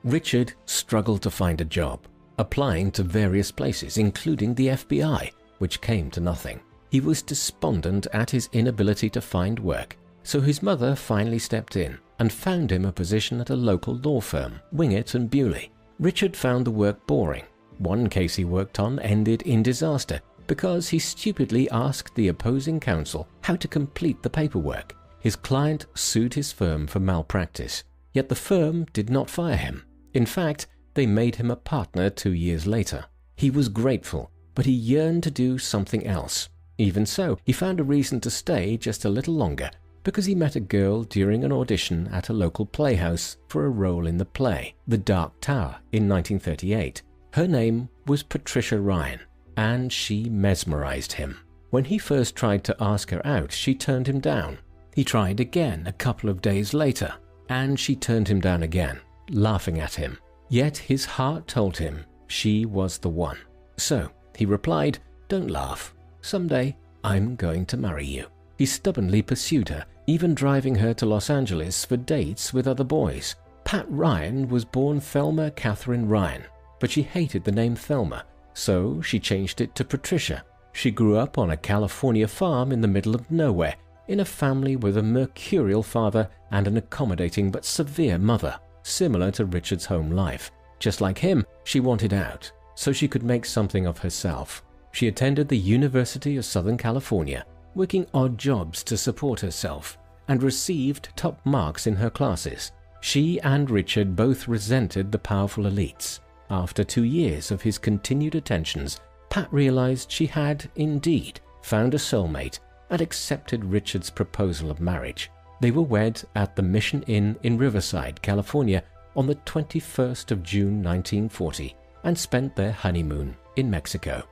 Richard struggled to find a job, applying to various places, including the FBI, which came to nothing. He was despondent at his inability to find work, so his mother finally stepped in and found him a position at a local law firm, Wingett and Bewley. Richard found the work boring. One case he worked on ended in disaster because he stupidly asked the opposing counsel how to complete the paperwork. His client sued his firm for malpractice, yet the firm did not fire him. In fact, they made him a partner 2 years later. He was grateful, but he yearned to do something else. Even so, he found a reason to stay just a little longer because he met a girl during an audition at a local playhouse for a role in the play, The Dark Tower, in 1938. Her name was Patricia Ryan, and she mesmerized him. When he first tried to ask her out, she turned him down. He tried again a couple of days later, and she turned him down again, laughing at him. Yet his heart told him she was the one. So he replied, "Don't laugh. Someday I'm going to marry you." He stubbornly pursued her, even driving her to Los Angeles for dates with other boys. Pat Ryan was born Thelma Catherine Ryan, but she hated the name Thelma, so she changed it to Patricia. She grew up on a California farm in the middle of nowhere, in a family with a mercurial father and an accommodating but severe mother, similar to Richard's home life. Just like him, she wanted out, so she could make something of herself. She attended the University of Southern California, working odd jobs to support herself, and received top marks in her classes. She and Richard both resented the powerful elites. After 2 years of his continued attentions, Pat realized she had, indeed, found a soulmate and accepted Richard's proposal of marriage. They were wed at the Mission Inn in Riverside, California on the 21st of June 1940 and spent their honeymoon in Mexico.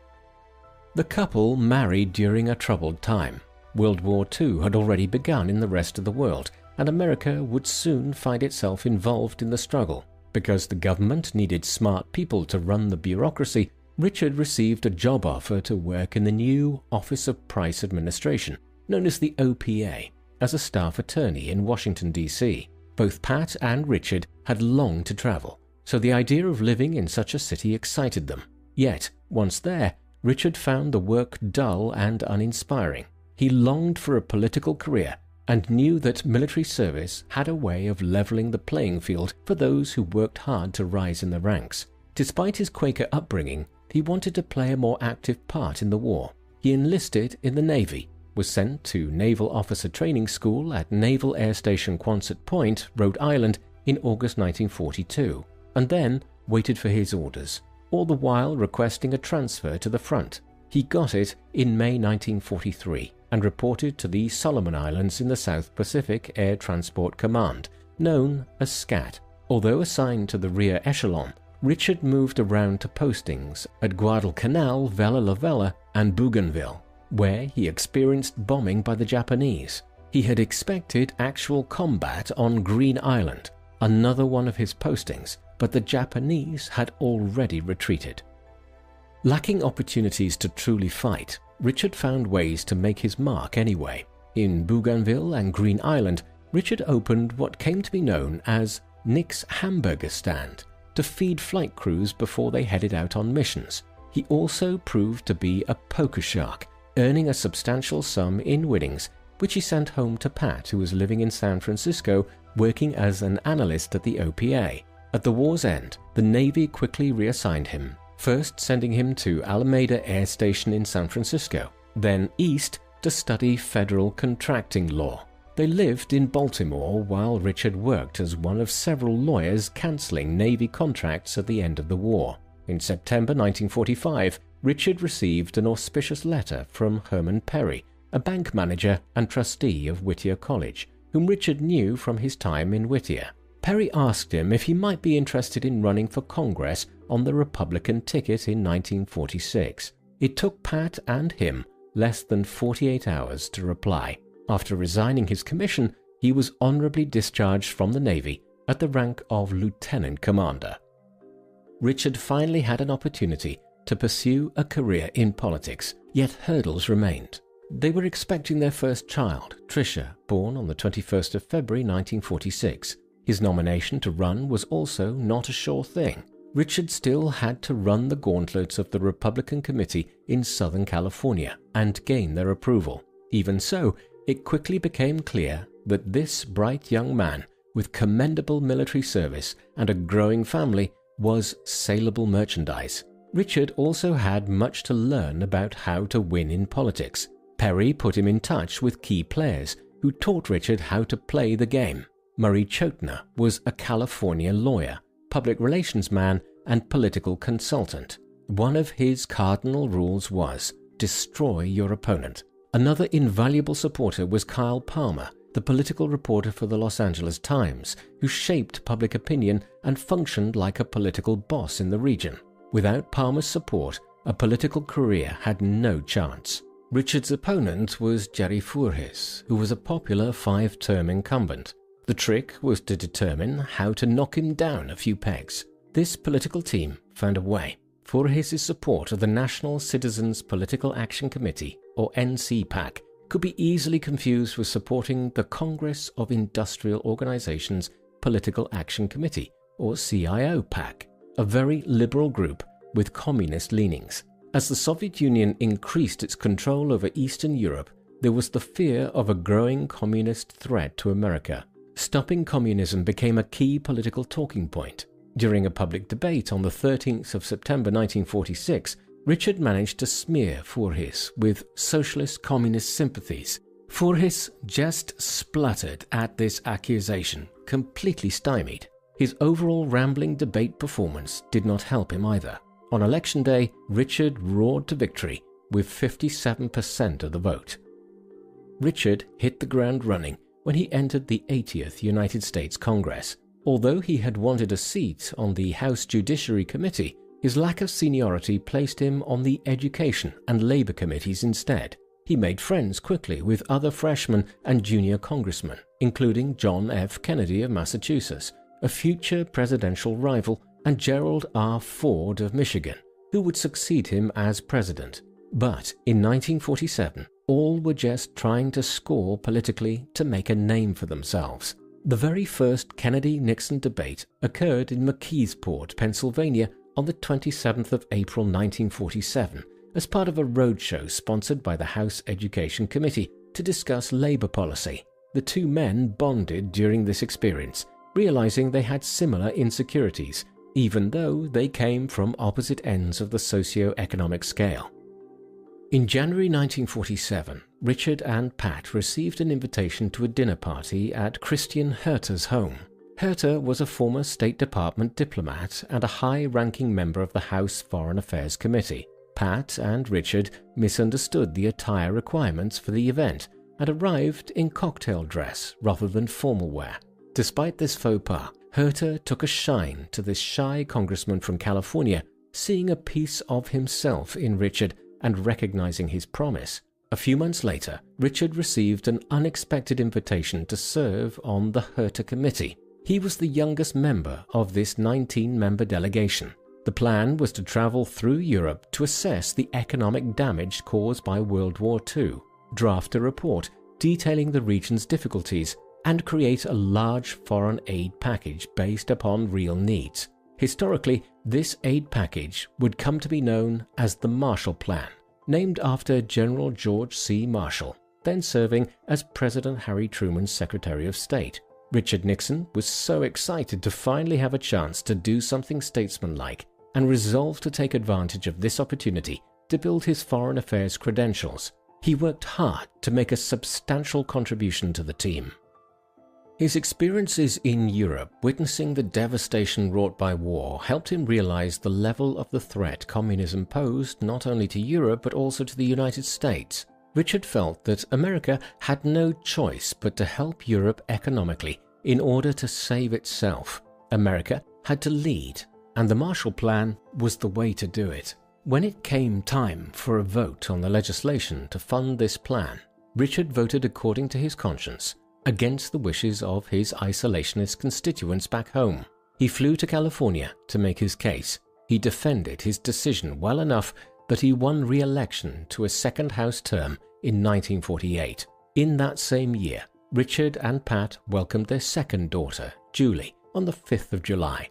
The couple married during a troubled time. World War II had already begun in the rest of the world, and America would soon find itself involved in the struggle. Because the government needed smart people to run the bureaucracy, Richard received a job offer to work in the new Office of Price Administration, known as the OPA, as a staff attorney in Washington, D.C. Both Pat and Richard had longed to travel, so the idea of living in such a city excited them. Yet, once there, Richard found the work dull and uninspiring. He longed for a political career and knew that military service had a way of leveling the playing field for those who worked hard to rise in the ranks. Despite his Quaker upbringing, he wanted to play a more active part in the war. He enlisted in the Navy, was sent to Naval Officer Training School at Naval Air Station Quonset Point, Rhode Island, in August 1942, and then waited for his orders, all the while requesting a transfer to the front. He got it in May 1943 and reported to the Solomon Islands in the South Pacific Air Transport Command, known as SCAT. Although assigned to the rear echelon, Richard moved around to postings at Guadalcanal, Vella La Vella, and Bougainville, where he experienced bombing by the Japanese. He had expected actual combat on Green Island, another one of his postings, but the Japanese had already retreated. Lacking opportunities to truly fight, Richard found ways to make his mark anyway. In Bougainville and Green Island, Richard opened what came to be known as Nick's Hamburger Stand to feed flight crews before they headed out on missions. He also proved to be a poker shark, earning a substantial sum in winnings, which he sent home to Pat, who was living in San Francisco working as an analyst at the OPA. At the war's end, the Navy quickly reassigned him, first sending him to Alameda Air Station in San Francisco, then east to study federal contracting law. They lived in Baltimore while Richard worked as one of several lawyers cancelling Navy contracts at the end of the war. In September 1945, Richard received an auspicious letter from Herman Perry, a bank manager and trustee of Whittier College, whom Richard knew from his time in Whittier. Perry asked him if he might be interested in running for Congress on the Republican ticket in 1946. It took Pat and him less than 48 hours to reply. After resigning his commission, he was honorably discharged from the Navy at the rank of lieutenant commander. Richard finally had an opportunity to pursue a career in politics, yet hurdles remained. They were expecting their first child, Tricia, born on the 21st of February 1946. His nomination to run was also not a sure thing. Richard still had to run the gauntlets of the Republican Committee in Southern California and gain their approval. Even so, it quickly became clear that this bright young man, with commendable military service and a growing family, was saleable merchandise. Richard also had much to learn about how to win in politics. Perry put him in touch with key players who taught Richard how to play the game. Murray Chotiner was a California lawyer, public relations man, and political consultant. One of his cardinal rules was, destroy your opponent. Another invaluable supporter was Kyle Palmer, the political reporter for the Los Angeles Times, who shaped public opinion and functioned like a political boss in the region. Without Palmer's support, a political career had no chance. Richard's opponent was Jerry Voorhis, who was a popular 5-term incumbent. The trick was to determine how to knock him down a few pegs. This political team found a way. Voorhis's support of the National Citizens Political Action Committee, or NCPAC, could be easily confused with supporting the Congress of Industrial Organizations Political Action Committee, or CIO-PAC, a very liberal group with communist leanings. As the Soviet Union increased its control over Eastern Europe, there was the fear of a growing communist threat to America. Stopping communism became a key political talking point. During a public debate on the 13th of September 1946, Richard managed to smear Voorhis with socialist communist sympathies. Voorhis just spluttered at this accusation, completely stymied. His overall rambling debate performance did not help him either. On election day, Richard roared to victory with 57% of the vote. Richard hit the ground running when he entered the 80th United States Congress. Although he had wanted a seat on the House Judiciary Committee, his lack of seniority placed him on the Education and Labor Committees instead. He made friends quickly with other freshmen and junior congressmen, including John F. Kennedy of Massachusetts, a future presidential rival, and Gerald R. Ford of Michigan, who would succeed him as president. But in 1947, all were just trying to score politically to make a name for themselves. The very first Kennedy-Nixon debate occurred in McKeesport, Pennsylvania on the 27th of April 1947 as part of a roadshow sponsored by the House Education Committee to discuss labor policy. The two men bonded during this experience, realizing they had similar insecurities, even though they came from opposite ends of the socio-economic scale. In January 1947, Richard and Pat received an invitation to a dinner party at Christian Herter's home. Herter was a former State Department diplomat and a high-ranking member of the House Foreign Affairs Committee. Pat and Richard misunderstood the attire requirements for the event and arrived in cocktail dress rather than formal wear. Despite this faux pas, Herter took a shine to this shy congressman from California, seeing a piece of himself in Richard and recognizing his promise. A few months later, Richard received an unexpected invitation to serve on the Herter Committee. He was the youngest member of this 19-member delegation. The plan was to travel through Europe to assess the economic damage caused by World War II, draft a report detailing the region's difficulties, and create a large foreign aid package based upon real needs. Historically, this aid package would come to be known as the Marshall Plan, named after General George C. Marshall, then serving as President Harry Truman's Secretary of State. Richard Nixon was so excited to finally have a chance to do something statesmanlike and resolved to take advantage of this opportunity to build his foreign affairs credentials. He worked hard to make a substantial contribution to the team. His experiences in Europe, witnessing the devastation wrought by war, helped him realize the level of the threat communism posed not only to Europe but also to the United States. Richard felt that America had no choice but to help Europe economically in order to save itself. America had to lead, and the Marshall Plan was the way to do it. When it came time for a vote on the legislation to fund this plan, Richard voted according to his conscience, against the wishes of his isolationist constituents back home. He flew to California to make his case. He defended his decision well enough that he won re-election to a second House term in 1948. In that same year, Richard and Pat welcomed their second daughter, Julie, on the 5th of July.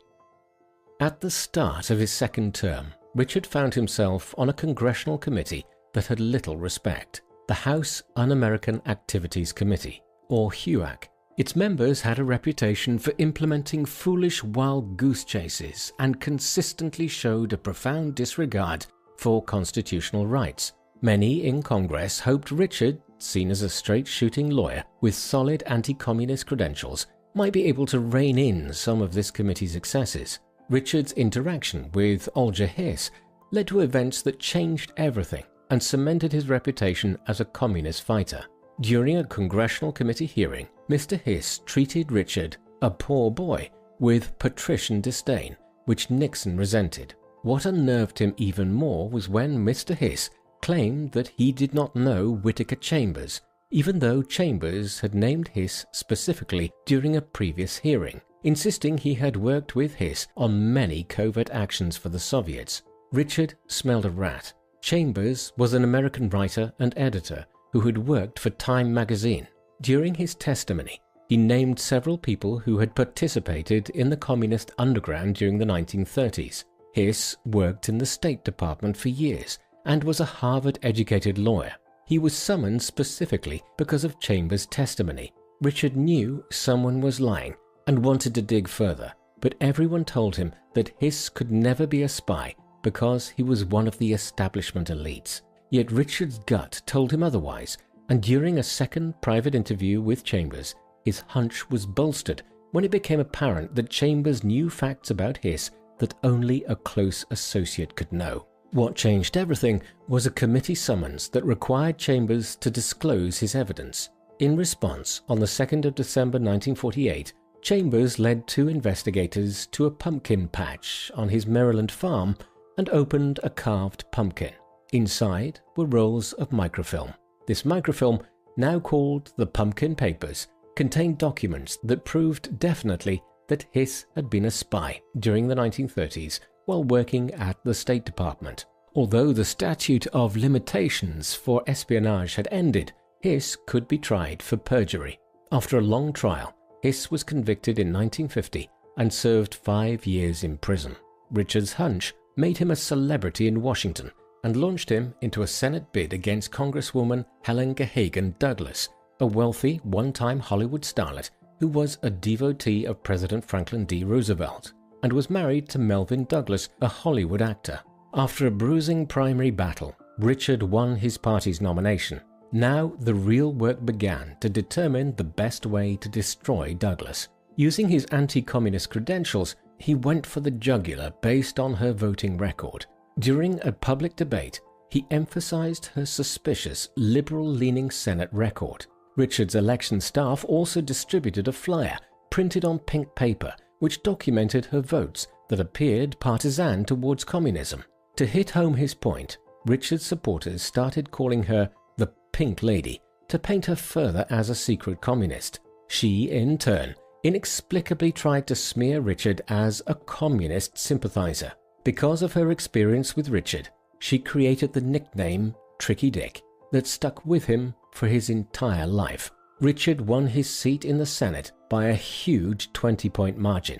At the start of his second term, Richard found himself on a congressional committee that had little respect, the House Un-American Activities Committee, or HUAC. Its members had a reputation for implementing foolish wild goose chases and consistently showed a profound disregard for constitutional rights. Many in Congress hoped Richard, seen as a straight-shooting lawyer with solid anti-communist credentials, might be able to rein in some of this committee's excesses. Richard's interaction with Alger Hiss led to events that changed everything and cemented his reputation as a communist fighter. During a congressional committee hearing, Mr. Hiss treated Richard, a poor boy, with patrician disdain, which Nixon resented. What unnerved him even more was when Mr. Hiss claimed that he did not know Whittaker Chambers, even though Chambers had named Hiss specifically during a previous hearing, insisting he had worked with Hiss on many covert actions for the Soviets. Richard smelled a rat. Chambers was an American writer and editor who had worked for Time magazine. During his testimony, he named several people who had participated in the communist underground during the 1930s. Hiss worked in the State Department for years and was a Harvard-educated lawyer. He was summoned specifically because of Chambers' testimony. Richard knew someone was lying and wanted to dig further, but everyone told him that Hiss could never be a spy because he was one of the establishment elites. Yet Richard's gut told him otherwise, and during a second private interview with Chambers, his hunch was bolstered when it became apparent that Chambers knew facts about Hiss that only a close associate could know. What changed everything was a committee summons that required Chambers to disclose his evidence. In response, on the 2nd of December 1948, Chambers led 2 investigators to a pumpkin patch on his Maryland farm and opened a carved pumpkin. Inside were rolls of microfilm. This microfilm, now called the Pumpkin Papers, contained documents that proved definitely that Hiss had been a spy during the 1930s while working at the State Department. Although the statute of limitations for espionage had ended, Hiss could be tried for perjury. After a long trial, Hiss was convicted in 1950 and served 5 years in prison. Richard's hunch made him a celebrity in Washington and launched him into a Senate bid against Congresswoman Helen Gahagan Douglas, a wealthy, one-time Hollywood starlet who was a devotee of President Franklin D. Roosevelt and was married to Melvyn Douglas, a Hollywood actor. After a bruising primary battle, Richard won his party's nomination. Now the real work began to determine the best way to destroy Douglas. Using his anti-communist credentials, he went for the jugular based on her voting record. During a public debate, he emphasized her suspicious, liberal-leaning Senate record. Richard's election staff also distributed a flyer printed on pink paper which documented her votes that appeared partisan towards communism. To hit home his point, Richard's supporters started calling her the Pink Lady to paint her further as a secret communist. She, in turn, inexplicably tried to smear Richard as a communist sympathizer. Because of her experience with Richard, she created the nickname Tricky Dick that stuck with him for his entire life. Richard won his seat in the Senate by a huge 20-point margin.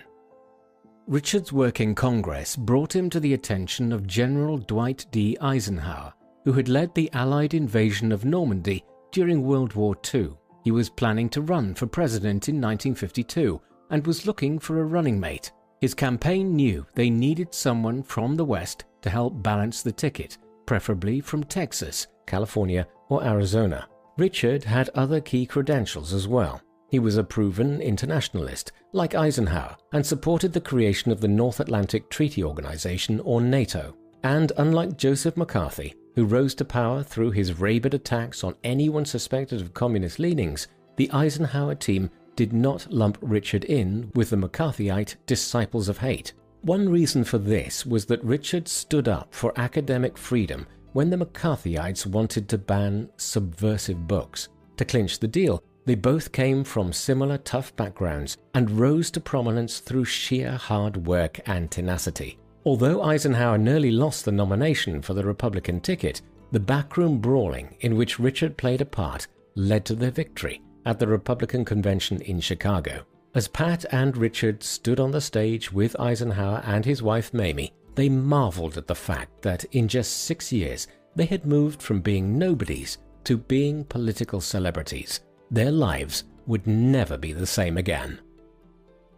Richard's work in Congress brought him to the attention of General Dwight D. Eisenhower, who had led the Allied invasion of Normandy during World War II. He was planning to run for president in 1952 and was looking for a running mate. His campaign knew they needed someone from the West to help balance the ticket, preferably from Texas, California, or Arizona. Richard had other key credentials as well. He was a proven internationalist, like Eisenhower, and supported the creation of the North Atlantic Treaty Organization, or NATO. And unlike Joseph McCarthy, who rose to power through his rabid attacks on anyone suspected of communist leanings, the Eisenhower team did not lump Richard in with the McCarthyite Disciples of Hate. One reason for this was that Richard stood up for academic freedom when the McCarthyites wanted to ban subversive books. To clinch the deal, they both came from similar tough backgrounds and rose to prominence through sheer hard work and tenacity. Although Eisenhower nearly lost the nomination for the Republican ticket, the backroom brawling in which Richard played a part led to their victory at the Republican convention in Chicago. As Pat and Richard stood on the stage with Eisenhower and his wife Mamie, they marveled at the fact that in just 6 years they had moved from being nobodies to being political celebrities. Their lives would never be the same again.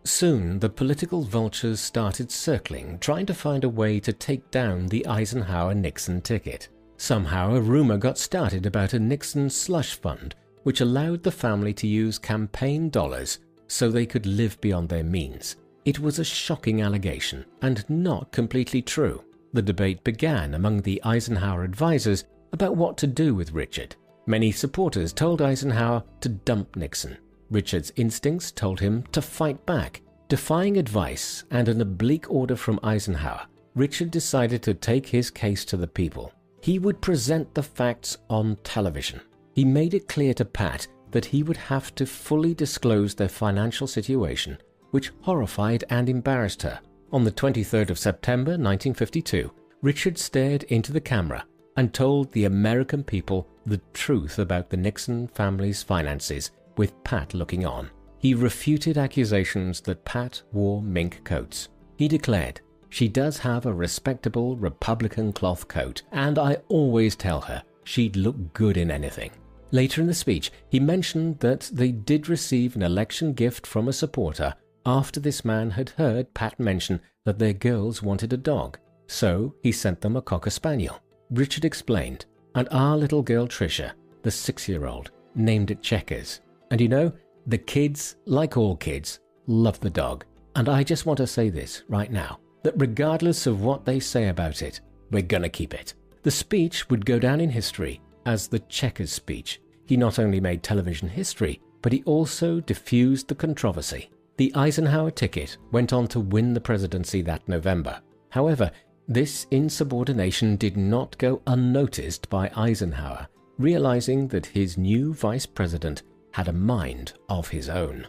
Soon the political vultures started circling, trying to find a way to take down the Eisenhower-Nixon ticket. Somehow a rumor got started about a Nixon slush fund, which allowed the family to use campaign dollars so they could live beyond their means. It was a shocking allegation and not completely true. The debate began among the Eisenhower advisors about what to do with Richard. Many supporters told Eisenhower to dump Nixon. Richard's instincts told him to fight back. Defying advice and an oblique order from Eisenhower, Richard decided to take his case to the people. He would present the facts on television. He made it clear to Pat that he would have to fully disclose their financial situation, which horrified and embarrassed her. On the 23rd of September 1952, Richard stared into the camera and told the American people the truth about the Nixon family's finances, with Pat looking on. He refuted accusations that Pat wore mink coats. He declared, "She does have a respectable Republican cloth coat, and I always tell her she'd look good in anything." Later in the speech, he mentioned that they did receive an election gift from a supporter after this man had heard Pat mention that their girls wanted a dog. So he sent them a Cocker Spaniel. Richard explained, and our little girl Tricia, the 6-year-old, named it Checkers. And you know, the kids, like all kids, love the dog. And I just want to say this right now, that regardless of what they say about it, we're gonna keep it. The speech would go down in history as the Checkers speech. He not only made television history, but he also diffused the controversy. The Eisenhower ticket went on to win the presidency that November. However, this insubordination did not go unnoticed by Eisenhower, realizing that his new vice president had a mind of his own.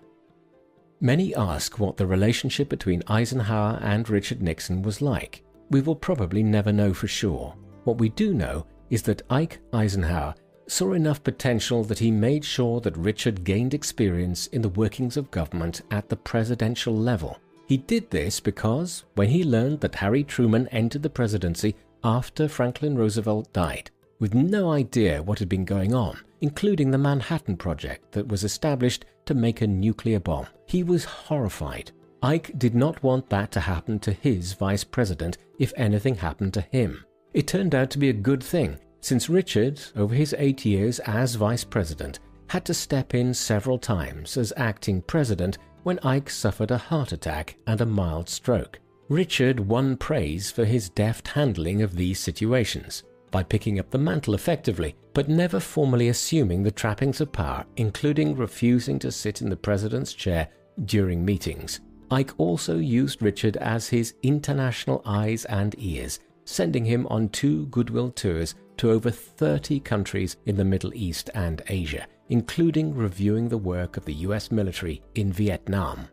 Many ask what the relationship between Eisenhower and Richard Nixon was like. We will probably never know for sure. What we do know is that Ike Eisenhower saw enough potential that he made sure that Richard gained experience in the workings of government at the presidential level. He did this because, when he learned that Harry Truman entered the presidency after Franklin Roosevelt died, with no idea what had been going on, including the Manhattan Project that was established to make a nuclear bomb, he was horrified. Ike did not want that to happen to his vice president if anything happened to him. It turned out to be a good thing, since Richard, over his 8 years as vice president, had to step in several times as acting president when Ike suffered a heart attack and a mild stroke. Richard won praise for his deft handling of these situations, by picking up the mantle effectively, but never formally assuming the trappings of power, including refusing to sit in the president's chair during meetings. Ike also used Richard as his international eyes and ears, sending him on 2 goodwill tours to over 30 countries in the Middle East and Asia, including reviewing the work of the US military in Vietnam.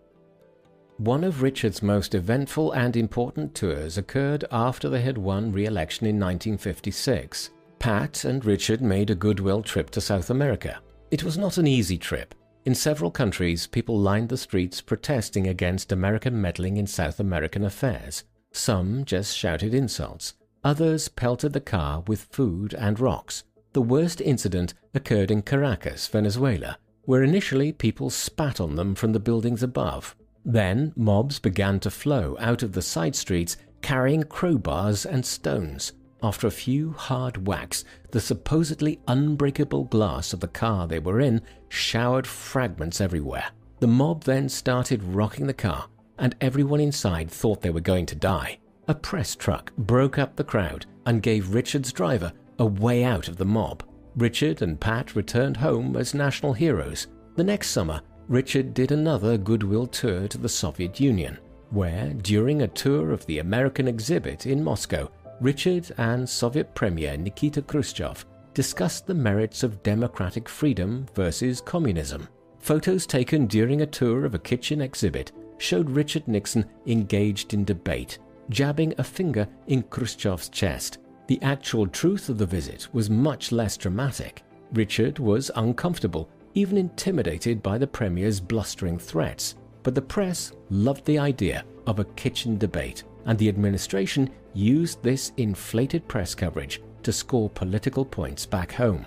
One of Richard's most eventful and important tours occurred after they had won re-election in 1956. Pat and Richard made a goodwill trip to South America. It was not an easy trip. In several countries, people lined the streets protesting against American meddling in South American affairs. Some just shouted insults. Others pelted the car with food and rocks. The worst incident occurred in Caracas, Venezuela, where initially people spat on them from the buildings above. Then mobs began to flow out of the side streets carrying crowbars and stones. After a few hard whacks, the supposedly unbreakable glass of the car they were in showered fragments everywhere. The mob then started rocking the car, and everyone inside thought they were going to die. A press truck broke up the crowd and gave Richard's driver a way out of the mob. Richard and Pat returned home as national heroes. The next summer, Richard did another goodwill tour to the Soviet Union, where, during a tour of the American exhibit in Moscow, Richard and Soviet Premier Nikita Khrushchev discussed the merits of democratic freedom versus communism. Photos taken during a tour of a kitchen exhibit showed Richard Nixon engaged in debate, jabbing a finger in Khrushchev's chest. The actual truth of the visit was much less dramatic. Richard was uncomfortable, even intimidated by the Premier's blustering threats. But the press loved the idea of a kitchen debate, and the administration used this inflated press coverage to score political points back home.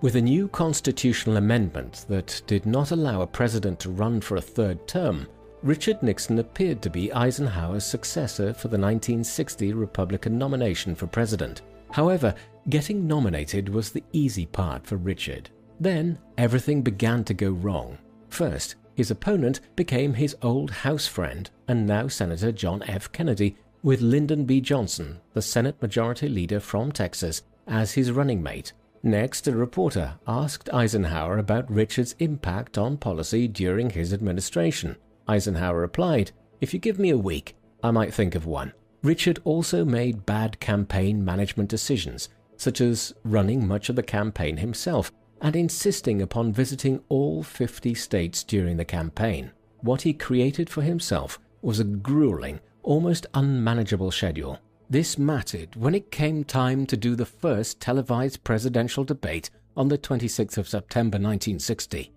With a new constitutional amendment that did not allow a president to run for a 3rd term, Richard Nixon appeared to be Eisenhower's successor for the 1960 Republican nomination for president. However, getting nominated was the easy part for Richard. Then, everything began to go wrong. First, his opponent became his old House friend and now Senator John F. Kennedy, with Lyndon B. Johnson, the Senate Majority Leader from Texas, as his running mate. Next, a reporter asked Eisenhower about Richard's impact on policy during his administration. Eisenhower replied, "If you give me a week, I might think of one." Richard also made bad campaign management decisions, such as running much of the campaign himself and insisting upon visiting all 50 states during the campaign. What he created for himself was a grueling, almost unmanageable schedule. This mattered when it came time to do the first televised presidential debate on the 26th of September 1960.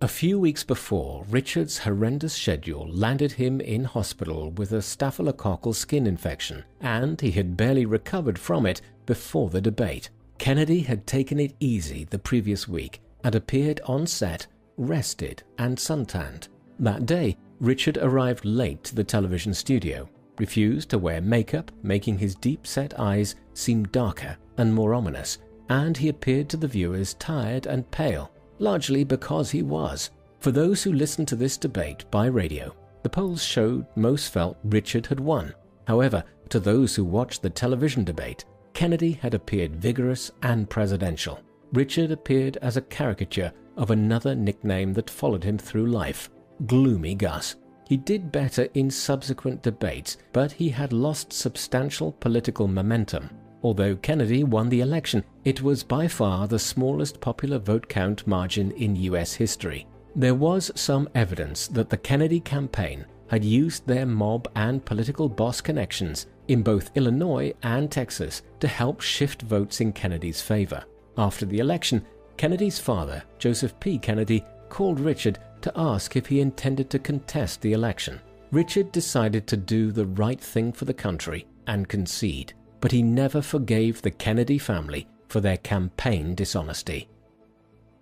A few weeks before, Richard's horrendous schedule landed him in hospital with a staphylococcal skin infection, and he had barely recovered from it before the debate. Kennedy had taken it easy the previous week and appeared on set, rested and suntanned. That day, Richard arrived late to the television studio, refused to wear makeup, making his deep-set eyes seem darker and more ominous, and he appeared to the viewers tired and pale, largely because he was. For those who listened to this debate by radio, the polls showed most felt Richard had won. However, to those who watched the television debate, Kennedy had appeared vigorous and presidential. Richard appeared as a caricature of another nickname that followed him through life, Gloomy Gus. He did better in subsequent debates, but he had lost substantial political momentum. Although Kennedy won the election, it was by far the smallest popular vote count margin in US history. There was some evidence that the Kennedy campaign had used their mob and political boss connections in both Illinois and Texas to help shift votes in Kennedy's favor. After the election, Kennedy's father, Joseph P. Kennedy, called Richard to ask if he intended to contest the election. Richard decided to do the right thing for the country and concede, but he never forgave the Kennedy family for their campaign dishonesty.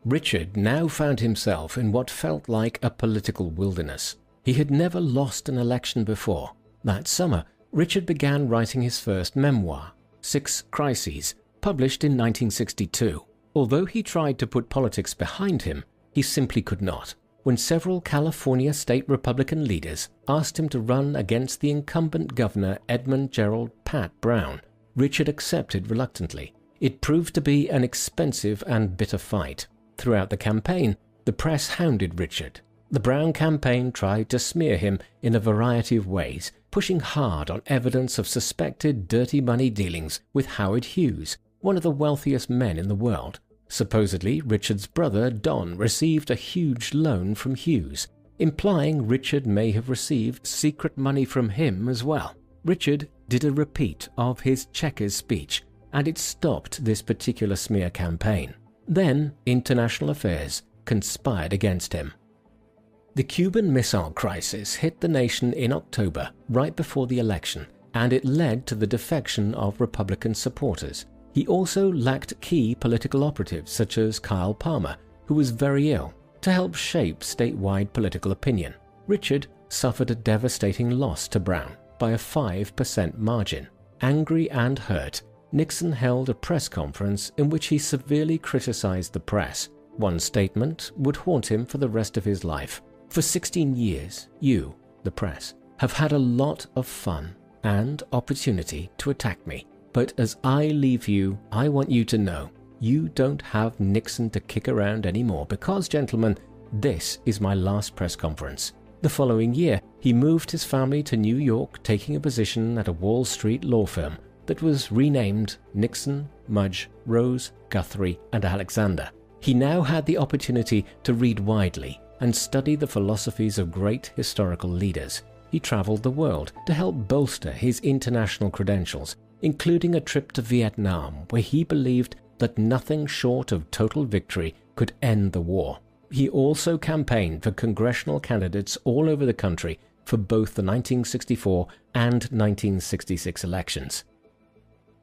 Richard now found himself in what felt like a political wilderness. He had never lost an election before. That summer, Richard began writing his first memoir, 6 Crises, published in 1962. Although he tried to put politics behind him, he simply could not. when several California state Republican leaders asked him to run against the incumbent governor Edmund Gerald "Pat" Brown. Richard accepted reluctantly. It proved to be an expensive and bitter fight. Throughout the campaign, the press hounded Richard. The Brown campaign tried to smear him in a variety of ways, pushing hard on evidence of suspected dirty money dealings with Howard Hughes, one of the wealthiest men in the world. Supposedly, Richard's brother Don received a huge loan from Hughes, implying Richard may have received secret money from him as well. Richard did a repeat of his Chequers speech, and it stopped this particular smear campaign. Then, international affairs conspired against him. The Cuban Missile Crisis hit the nation in October, right before the election, and it led to the defection of Republican supporters. He also lacked key political operatives such as Kyle Palmer, who was very ill, to help shape statewide political opinion. Richard suffered a devastating loss to Brown by a 5% margin. Angry and hurt, Nixon held a press conference in which he severely criticized the press. One statement would haunt him for the rest of his life. "For 16 years, you, the press, have had a lot of fun and opportunity to attack me. But as I leave you, I want you to know you don't have Nixon to kick around anymore because, gentlemen, this is my last press conference." The following year, he moved his family to New York, taking a position at a Wall Street law firm that was renamed Nixon, Mudge, Rose, Guthrie, and Alexander. He now had the opportunity to read widely and study the philosophies of great historical leaders. He traveled the world to help bolster his international credentials, including a trip to Vietnam, where he believed that nothing short of total victory could end the war. He also campaigned for congressional candidates all over the country for both the 1964 and 1966 elections.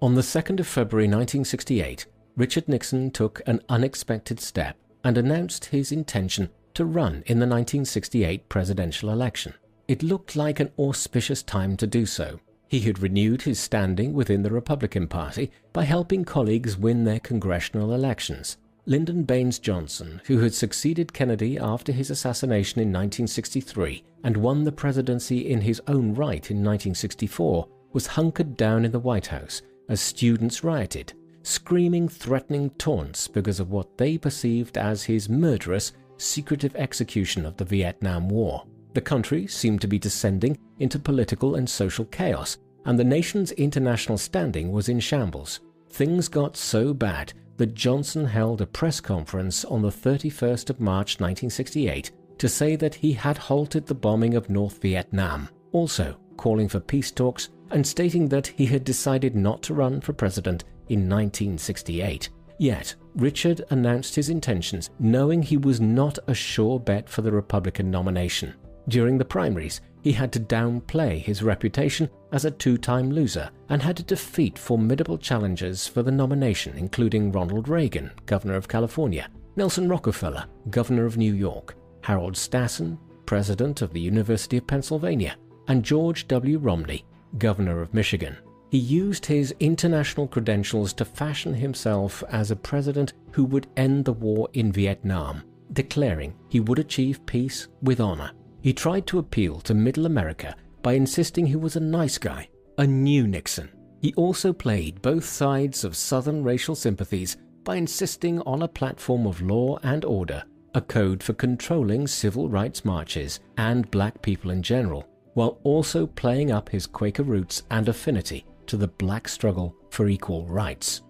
On the 2nd of February 1968, Richard Nixon took an unexpected step and announced his intention to run in the 1968 presidential election. It looked like an auspicious time to do so. He had renewed his standing within the Republican Party by helping colleagues win their congressional elections. Lyndon Baines Johnson, who had succeeded Kennedy after his assassination in 1963 and won the presidency in his own right in 1964, was hunkered down in the White House as students rioted, screaming threatening taunts because of what they perceived as his murderous, secretive execution of the Vietnam War. The country seemed to be descending into political and social chaos, and the nation's international standing was in shambles. Things got so bad that Johnson held a press conference on the 31st of March 1968 to say that he had halted the bombing of North Vietnam, also calling for peace talks and stating that he had decided not to run for president in 1968. Yet, Richard announced his intentions knowing he was not a sure bet for the Republican nomination. During the primaries, he had to downplay his reputation as a two-time loser and had to defeat formidable challengers for the nomination, including Ronald Reagan, governor of California, Nelson Rockefeller, governor of New York, Harold Stassen, president of the University of Pennsylvania, and George W. Romney, governor of Michigan. He used his international credentials to fashion himself as a president who would end the war in Vietnam, declaring he would achieve peace with honor. He tried to appeal to Middle America by insisting he was a nice guy, a new Nixon. He also played both sides of Southern racial sympathies by insisting on a platform of law and order, a code for controlling civil rights marches and black people in general, while also playing up his Quaker roots and affinity to the black struggle for equal rights.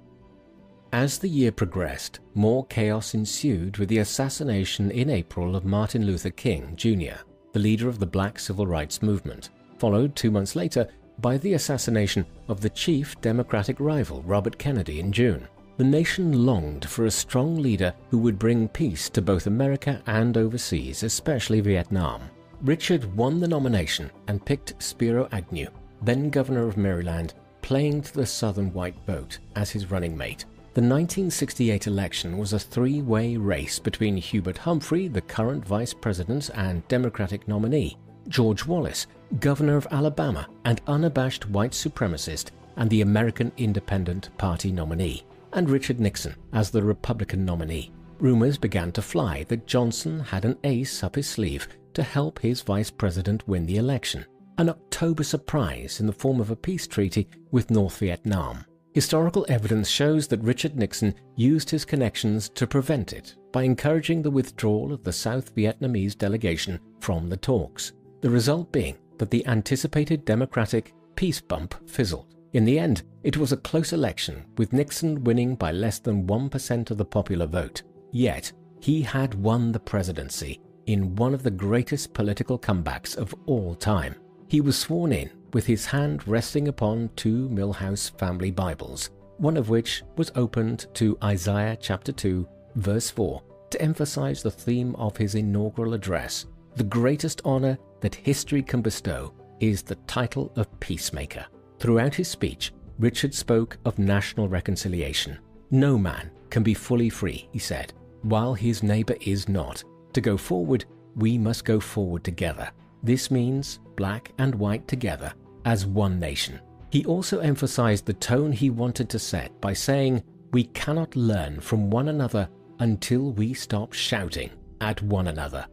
As the year progressed, more chaos ensued with the assassination in April of Martin Luther King, Jr., the leader of the Black Civil Rights Movement, followed 2 months later by the assassination of the chief Democratic rival Robert Kennedy in June. The nation longed for a strong leader who would bring peace to both America and overseas, especially Vietnam. Richard won the nomination and picked Spiro Agnew, then governor of Maryland, playing to the Southern white vote, as his running mate. The 1968 election was a three-way race between Hubert Humphrey, the current vice president and Democratic nominee, George Wallace, governor of Alabama and unabashed white supremacist and the American Independent Party nominee, and Richard Nixon as the Republican nominee. rumors began to fly that Johnson had an ace up his sleeve to help his vice president win the election, an October surprise in the form of a peace treaty with North Vietnam. Historical evidence shows that Richard Nixon used his connections to prevent it by encouraging the withdrawal of the South Vietnamese delegation from the talks, the result being that the anticipated Democratic peace bump fizzled. In the end, it was a close election, with Nixon winning by less than 1% of the popular vote. Yet, he had won the presidency in one of the greatest political comebacks of all time. He was sworn in with his hand resting upon two Millhouse family Bibles, one of which was opened to Isaiah chapter 2, verse 4, to emphasize the theme of his inaugural address. The greatest honor that history can bestow is the title of peacemaker. Throughout his speech, Richard spoke of national reconciliation. No man can be fully free, he said, while his neighbor is not. To go forward, we must go forward together. This means black and white together as one nation. He also emphasized the tone he wanted to set by saying, "We cannot learn from one another until we stop shouting at one another."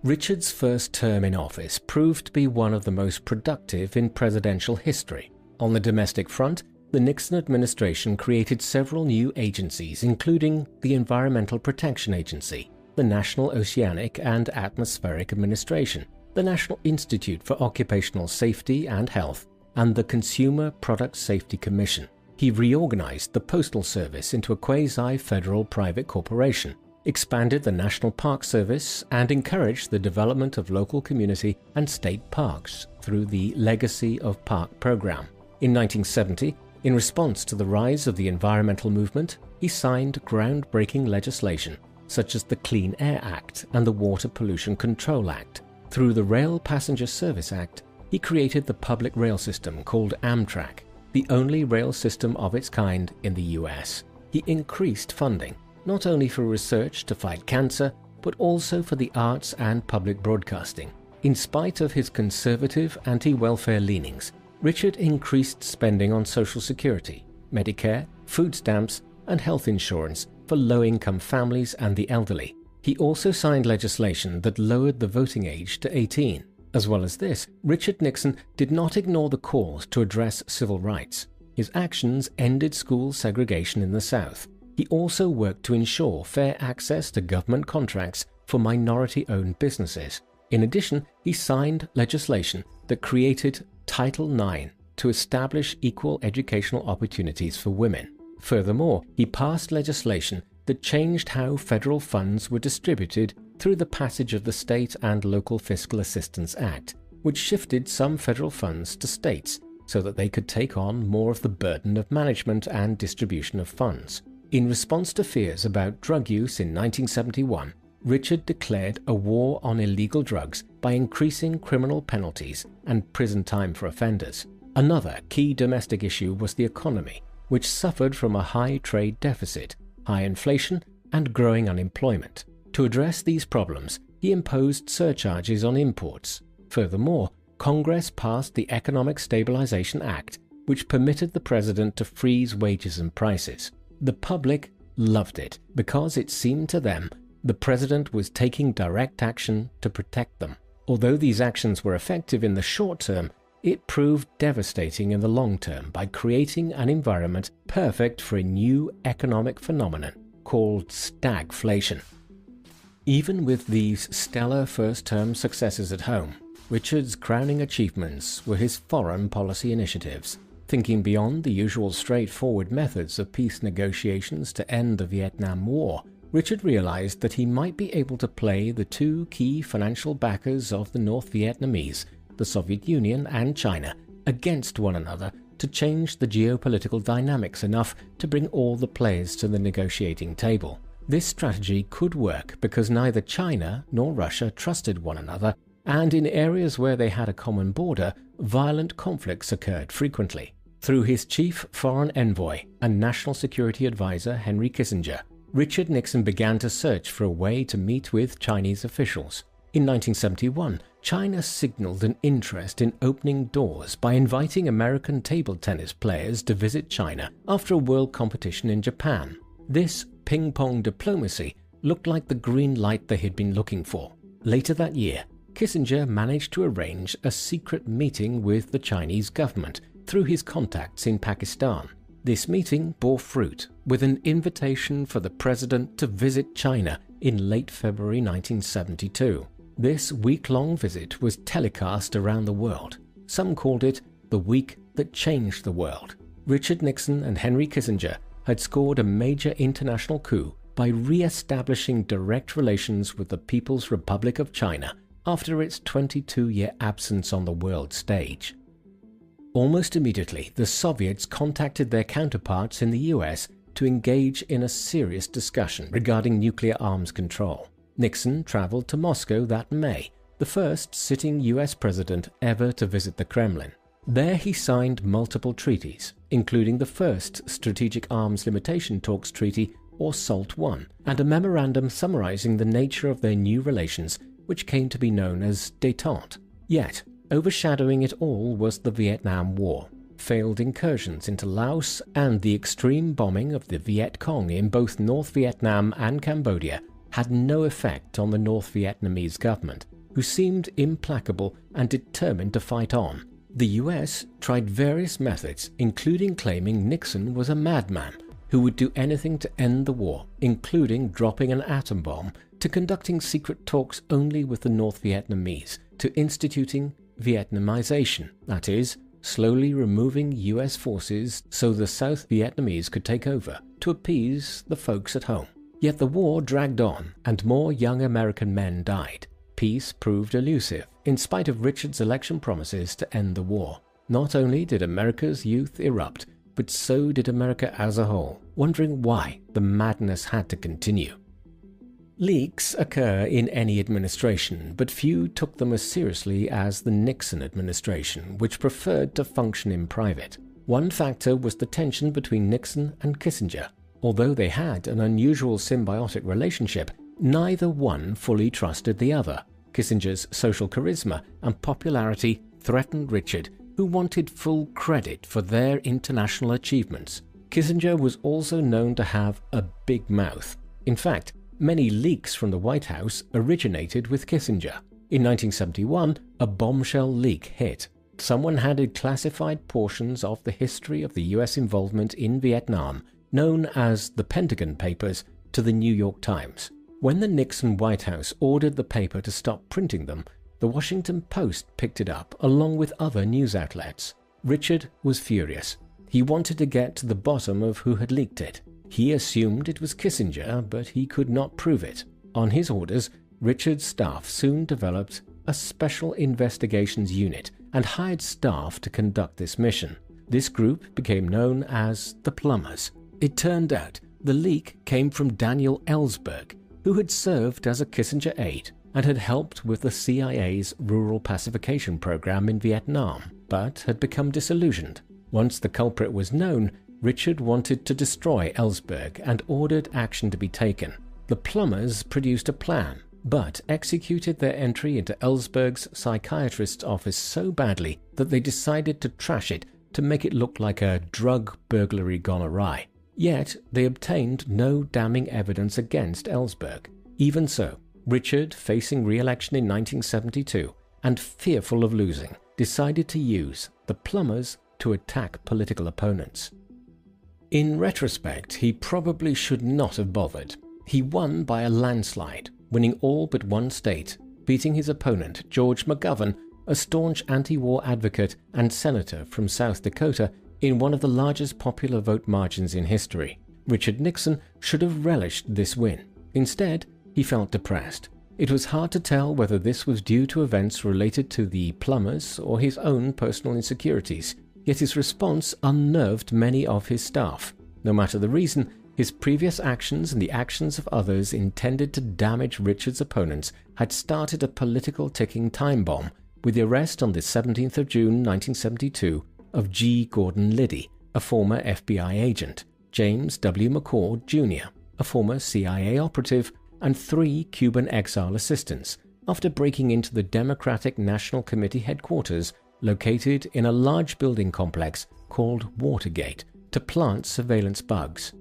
Richard's first term in office proved to be one of the most productive in presidential history. On the domestic front, the Nixon administration created several new agencies, including the Environmental Protection Agency, the National Oceanic and Atmospheric Administration, the National Institute for Occupational Safety and Health, and the Consumer Product Safety Commission. He reorganized the Postal Service into a quasi-federal private corporation, expanded the National Park Service, and encouraged the development of local community and state parks through the Legacy of Park program. In 1970, in response to the rise of the environmental movement, he signed groundbreaking legislation such as the Clean Air Act and the Water Pollution Control Act. Through the Rail Passenger Service Act, he created the public rail system called Amtrak, the only rail system of its kind in the US. He increased funding, not only for research to fight cancer, but also for the arts and public broadcasting. In spite of his conservative anti-welfare leanings, Richard increased spending on Social Security, Medicare, food stamps, and health insurance for low-income families and the elderly. He also signed legislation that lowered the voting age to 18. As well as this, Richard Nixon did not ignore the calls to address civil rights. His actions ended school segregation in the South. He also worked to ensure fair access to government contracts for minority-owned businesses. In addition, he signed legislation that created Title IX to establish equal educational opportunities for women. Furthermore, he passed legislation that changed how federal funds were distributed through the passage of the State and Local Fiscal Assistance Act, which shifted some federal funds to states so that they could take on more of the burden of management and distribution of funds. In response to fears about drug use in 1971, Richard declared a war on illegal drugs by increasing criminal penalties and prison time for offenders. Another key domestic issue was the economy, which suffered from a high trade deficit, high inflation, and growing unemployment. To address these problems, he imposed surcharges on imports. Furthermore, Congress passed the Economic Stabilization Act, which permitted the president to freeze wages and prices. The public loved it because it seemed to them the president was taking direct action to protect them. Although these actions were effective in the short term, it proved devastating in the long term by creating an environment perfect for a new economic phenomenon called stagflation. Even with these stellar first-term successes at home, Richard's crowning achievements were his foreign policy initiatives. Thinking beyond the usual straightforward methods of peace negotiations to end the Vietnam War, Richard realized that he might be able to play the two key financial backers of the North Vietnamese, the Soviet Union and China, against one another to change the geopolitical dynamics enough to bring all the players to the negotiating table. This strategy could work because neither China nor Russia trusted one another, and in areas where they had a common border, violent conflicts occurred frequently. Through his chief foreign envoy and national security advisor Henry Kissinger, Richard Nixon began to search for a way to meet with Chinese officials. In 1971, China signaled an interest in opening doors by inviting American table tennis players to visit China after a world competition in Japan. This ping-pong diplomacy looked like the green light they had been looking for. Later that year, Kissinger managed to arrange a secret meeting with the Chinese government through his contacts in Pakistan. This meeting bore fruit with an invitation for the president to visit China in late February 1972. This week-long visit was telecast around the world. Some called it the week that changed the world. Richard Nixon and Henry Kissinger had scored a major international coup by re-establishing direct relations with the People's Republic of China after its 22-year absence on the world stage. Almost immediately, the Soviets contacted their counterparts in the US to engage in a serious discussion regarding nuclear arms control. Nixon traveled to Moscow that May, the first sitting US president ever to visit the Kremlin. There he signed multiple treaties, including the first Strategic Arms Limitation Talks Treaty, or SALT I, and a memorandum summarizing the nature of their new relations, which came to be known as détente. Yet, overshadowing it all was the Vietnam War, failed incursions into Laos, and the extreme bombing of the Viet Cong in both North Vietnam and Cambodia had no effect on the North Vietnamese government, who seemed implacable and determined to fight on. The US tried various methods, including claiming Nixon was a madman who would do anything to end the war, including dropping an atom bomb, to conducting secret talks only with the North Vietnamese, to instituting Vietnamization, that is, slowly removing US forces so the South Vietnamese could take over, to appease the folks at home. Yet the war dragged on, and more young American men died. Peace proved elusive, in spite of Richard's election promises to end the war. Not only did America's youth erupt, but so did America as a whole, wondering why the madness had to continue. Leaks occur in any administration, but few took them as seriously as the Nixon administration, which preferred to function in private. One factor was the tension between Nixon and Kissinger. Although they had an unusual symbiotic relationship, neither one fully trusted the other. Kissinger's social charisma and popularity threatened Richard, who wanted full credit for their international achievements. Kissinger was also known to have a big mouth. In fact, many leaks from the White House originated with Kissinger. In 1971, a bombshell leak hit. Someone handed classified portions of the history of the US involvement in Vietnam, known as the Pentagon Papers, to the New York Times. When the Nixon White House ordered the paper to stop printing them, the Washington Post picked it up along with other news outlets. Richard was furious. He wanted to get to the bottom of who had leaked it. He assumed it was Kissinger, but he could not prove it. On his orders, Richard's staff soon developed a special investigations unit and hired staff to conduct this mission. This group became known as the Plumbers. It turned out the leak came from Daniel Ellsberg, who had served as a Kissinger aide and had helped with the CIA's rural pacification program in Vietnam, but had become disillusioned. Once the culprit was known, Richard wanted to destroy Ellsberg and ordered action to be taken. The Plumbers produced a plan, but executed their entry into Ellsberg's psychiatrist's office so badly that they decided to trash it to make it look like a drug burglary gone awry. Yet they obtained no damning evidence against Ellsberg. Even so, Richard, facing re-election in 1972 and fearful of losing, decided to use the Plumbers to attack political opponents. In retrospect, he probably should not have bothered. He won by a landslide, winning all but one state, beating his opponent, George McGovern, a staunch anti-war advocate and senator from South Dakota, in one of the largest popular vote margins in history. Richard Nixon should have relished this win. Instead, he felt depressed. It was hard to tell whether this was due to events related to the Plumbers or his own personal insecurities, yet his response unnerved many of his staff. No matter the reason, his previous actions and the actions of others intended to damage Richard's opponents had started a political ticking time bomb with the arrest on the 17th of June 1972 of G. Gordon Liddy, a former FBI agent, James W. McCord Jr., a former CIA operative, and 3 Cuban exile assistants, after breaking into the Democratic National Committee headquarters located in a large building complex called Watergate to plant surveillance bugs.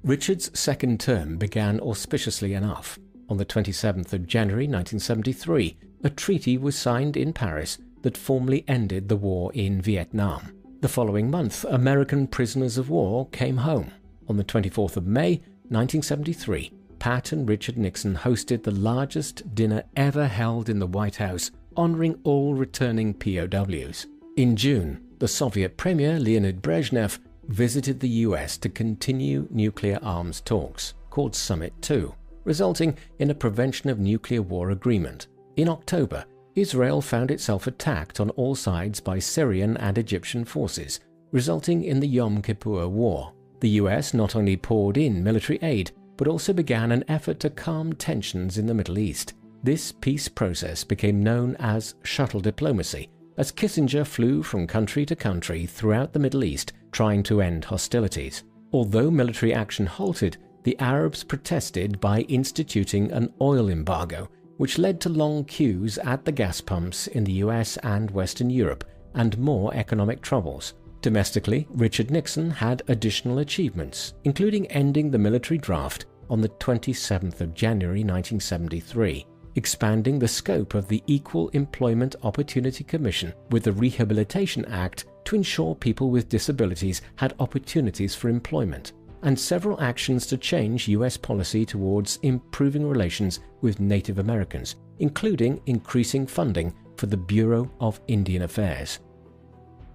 Richard's second term began auspiciously enough. On the 27th of January 1973, a treaty was signed in Paris that formally ended the war in Vietnam. The following month, American prisoners of war came home. On the 24th of May 1973, Pat and Richard Nixon hosted the largest dinner ever held in the White House, honoring all returning POWs. In June, the Soviet Premier Leonid Brezhnev visited the US to continue nuclear arms talks, called Summit 2, resulting in a Prevention of Nuclear War agreement. In October, Israel found itself attacked on all sides by Syrian and Egyptian forces, resulting in the Yom Kippur War. The US not only poured in military aid, but also began an effort to calm tensions in the Middle East. This peace process became known as shuttle diplomacy, as Kissinger flew from country to country throughout the Middle East trying to end hostilities. Although military action halted, the Arabs protested by instituting an oil embargo, which led to long queues at the gas pumps in the US and Western Europe and more economic troubles. Domestically, Richard Nixon had additional achievements, including ending the military draft on the 27th of January 1973, expanding the scope of the Equal Employment Opportunity Commission with the Rehabilitation Act to ensure people with disabilities had opportunities for employment, and several actions to change US policy towards improving relations with Native Americans, including increasing funding for the Bureau of Indian Affairs.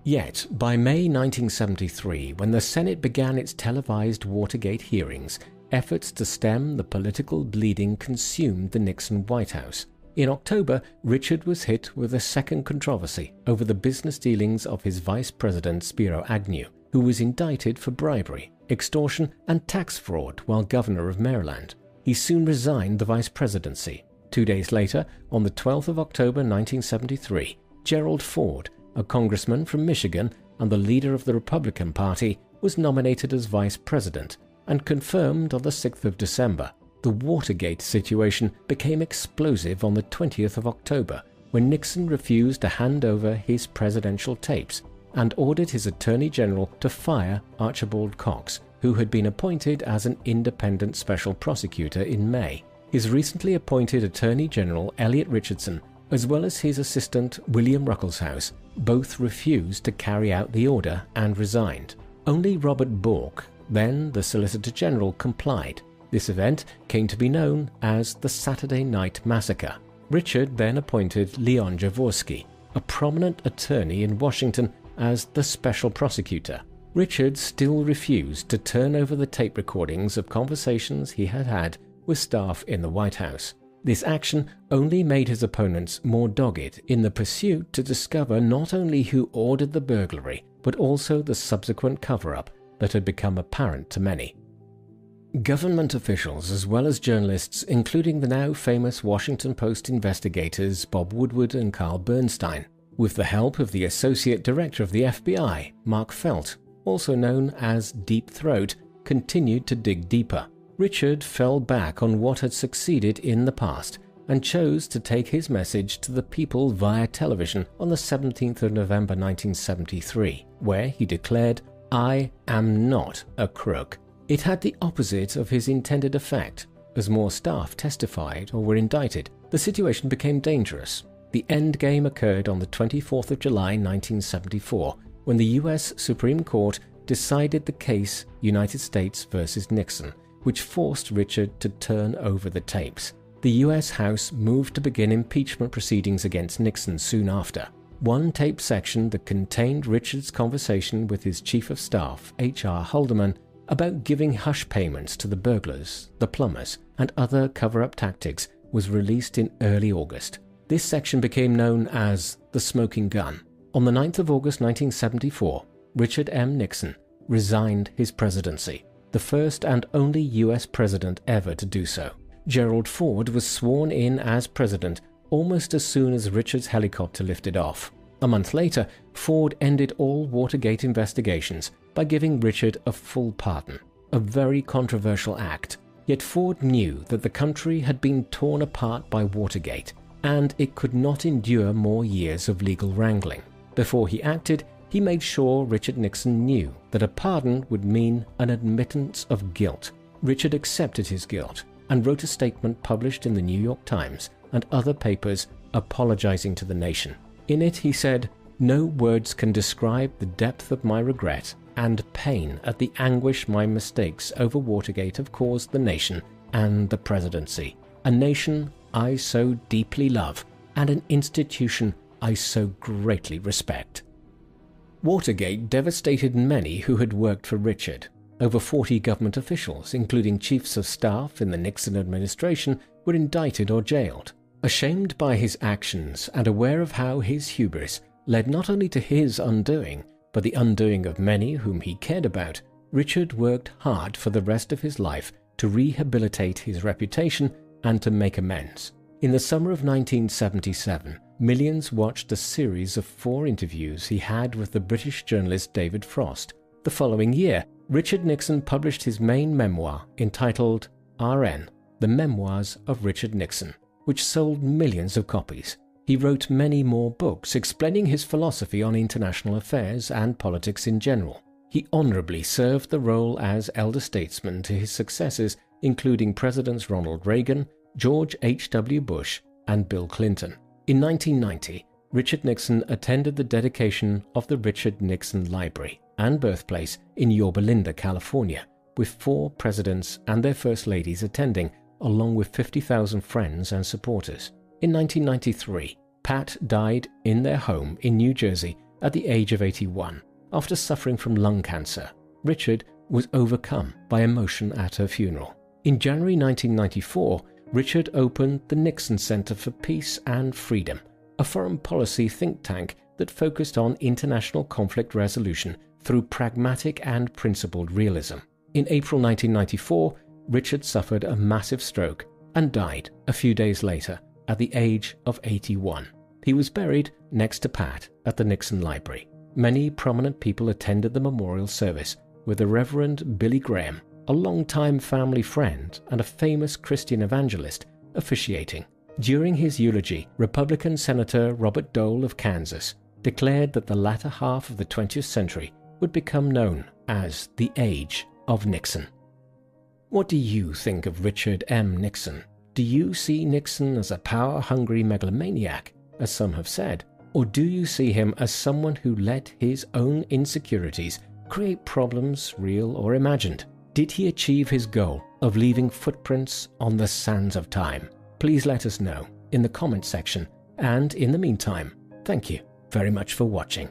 Yet, by May 1973, when the Senate began its televised Watergate hearings, efforts to stem the political bleeding consumed the Nixon White House. In October, Richard was hit with a second controversy over the business dealings of his Vice President Spiro Agnew, who was indicted for bribery, extortion, and tax fraud while governor of Maryland. He soon resigned the vice presidency. 2 days later, on the 12th of October 1973, Gerald Ford, a congressman from Michigan and the leader of the Republican Party, was nominated as vice president and confirmed on the 6th of December. The Watergate situation became explosive on the 20th of October when Nixon refused to hand over his presidential tapes and ordered his Attorney General to fire Archibald Cox, who had been appointed as an independent special prosecutor in May. His recently appointed Attorney General Elliot Richardson, as well as his assistant William Ruckelshaus, both refused to carry out the order and resigned. Only Robert Bork, then the Solicitor General, complied. This event came to be known as the Saturday Night Massacre. Richard then appointed Leon Jaworski, a prominent attorney in Washington, as the special prosecutor. Richard still refused to turn over the tape recordings of conversations he had had with staff in the White House. This action only made his opponents more dogged in the pursuit to discover not only who ordered the burglary, but also the subsequent cover-up that had become apparent to many. Government officials as well as journalists, including the now famous Washington Post investigators Bob Woodward and Carl Bernstein, with the help of the Associate Director of the FBI, Mark Felt, also known as Deep Throat, continued to dig deeper. Richard fell back on what had succeeded in the past and chose to take his message to the people via television on the 17th of November 1973, where he declared, "I am not a crook." It had the opposite of his intended effect. As more staff testified or were indicted, the situation became dangerous. The endgame occurred on the 24th of July 1974, when the US Supreme Court decided the case United States versus Nixon, which forced Richard to turn over the tapes. The US House moved to begin impeachment proceedings against Nixon soon after. One tape section that contained Richard's conversation with his Chief of Staff, H.R. Haldeman, about giving hush payments to the burglars, the plumbers, and other cover-up tactics was released in early August. This section became known as the smoking gun. On the 9th of August 1974, Richard M. Nixon resigned his presidency, the first and only US president ever to do so. Gerald Ford was sworn in as president almost as soon as Richard's helicopter lifted off. A month later, Ford ended all Watergate investigations by giving Richard a full pardon, a very controversial act. Yet Ford knew that the country had been torn apart by Watergate, and it could not endure more years of legal wrangling. Before he acted, he made sure Richard Nixon knew that a pardon would mean an admittance of guilt. Richard accepted his guilt and wrote a statement published in the New York Times and other papers apologizing to the nation. In it he said, "No words can describe the depth of my regret and pain at the anguish my mistakes over Watergate have caused the nation and the presidency, a nation I so deeply love and an institution I so greatly respect." Watergate devastated many who had worked for Richard. Over 40 government officials, including chiefs of staff in the Nixon administration, were indicted or jailed. Ashamed by his actions and aware of how his hubris led not only to his undoing, but the undoing of many whom he cared about, Richard worked hard for the rest of his life to rehabilitate his reputation and to make amends. In the summer of 1977, millions watched a series of 4 interviews he had with the British journalist David Frost. The following year, Richard Nixon published his main memoir entitled R.N., The Memoirs of Richard Nixon, which sold millions of copies. He wrote many more books explaining his philosophy on international affairs and politics in general. He honorably served the role as elder statesman to his successors, including Presidents Ronald Reagan, George H.W. Bush, and Bill Clinton. In 1990, Richard Nixon attended the dedication of the Richard Nixon Library and birthplace in Yorba Linda, California, with 4 presidents and their first ladies attending, along with 50,000 friends and supporters. In 1993, Pat died in their home in New Jersey at the age of 81 after suffering from lung cancer. Richard was overcome by emotion at her funeral. In January 1994, Richard opened the Nixon Center for Peace and Freedom, a foreign policy think tank that focused on international conflict resolution through pragmatic and principled realism. In April 1994, Richard suffered a massive stroke and died a few days later at the age of 81. He was buried next to Pat at the Nixon Library. Many prominent people attended the memorial service, with the Reverend Billy Graham, a longtime family friend and a famous Christian evangelist, officiating. During his eulogy, Republican Senator Robert Dole of Kansas declared that the latter half of the 20th century would become known as the Age of Nixon. What do you think of Richard M. Nixon? Do you see Nixon as a power-hungry megalomaniac, as some have said, or do you see him as someone who let his own insecurities create problems, real or imagined? Did he achieve his goal of leaving footprints on the sands of time? Please let us know in the comment section, and in the meantime, thank you very much for watching.